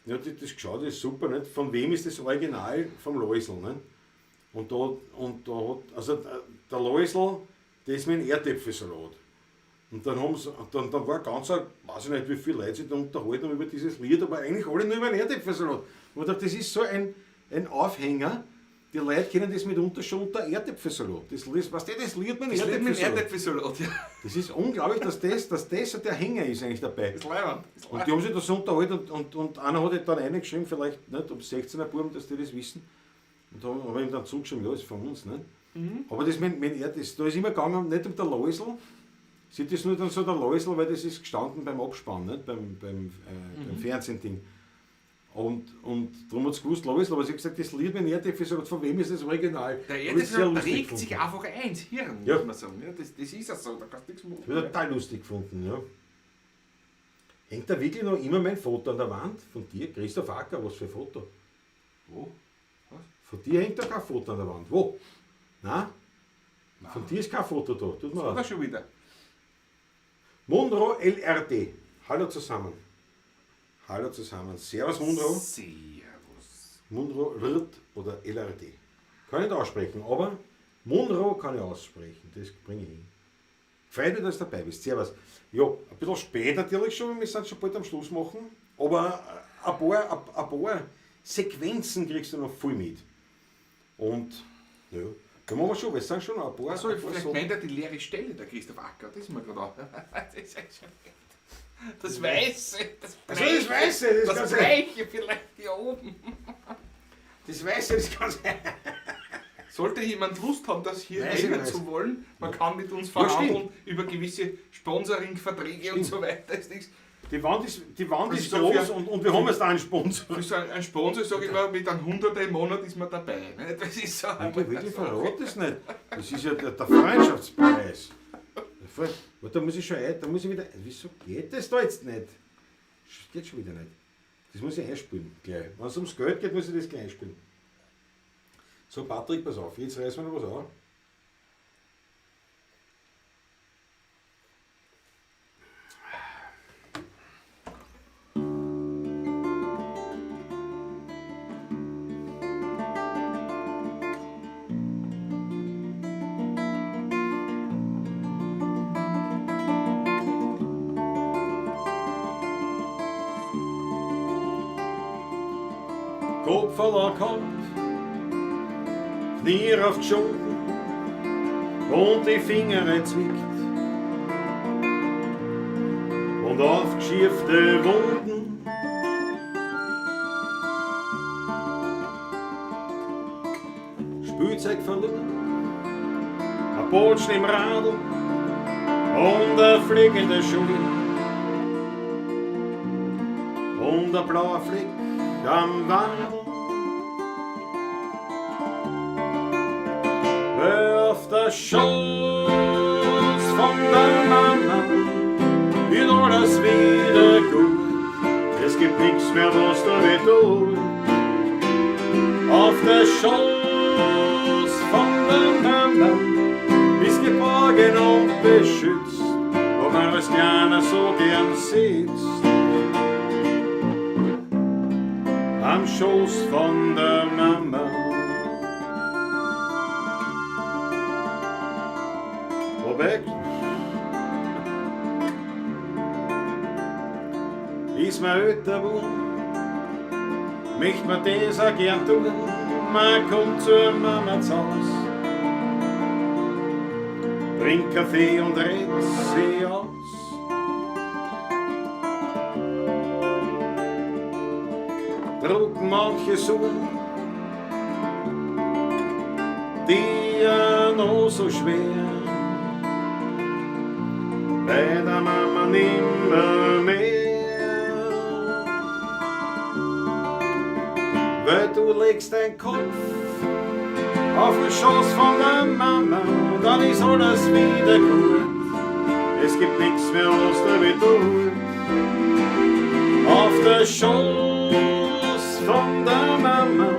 ja, das geschaut, das ist super, nicht? Von wem ist das Original? Vom Läusel. Nicht? Und da hat, also der Läusel, das ist mein Erdäpfelsalat. Und dann war ganz, weiß ich nicht, wie viele Leute sich da unterhalten über dieses Lied, aber eigentlich alle nur über den Erdäpfelsalat. Und ich dachte, das ist so ein Aufhänger, die Leute kennen das mitunter schon unter Erdäpfelsalat. Das Lied, weißt du, das Lied mit Das Lied mit Erdäpfelsalat. Erdäpfelsalat, ja. Das ist unglaublich, dass das so der Hänger ist eigentlich dabei. Das ist leibend. Und die haben sich das so unterhalten und einer hat dann reingeschrieben, vielleicht nicht, ob 16er Buben, dass die das wissen. Und da habe ich ihm dann zugeschrieben, ja, das ist von uns. Nicht? Aber das da ist immer gegangen, nicht um der Läusel, sieht das nur dann so der Läusel, weil das ist gestanden beim Abspann, nicht? Beim Fernsehding. Und darum hat es gewusst, Läusel, aber sie hat gesagt, das Lied mit Erdäpfelsalat, von wem ist das Original? Der Habe ich sehr Erdäpfelsalat lustig prägt sich gefunden. einfach ein, ins Hirn, Ja. muss man sagen. Ja, das ist ja so, da kannst du nichts machen. Ich habe total lustig gefunden, ja. Hängt da wirklich noch immer mein Foto an der Wand von dir? Christoph Acker, was für ein Foto? Wo? Was? Von dir hängt da kein Foto an der Wand. Wo? Nein? Von dir ist kein Foto da. Tut mir Oder leid. schon wieder? Munro LRD. Hallo zusammen. Hallo zusammen. Servus Munro. Servus. Munro wird oder LRD. Kann ich nicht aussprechen, aber Munro kann ich aussprechen. Das bringe ich hin. Freut mich, dass du dabei bist. Servus. Ja, ein bisschen spät natürlich schon, wir sind schon bald am Schluss machen. Aber ein paar Sequenzen kriegst du noch voll mit. Und ja, da machen wir schon, wir sind schon ein paar. Achso, ein paar vielleicht Sachen. meint er die leere Stelle, der Christoph Acker. Das ist mir gerade auch. Das Weiße, das Also das Weiße, das das Ganze. Bleiche vielleicht hier oben. Das Weiße, das Ganze. Sollte jemand Lust haben, das hier Weiß ich nehmen nicht. zu wollen, man kann mit uns Ja, verhandeln über gewisse Sponsoring-Verträge und so weiter. Ist nichts. Die Wand ist so groß für- und wir haben jetzt auch einen Sponsor. Für so ein Sponsor, sage ich mal, mit einem 100er im Monat ist man dabei. Ne? Das ist so. Ich verrate das nicht. Das ist ja der Freundschaftspreis. Da muss ich schon da muss ich wieder. Wieso geht das da jetzt nicht? Das geht schon wieder nicht. Das muss ich einspielen gleich. Wenn es ums Geld geht, muss ich das gleich einspielen. So, Patrick, pass auf, jetzt reißen wir noch was auf. Kopf an der Kant, Knie auf die Schulter, und die Finger zwickt und aufgeschiefte Wunden. Spielzeug verloren, ein Botschen im Radl und ein Fleck in der Schule und ein blauer Fleck am Wadl. Auf der Schoß von der Mama wird alles wieder gut. Es gibt nichts mehr, was da weh tut. Auf der Schoß von der Mama bist geborgen und beschützt, wo man als Kleiner so gern sitzt. Am Schoß von der Mama. Weg. Ist man älter geworden, möcht man das auch gern tun. Man kommt zur Mama zu Haus, trinkt Kaffee und redet sie aus. Drucken manche Suchen, die ja noch so schwer bei der Mama nimmer mehr. Weil du legst dein Kopf auf den Schoß von der Mama, dann ist alles wieder gut. Es gibt nichts mehr, was da weh tut. Auf der Schoß von der Mama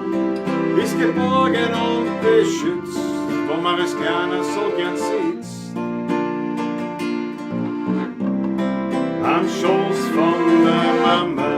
ist geborgen und beschützt, wo man als Kleiner so gern sitzt. Am Schoß von der Mama.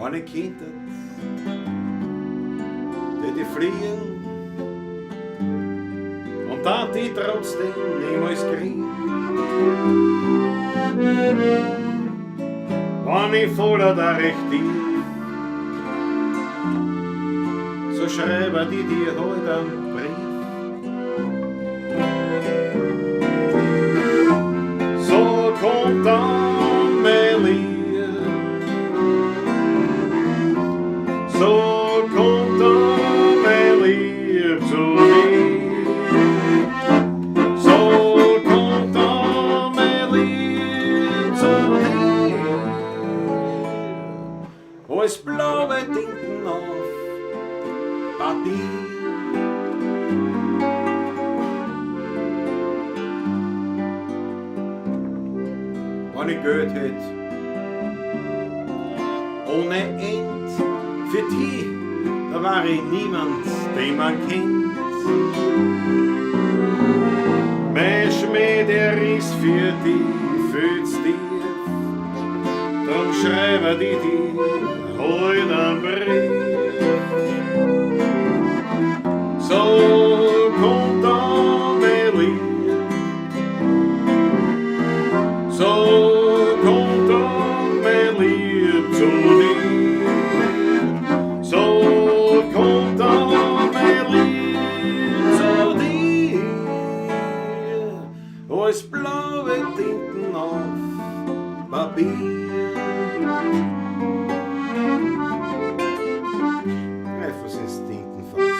Eine Kindheit, die fliehen und da die trotzdem niemals kriegen. Wenn ich voller da recht tief, so schreibe die dir heute einen Brief. So kommt dann mein Lieb. So kommt dann mein Lieb zu mir. So kommt dann mein Lieb zu dir. Als blaue Tinten auf Papier. Wenn ich Geld hätt, ohne End, für die, da war ich niemand, den man kennt. Mein Schmäh, der ist für die, fühlt's dir. Drum schreibe die dir heute einen Brief. So kommt dann mein Lieb. So kommt dann mein Lieb zu dir. So kommt dann mein Lieb zu dir. Als blaue Tinten auf Papier. Einfach ins Tintenfass.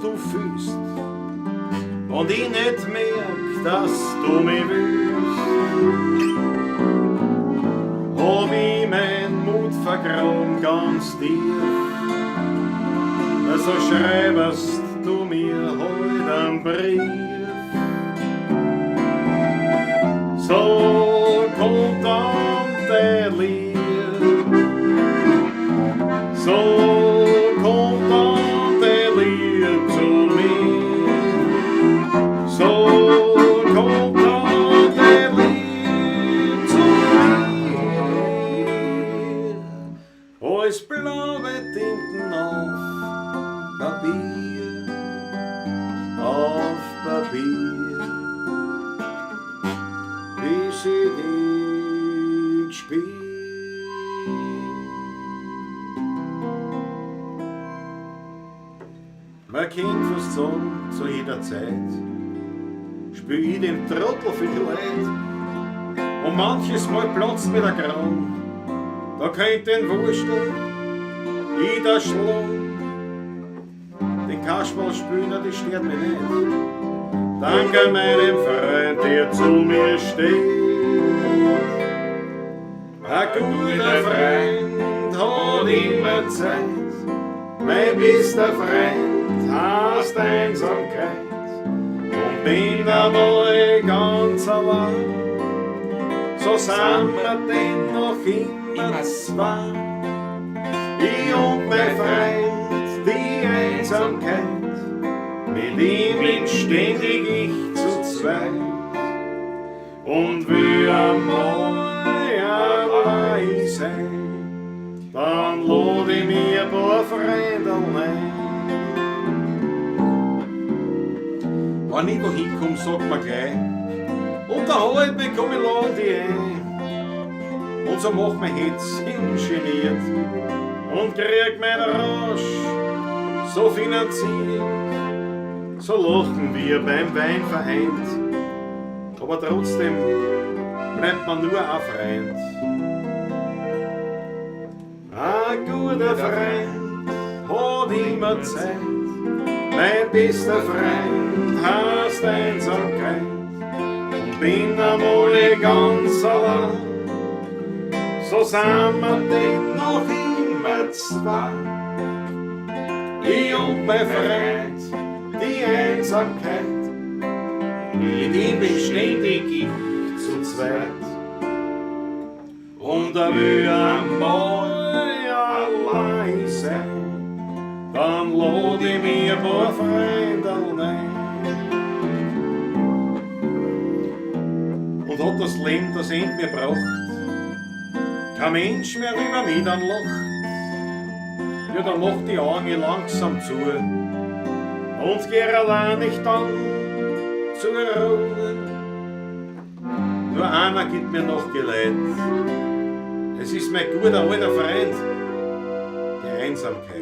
du fühlst und ich nicht merk, dass du mich willst. Hab ich mein Mut vergraben ganz tief, so schreibst du mir heut einen Brief. So kommt dann der Lied, so kommt dann der Lied zu mir, so kommt dann der Lied zu mir. Als blaue Tinten auf Papier, wie sie dich spielt. Man kennt fast sagen, zu jeder Zeit, spür ich den Trottel viel Leid, und manches Mal platzt mir der Grauen, da könnt den Wurstel ich da schlagen. Den Kasperl spielen, das stört mich nicht. Danke meinem Freund, der zu mir steht. Ein guter Freund hat immer Zeit, mein bester Freund heißt Einsamkeit. Und bin einmal ganz allein, so sind wir dennoch immer zwei. Ich und mein Freund, die Einsamkeit, mit ihm bin ständig ich zu zweit. Und will einmal allein sein, dann lade ich mir ein paar Freunde ein. Wenn ich wohin komm, sagt man gleich, unterhalt mich, komm, ich lade dich ein. Und so macht mein Herz ungeniert und krieg mein Rausch so finanziert. So lachen wir beim Wein vereint, aber trotzdem bleibt man nur ein Freund. Ein guter Freund hat immer Zeit, mein bester Freund heißt Einsamkeit. Und bin einmal ganz allein, so sind wir dennoch immer zwei. Ich und mein Freund, die Einsamkeit, mit ihm bin ständig ich zu zweit. Und will einmal allein sein, dann lade ich mir ein paar Freunde ein. Und hat das Leben das Ende mir braucht, kein Mensch mehr über mich dann lacht, ja, dann macht die Augen langsam zu und geh allein nicht dann zur Ruhe. Nur einer gibt mir noch Geleit, es ist mein guter alter Freund, die Einsamkeit.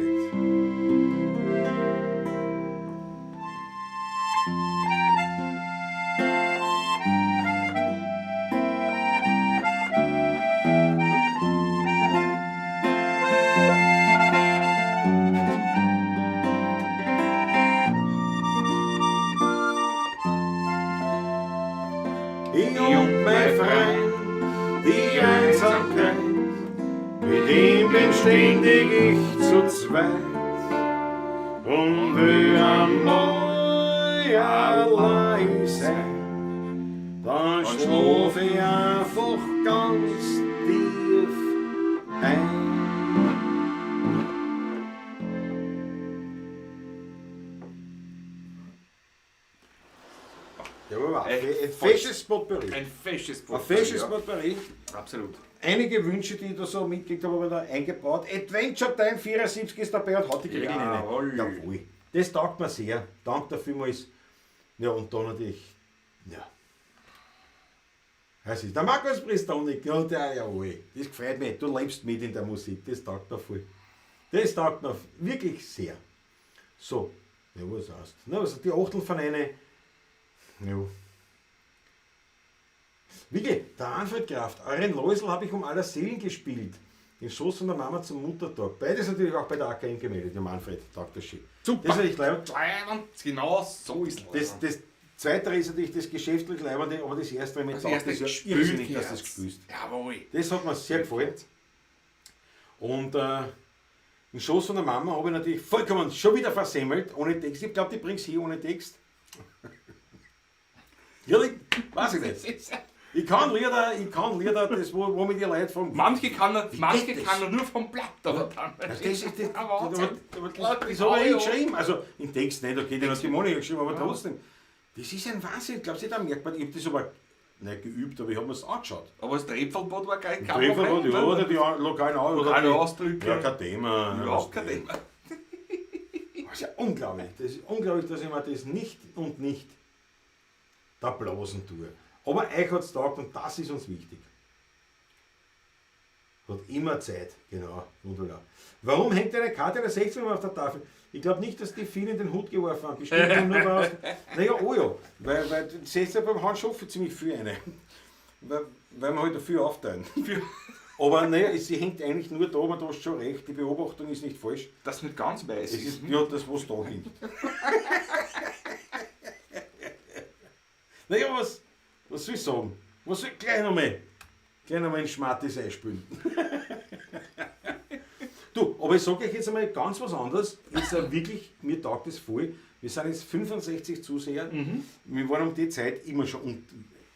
Ich und mein Freund, die Einsamkeit, mit ihm bin ständig ich zu zweit. Und will einmal allein sein, dann schlaf ich einfach ganz tief ein. Ja, aber ein fesches Potpourri. Ein fesches Ein Potpourri. fesches Potpourri. Absolut. Einige Wünsche, die ich da so mitgekriegt habe, habe ich da eingebaut. Adventure Time 74 ist dabei und hat die Regeln Jawohl. Jawohl. Das taugt mir sehr. Dank dafür vielmals. Ja, und da natürlich, ja. Das ist der Markus Pristonik. Ja, der, jawohl. Das gefällt mir. Du lebst mit in der Musik. Das taugt mir voll. Das taugt mir wirklich sehr. So. Ja, was heißt? Na, also die Achtelvereine. Ja. Wie geht? Der Anfeld Kraft. Euren Läusel habe ich um aller Seelen gespielt. den Schoß von der Mama zum Muttertag. Beides natürlich auch bei der AKM gemeldet, der Manfred, taugt das schön. Super. Das ist echt leibend. Genau so ist es. Das Zweite ist natürlich das geschäftlich Leibende, aber das Erste, wenn man Das taugt, erste ist ja gespült, irrsinnig, dass ja. das gespült. Jawohl. Das hat mir sehr gefallen. Und im Schoß von der Mama habe ich natürlich vollkommen schon wieder versemmelt, ohne Text. Ich glaube, die bringst hier ohne Text. Ehrlich? Weiß ich nicht. Ich kann Lieder, das, wo mit die Leute fragen. Manche kann er geht das? nur vom Blatt, aber dann. Das ist das Wahnsinn. habe ich eh geschrieben. Also im Text nicht, okay, den hat die Monika geschrieben, aber trotzdem. Das ist ein Wahnsinn. Glaubst du, da merkt man, ich habe das aber nicht geübt, aber ich habe mir das angeschaut. Aber das Trepfelbad war kein Trefferbad, ja, oder die lokalen Lokale oder Ausdrücke. die Akadema. Überhaupt kein Thema. Das ist ja unglaublich. Das ist unglaublich, dass ich mir das nicht da blasen tue. Aber euch hat es taugt und das ist uns wichtig. Hat immer Zeit, genau. Wunderbar. Warum hängt eine Karte der 16 auf der Tafel? Ich glaube nicht, dass die viele in den Hut geworfen haben. Bestimmt nur aus. Naja, oh ja. Weil du setzt ja beim Handschufen ziemlich viel eine. Weil wir halt viel aufteilen. Aber naja, sie hängt eigentlich nur da, aber du hast schon recht, die Beobachtung ist nicht falsch. Das nicht ganz weiß Es ist ja das, was da hängt. Naja, was soll ich sagen? Was soll ich gleich nochmal in Schmattis einspülen? Du, aber ich sage euch jetzt einmal ganz was anderes. Jetzt wirklich, mir taugt das voll. Wir sind jetzt 65 Zuseher. Wir waren um die Zeit immer schon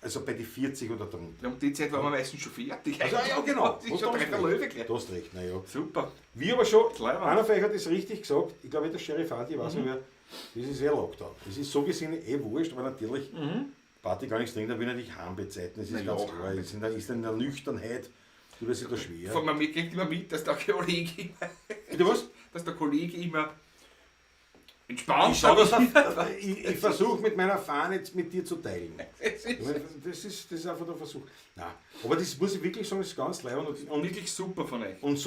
also bei den 40 oder drunter. Um die Zeit waren wir meistens schon fertig. Also, ja, genau. Das ist schon drei Löwe gleich. Du hast recht, naja. Super. Wie aber schon, Leibend. einer von euch hat das richtig gesagt, ich glaube der Sheriff Andi, ich weiß nicht wer, das ist Lockdown. Das ist so gesehen wurscht, weil natürlich Party gar nichts drin, da will natürlich Heimbezeiten, das ist Na ganz ja, klar. Ist in der Nüchternheit, tut das ja schwer. Von mir kriegt immer mit, dass der Kollege Bitte was? immer entspannt Ich, schau, ich versuche mit meiner Fahne jetzt mit dir zu teilen. Das ist einfach der Versuch. Nein, aber das muss ich wirklich sagen, das ist ganz leibend. Und wirklich super von euch.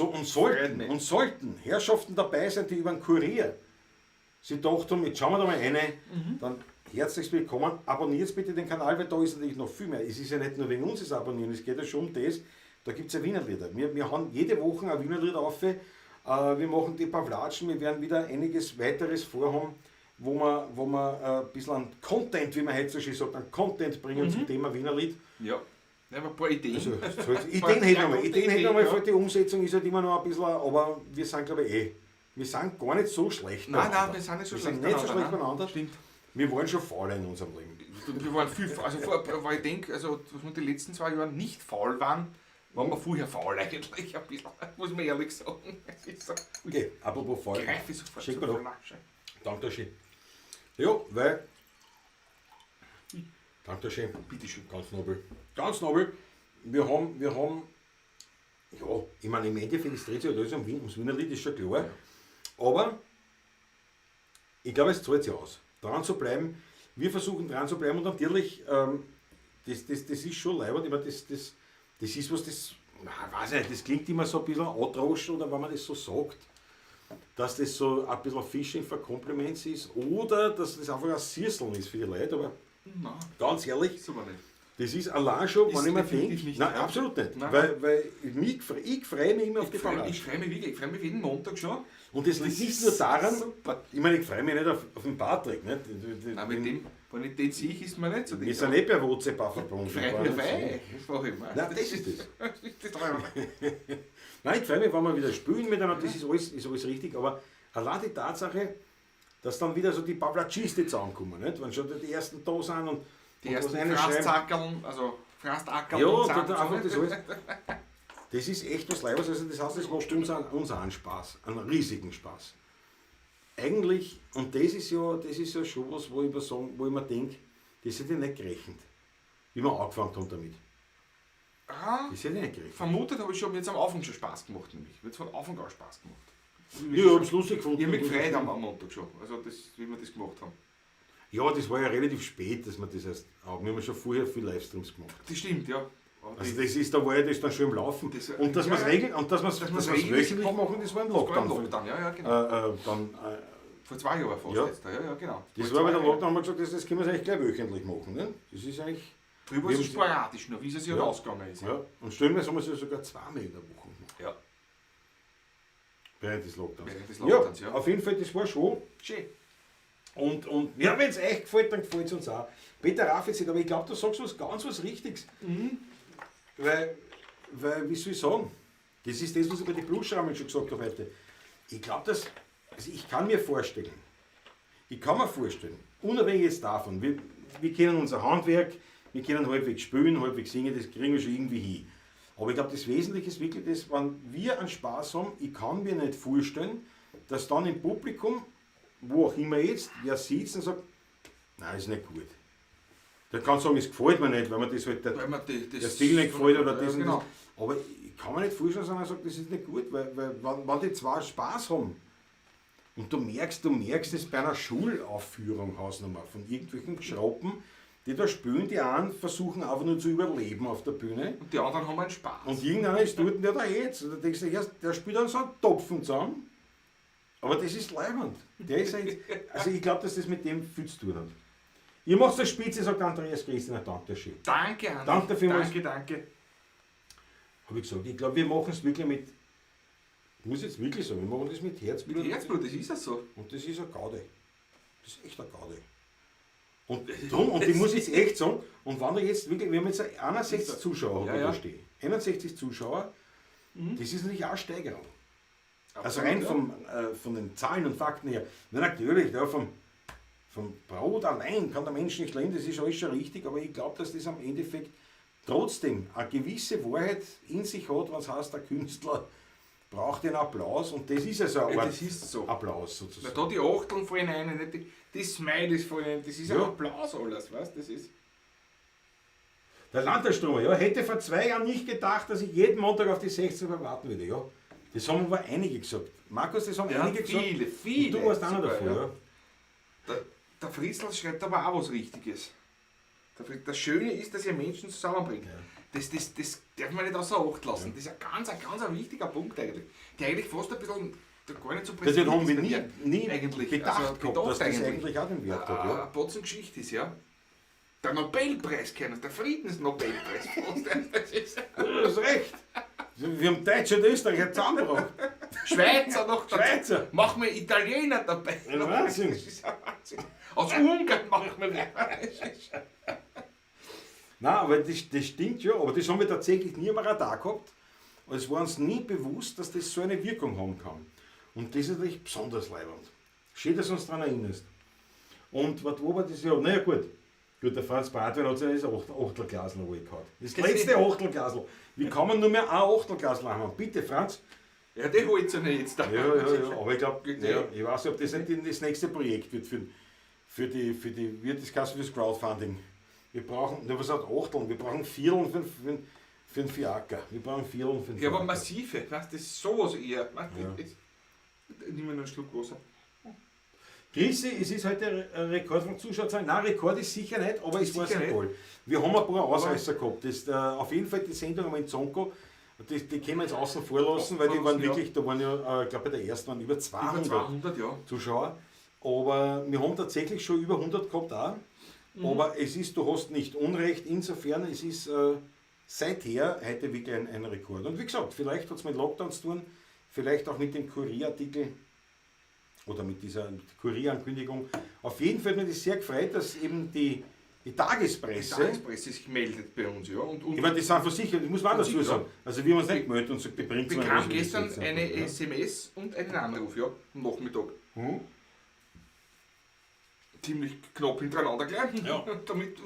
sollten Herrschaften dabei sein, die über den Kurier sie dachten, jetzt schauen wir da mal rein, dann herzlich willkommen. Abonniert bitte den Kanal, weil da ist natürlich noch viel mehr. Es ist ja nicht nur wegen uns das Abonnieren, es geht ja schon um das. Da gibt es ja Wienerlieder. Wir haben jede Woche ein Wienerlied auf. Wir machen die Pavlatschen, wir werden wieder einiges weiteres vorhaben, wo wir ein bisschen an Content, wie man heute so schön sagt, an Content bringen zum Thema Wienerlied. Ja, ein paar Ideen. Also, Ideen hätten wir mal, die Umsetzung ist halt immer noch ein bisschen, aber wir sind glaube ich wir sind gar nicht so schlecht Nein, wir sind nicht so schlecht beieinander. Stimmt. Wir waren schon faul in unserem Leben. Wir waren viel, weil ich denke, also was wir die letzten 2 Jahre nicht faul waren wir vorher faul eigentlich ein bisschen, muss man ehrlich sagen. Es ist so, Okay, apropos faul. greife ich sofort Schick zur mal da. Flasche. Dankeschön. Ja, weil. Dankeschön. Bitteschön. Ganz nobel. Ganz nobel. Wir haben. Ja, ich meine, im Endeffekt ist es ja alles ums Wienerlied, ist schon klar. Aber ich glaube, es zahlt sich aus. Dran zu bleiben. Wir versuchen dran zu bleiben und natürlich, das ist schon leibend. Ich meine, das ist was, weiß nicht, das klingt immer so ein bisschen androschen oder wenn man das so sagt, dass das so ein bisschen Fishing for Compliments ist oder dass das einfach ein Sierseln ist für die Leute, aber Nein, ganz ehrlich, super nicht. das ist allein schon, Ist wenn ich mir definitiv denke, nicht, nein, ja. absolut nicht, Nein. weil ich freue mich immer auf die Ich Pavlatschen. freue mich wirklich, ich freue mich jeden Montag schon. Und das liegt nicht nur daran, Super. ich meine, ich freue mich nicht auf den Patrick, nicht? Nein, mit dem, wenn ich den sehe, ist mir nicht so. Wir sind nicht per WhatsApp auch verbunden. Ich freue mich auf euch. Das war immer. Nein, das ist das. Das war immer. Nein, ich freue mich, wenn wir wieder spielen miteinander, das ist alles richtig, aber allein die Tatsache, dass dann wieder so die Pavlatschisten zusammenkommen, nicht? Wenn schon die ersten da sind und Die ersten was reinschreiben. Frastzackerln, also Frastackerln. Ja, und da Sand. einfach das alles. Das ist echt was Leibes, also das heißt, das macht uns auch einen Spaß, einen riesigen Spaß. Eigentlich, und das ist ja schon was, wo ich mir denke, das hätte ich nicht gerechnet, wie wir angefangen haben damit. Ah, Das hätte ich nicht gerechnet. vermutet habe ich schon, mir jetzt am Anfang schon Spaß gemacht, nämlich. Mir hat von Anfang an Spaß gemacht. Ja, ich habe es lustig gefunden. Ich habe mich gefreut am Montag schon, also das, wie wir das gemacht haben. Ja, das war ja relativ spät, dass wir das erst auch. Wir haben ja schon vorher viel Livestreams gemacht. Das stimmt, ja. Aber Also das ist, da war ja das dann schon im Laufen. Das- Und dass wir es ja, regeln, und dass wir es regelmäßig wöchentlich machen, machen, das war im das war im Lockdown. Lockdown, ja, genau. Vor 2 Jahren fast Ja. jetzt, ja, genau. Das Vor war bei 2 der Jahren. Lockdown, haben wir gesagt, das können wir eigentlich gleich wöchentlich machen. Ne? Das ist eigentlich. Früher war Wir es haben- sporadisch, nur wie es ja Ja. ausgegangen ist. Ja. Und stellenweise haben wir es ja sogar 2-mal in der Woche gemacht. Ja. Während des Lockdowns. Während des Lockdowns, ja. Auf jeden Fall, das war schon. Schön. Und ja, wenn es euch gefällt, dann gefällt es uns auch. Peter Raffitz, aber ich glaube, du sagst was Richtiges. Weil, wie soll ich sagen, das ist das, was ich bei den Bluesschrammeln schon gesagt habe heute. Ich glaube, also ich kann mir vorstellen, unabhängig jetzt davon, wir kennen unser Handwerk, wir können halbwegs spielen, halbwegs singen, das kriegen wir schon irgendwie hin. Aber ich glaube, das Wesentliche ist wirklich das, wenn wir einen Spaß haben, ich kann mir nicht vorstellen, dass dann im Publikum, wo auch immer jetzt, wer sitzt und sagt, nein, ist nicht gut. Der kann sagen, es gefällt mir nicht, weil mir das halt der Stil nicht gefällt oder das und das. Aber ich kann mir nicht vorstellen, dass er sagt, das ist nicht gut, weil wenn die zwei Spaß haben und du merkst es bei einer Schulaufführung, Hausnummer, von irgendwelchen Geschrappen, die da spielen, die einen versuchen einfach nur zu überleben auf der Bühne. Und die anderen haben einen Spaß. Und irgendeiner ist dort, der da jetzt. Und da denkst du, der spielt dann so einen Topfen zusammen. Aber das ist leibend. Also ich glaube, dass das mit dem viel zu tun hat. Ihr macht das Spitze, sagt Andreas Christian, danke schön. Danke, Andi. Danke dafür. Danke. Habe ich gesagt, ich glaube, wir machen es wirklich mit, ich muss jetzt wirklich sagen, wir machen das mit Herzblut. Mit Herzblut, das ist ja so. Und das ist eine Gaude. Das ist echt eine Gaude. Und ich muss jetzt echt sagen, und wenn du jetzt wirklich, wir haben jetzt 61 Zuschauer, da stehen. 61 Zuschauer, das ist natürlich auch eine Steigerung. Also rein von den Zahlen und Fakten her. Na, natürlich, ja, vom Brot allein kann der Mensch nicht leben, das ist alles schon richtig, aber ich glaube, dass das am Endeffekt trotzdem eine gewisse Wahrheit in sich hat, was heißt, der Künstler braucht den Applaus und das ist also ein Applaus sozusagen. Na, da die Achteln fallen rein, nicht die Smileys fallen rein, das ist ein Applaus alles, weißt du, das ist... Der Landesstromer, ja, hätte vor 2 Jahren nicht gedacht, dass ich jeden Montag auf die 16 Uhr warten würde, ja. Das haben aber einige gesagt. Markus, das haben einige gesagt. Viele. Und du warst einer davon, ja. Der Fritzl schreibt aber auch was Richtiges. Das Schöne ist, dass ihr Menschen zusammenbringt. Ja. Das darf man nicht außer Acht lassen. Ja. Das ist ein ganz wichtiger Punkt eigentlich. Der eigentlich fast ein bisschen gar nicht so präsent das haben wir ist. nie eigentlich. bedacht, dass das eigentlich auch den Wert hat. Ja. Eine Potzengeschichte ist, ja. Der Nobelpreis kennen, der Friedensnobelpreis. Das ist recht. Wir haben Deutsche und Österreicher zusammengebracht. Schweizer noch dazu. Schweizer. Machen wir Italiener dabei. Ja, Wahnsinn. Das ist ein Wahnsinn. Aus Ungarn machen wir Nein, aber das stimmt ja, aber das haben wir tatsächlich nie am Radar gehabt. Es war uns nie bewusst, dass das so eine Wirkung haben kann. Und das ist natürlich besonders leibend. Schön, dass du uns daran erinnerst. Und was war das ja? Naja gut, der Franz Bratwein hat sich das Achtelglasl gehabt. Das letzte Achtelglasl. Wie kann man nur mehr ein Achtelglasl haben? Bitte, Franz. Ja, die holt ja nicht jetzt. Ja, aber ich glaube, ich weiß nicht, ob das nicht das nächste Projekt wird für das Crowdfunding. Wir brauchen, was hat Achteln? Wir brauchen Vierteln für einen Fiaker. Wir brauchen Vierteln für einen Fiaker. Ja, Fiaker. aber massive, weißt, das ist sowas eher. Nimm mir noch einen Schluck Wasser. Chrissy, es ist heute ein Rekord von Zuschauerzahlen. Nein, Rekord ist sicher nicht, aber es war sehr toll. Wir haben ein paar Ausreißer gehabt. Auf jeden Fall die Sendung in Zonko, die können wir jetzt außen vor lassen, weil die waren wirklich, da waren ja, ich glaube bei der ersten waren über 200 Zuschauer. Aber wir haben tatsächlich schon über 100 gehabt auch. Aber es ist, du hast nicht Unrecht, insofern, es ist seither heute wirklich ein Rekord. Und wie gesagt, vielleicht hat es mit Lockdown zu tun, vielleicht auch mit dem Kurierartikel oder mit dieser Kurierankündigung. Auf jeden Fall hat mich das sehr gefreut, dass eben die Tagespresse... Die Tagespresse ist gemeldet bei uns, ja. Und ich meine, das sind versichert, ich muss mal dazu sagen. Also wir haben uns nicht gemeldet und gesagt, die bringt es mir. Wir bekamen gestern eine SMS und einen Anruf, ja, am Nachmittag. Ziemlich knapp hintereinander gleich. Ja. Damit,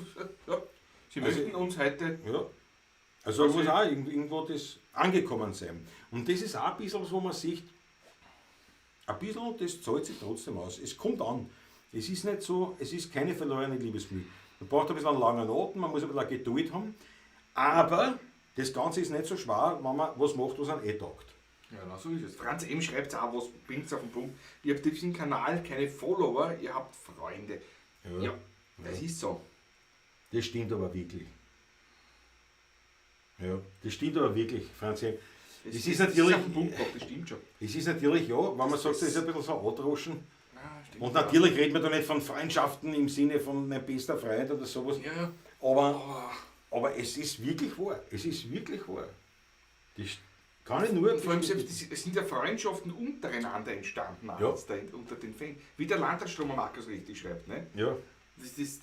ja, sie möchten uns heute... Ja. Also muss auch irgendwo das angekommen sein. Und das ist auch ein bisschen, wo man sieht, ein bisschen, das zahlt sich trotzdem aus. Es kommt an. Es ist nicht so, es ist keine verlorene Liebesmühe. Man braucht ein bisschen einen langen Atem, man muss ein bisschen Geduld haben. Aber das Ganze ist nicht so schwer, wenn man was macht, was einem taugt. Ja, na, so ist es. Franz M. schreibt es auch, was bringt es auf den Punkt. Ihr habt diesen Kanal keine Follower, ihr habt Freunde. Ja, das ist so. Das stimmt aber wirklich. Ja, das stimmt aber wirklich, Franz M. Das ist natürlich, das stimmt schon. Es ist natürlich, ja, wenn man sagt, das ist ein bisschen so Androschen. Und natürlich reden wir da nicht von Freundschaften im Sinne von mein bester Freund oder sowas. Ja. Aber es ist wirklich wahr. Es ist wirklich wahr. Kann ich nur. Und vor allem selbst, es sind ja Freundschaften untereinander entstanden, Ja. unter den Fans. Wie der Landratsstromer Markus richtig schreibt. Ne? Ja. Das ist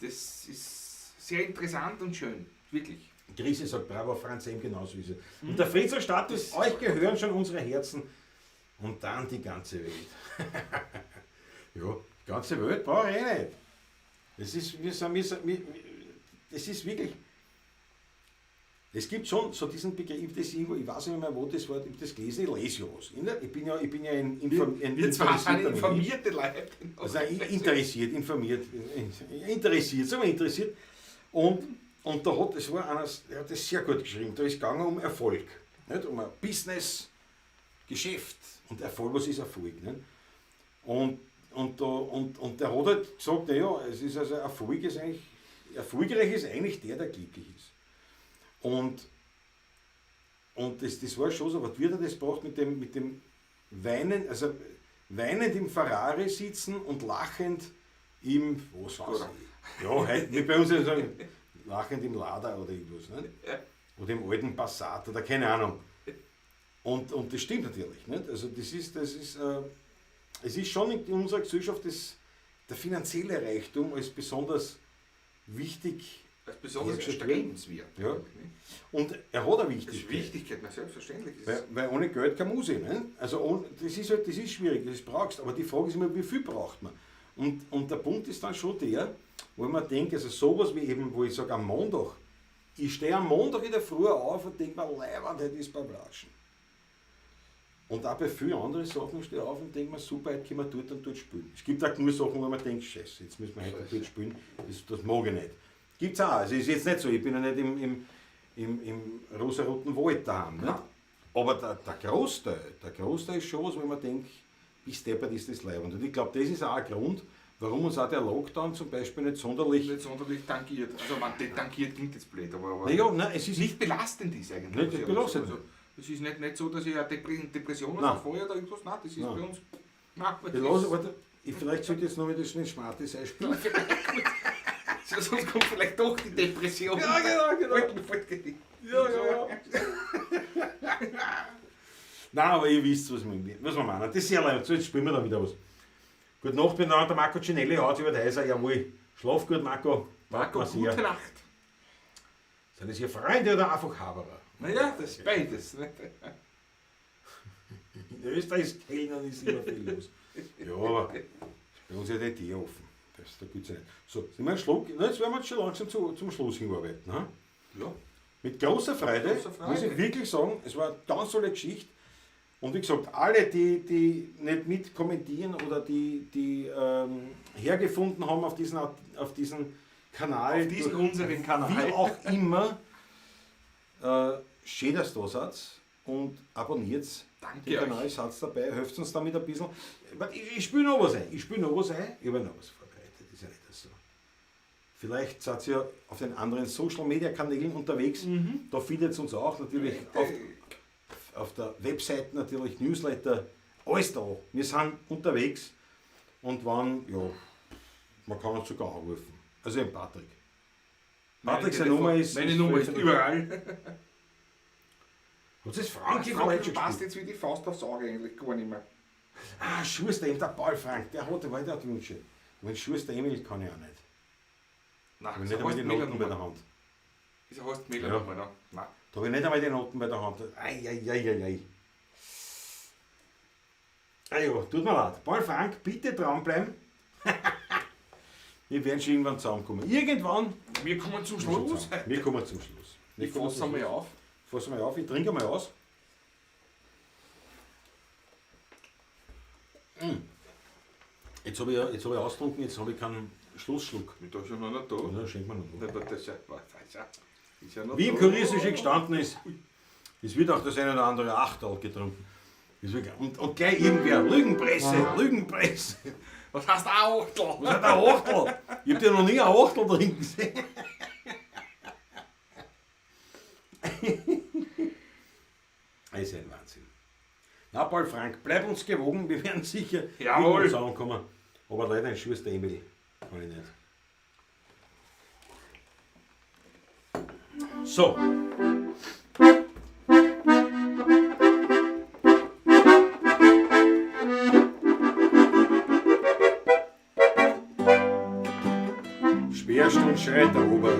sehr interessant und schön, wirklich. Krise sagt bravo, Franz eben genauso ist es. Und der Friedensstatus, euch gehören schon unsere Herzen und dann die ganze Welt. Ja, die ganze Welt brauche ich eh nicht. Das ist wirklich. Es gibt schon so diesen Begriff, das irgendwo, ich weiß nicht mehr, wo das war, ich habe das gelesen, ich lese ja was. Ich bin ja ein Wir zwar sind interessierter Mensch. informierte Leute. Also interessiert. Und da hat, das war einer, der hat das sehr gut geschrieben, da ist es gegangen um Erfolg. Nicht? Um ein Business, Geschäft. Und Erfolg, was ist Erfolg? Nicht? Und der hat halt gesagt, naja, es ist also erfolgreich ist eigentlich der glücklich ist. Und das war schon so, was wird er das gebracht mit dem Weinen, also weinend im Ferrari sitzen und lachend im, was weiß ich, ja, heute, wie bei uns sagen, lachend im Lada oder irgendwas, nicht? Oder im alten Passat oder keine Ahnung. Und das stimmt natürlich, nicht? Also es ist schon in unserer Gesellschaft der finanzielle Reichtum als besonders wichtig. Als besonders erstrebenswert. Ja. Und er hat eine Das Wichtigkeit. ist Wichtigkeit, na selbstverständlich. Weil ohne Geld keine Musik. Ne? Also das ist schwierig, das brauchst du. Aber die Frage ist immer, wie viel braucht man? Und der Punkt ist dann schon der, wo ich mir denke, also sowas wie eben, wo ich sage, am Montag, ich stehe am Montag in der Früh auf und denke mir, Leibwand, heute ist beim Latschen. Und auch bei vielen anderen Sachen stehe ich auf und denke mir, super, heute können wir dort spielen. Es gibt auch nur Sachen, wo man denkt, scheiße, jetzt müssen wir heute dort spielen, das mag ich nicht. Gibt es auch, also ist jetzt nicht so, ich bin ja nicht im rosa-roten Wald daheim. Nicht? Aber der Großteil ist schon was, wo man denkt, bis deppert ist das Leibwand. Und ich glaube, das ist auch ein Grund, warum uns auch der Lockdown zum Beispiel nicht sonderlich tangiert. Also man tangiert klingt jetzt blöd, aber naja, nein, es ist nicht belastend ist eigentlich. Nicht belastend. Also, es ist nicht so, dass ich eine Depression Nein. vorher oder irgendwas, nein, das ist Nein. bei uns. Nein, warte, vielleicht sollte ich jetzt noch wieder schnell Schmartes einspielen. Sonst kommt vielleicht doch die Depression. Ja, genau. Ja. Nein, aber ihr wisst, was wir meinen. Das ist sehr leid. So, jetzt spielen wir dann wieder was. Gute Nacht miteinander, der Marco Cinelli haut über die Häuser. Jawohl, schlaf gut, Marco. Marco, gute Nacht. Sind das hier Freunde oder einfach Haberer? Naja, das ist beides. Ne? In Österreich ist Kellnern ist immer viel los. Ja, aber bei uns ist ja die Tee offen. Da gibt es ja nicht. So, sind wir einen Schluck? Na, jetzt werden wir jetzt schon langsam zum Schluss hinarbeiten. Ne? Ja. Mit großer Freude, muss ich wirklich sagen, es war eine ganz tolle Geschichte. Und wie gesagt, alle, die nicht mitkommentieren oder die hergefunden haben auf diesen Kanal, Auf diesen unseren Kanal. wie auch immer, schön, dass ihr da seid und abonniert den Kanal, seid dabei, helft uns damit ein bisschen. Ich spiele noch was ein, ich habe noch was vorbereitet, ist ja nicht so. Vielleicht seid ihr auf den anderen Social Media Kanälen unterwegs, da findet ihr uns auch natürlich auf der Webseite, natürlich Newsletter, alles da. Wir sind unterwegs und wann, ja, man kann uns sogar anrufen. Also den Patrick. Patrick, seine Nummer ist. Meine Nummer ist überall. Was ist Frank? Frank passt jetzt wie die Faust aufs Auge eigentlich gar nicht mehr. Ah, Schuster, der Paul Frank, der hat Wünsche. Wenn Schuster Emil kann ich auch nicht. Nein, Da habe ich nicht einmal die Noten bei der Hand. Wieso hast du Mail-Nummer noch? Nein. Da habe ich nicht einmal die Noten bei der Hand. Ei. Ah ja, tut mir leid. Paul Frank, bitte dranbleiben. Wir werden schon irgendwann zusammenkommen. Irgendwann. Wir kommen zum Schluss. Wir kommen zum Schluss. Ich fasse mal auf. Fass mal auf, ich trinke mal aus. Jetzt habe ich ausgetrunken, jetzt habe ich keinen Schlussschluck. Da ist ja noch nicht da. Und dann schenkt man noch. Aber das ist ja noch Wie im da. Kuriersische gestanden ist, es wird auch das eine oder andere Achtal getrunken. Und gleich irgendwer, Lügenpresse. Was heißt ein Achtel? Was hat ein Achtel? Ich habe dir noch nie ein Achtel drin gesehen. Das ist ein Wahnsinn. Na, Paul Frank, bleib uns gewogen, wir werden sicher Jawohl. zusammenkommen. Aber leider ein Schuster Emil kann ich nicht. So. und schreit der Ober.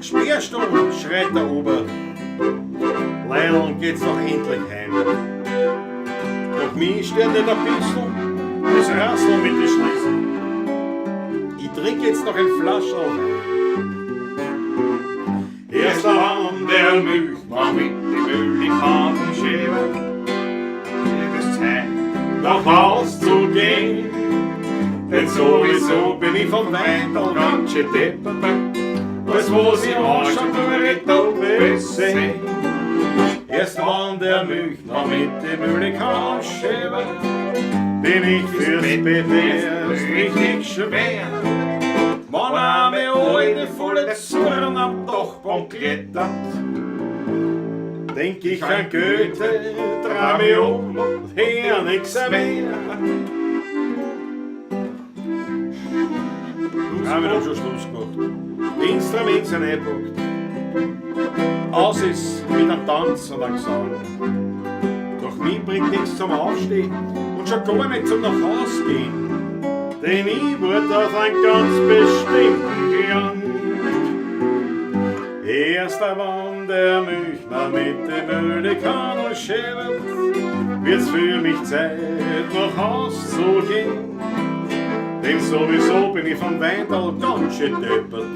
Sperrst du und schreit der Ober. Leilon geht's doch endlich heim. Doch mich stört nicht ein bisschen das Rasseln mit den Schließen. Ich trink jetzt noch ein Flascherl Wein. Erst an der Milchmann mit dem Müllikanen schäben, wird es Zeit, nach Haus zu gehen. Denn sowieso bin ich vom Weintal ganz schön deppert, als wo sie anschauen, durch die Taube sehen. Erst wann der Milchmann mit dem Müllikanen schäben, bin ich fürs Bett erst richtig schwer. Wann arme alte volle Surren am Dachbaum klettert, denk ich an Goethe, dreh mich um und hör nix mehr. Haben wir doch schon Schluss gemacht. Die Instrumente sind eingepackt. Aus ist mit einem Tanz und einem Gesang. Doch mich bringt nichts zum Aufstehen und schon gar nicht zum nach Haus gehen. Denn ich wurde auf einen ganz bestimmten Klang. Erst wann der Milchmann mit dem Müllikanen schäbert, wird's für mich Zeit, nach Haus zu gehen. Denn sowieso bin ich vom Weintal ganz schön deppert,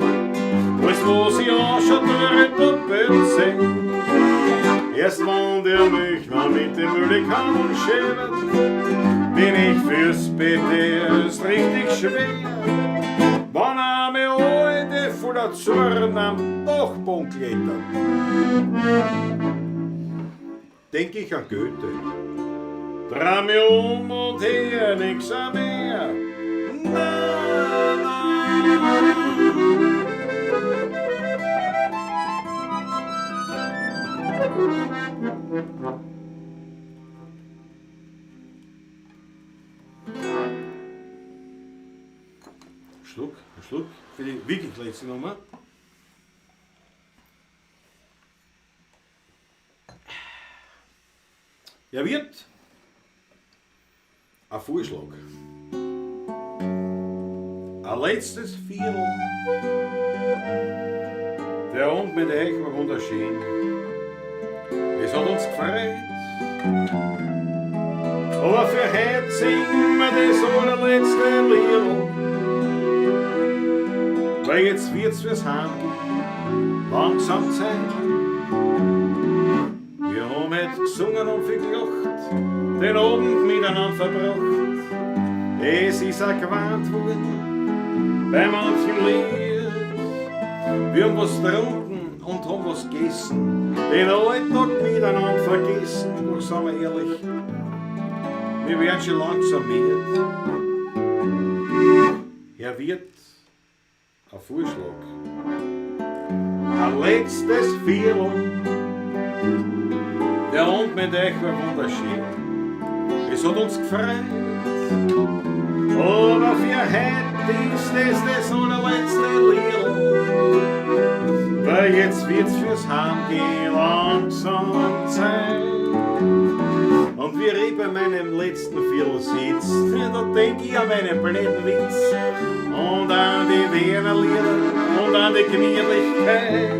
als wo sie anschaut, durch die Doppel sehen. Erst wann der Milchmann mit dem Müllikanen schäbert, bin ich fürs Bett erst richtig schwer. Wann arme alte voller Zorn am Dachboden klettert, denk ich an Goethe. Dreh mich um und her nix mehr. Na, na. Schluck für die wirklich letzte Nummer. Ja, wird ein Vorschlag. Ein letztes Viertel. Der Abend mit euch war wunderschön. Es hat uns gefreut. Aber für heute singen wir das allerletzte Lied. Weil jetzt wird's fürs Heimgehen langsam Zeit. Wir haben heute gesungen und viel gelacht, den Abend miteinander verbracht. Es ist auch gewarnt worden bei manchem Lied. Wir haben was getrunken und haben was gegessen, den Alltag miteinander vergessen. Doch sagen wir ehrlich, wir werden schon langsam müde. Er wird ein Vorschlag. Ein letztes Viertel. Der Abend mit euch war wunderschön. Es hat uns gefreut. Aber für heute ist es das allerletzte Lied. Weil jetzt wird's fürs Heimgehen langsam Zeit. Und wie ich bei meinem letzten Viertel sitz, da denk ich an meinen blöden Witz und an die Wienerlieder und an die Gemütlichkeit.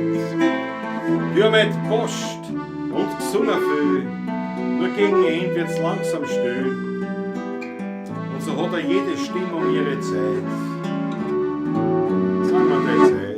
Wir haben nicht geposcht und gesungen viel, nur gegen Ende wird's langsam still. Und so hat jede Stimmung ihre Zeit. Sagen wir die Zeit.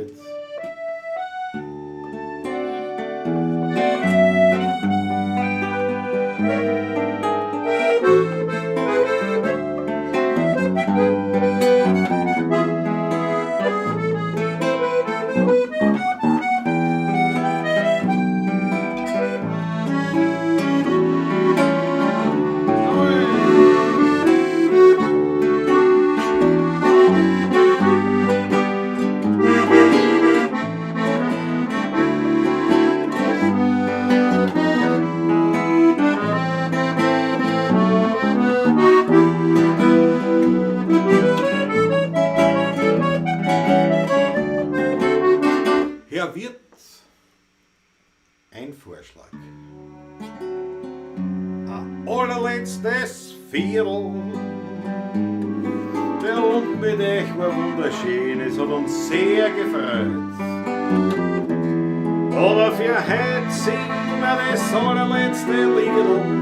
Herr Wirt, ein Vorschlag. Ein allerletztes Viertel. Der Abend mit euch war wunderschön, es hat uns sehr gefreut. Aber für heute singen wir das allerletzte Lied.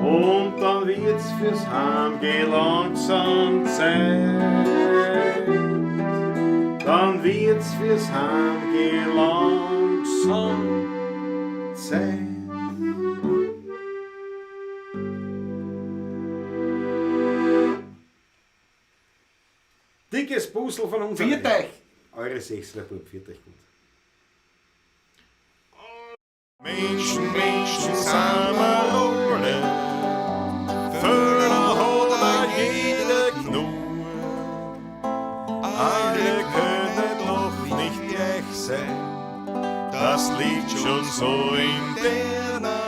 Und dann wird's fürs Heimgehen langsam Zeit. Dann wird's fürs Heimgehen langsam Zeit. Dickes Puzzle von uns. Viert euch! Eure Sechslerbub, viert euch gut. Menschen, Menschen, sind wir alle, Vögel hat jeder genug. Alle können doch nicht gleich sein, das liegt schon so in der Natur.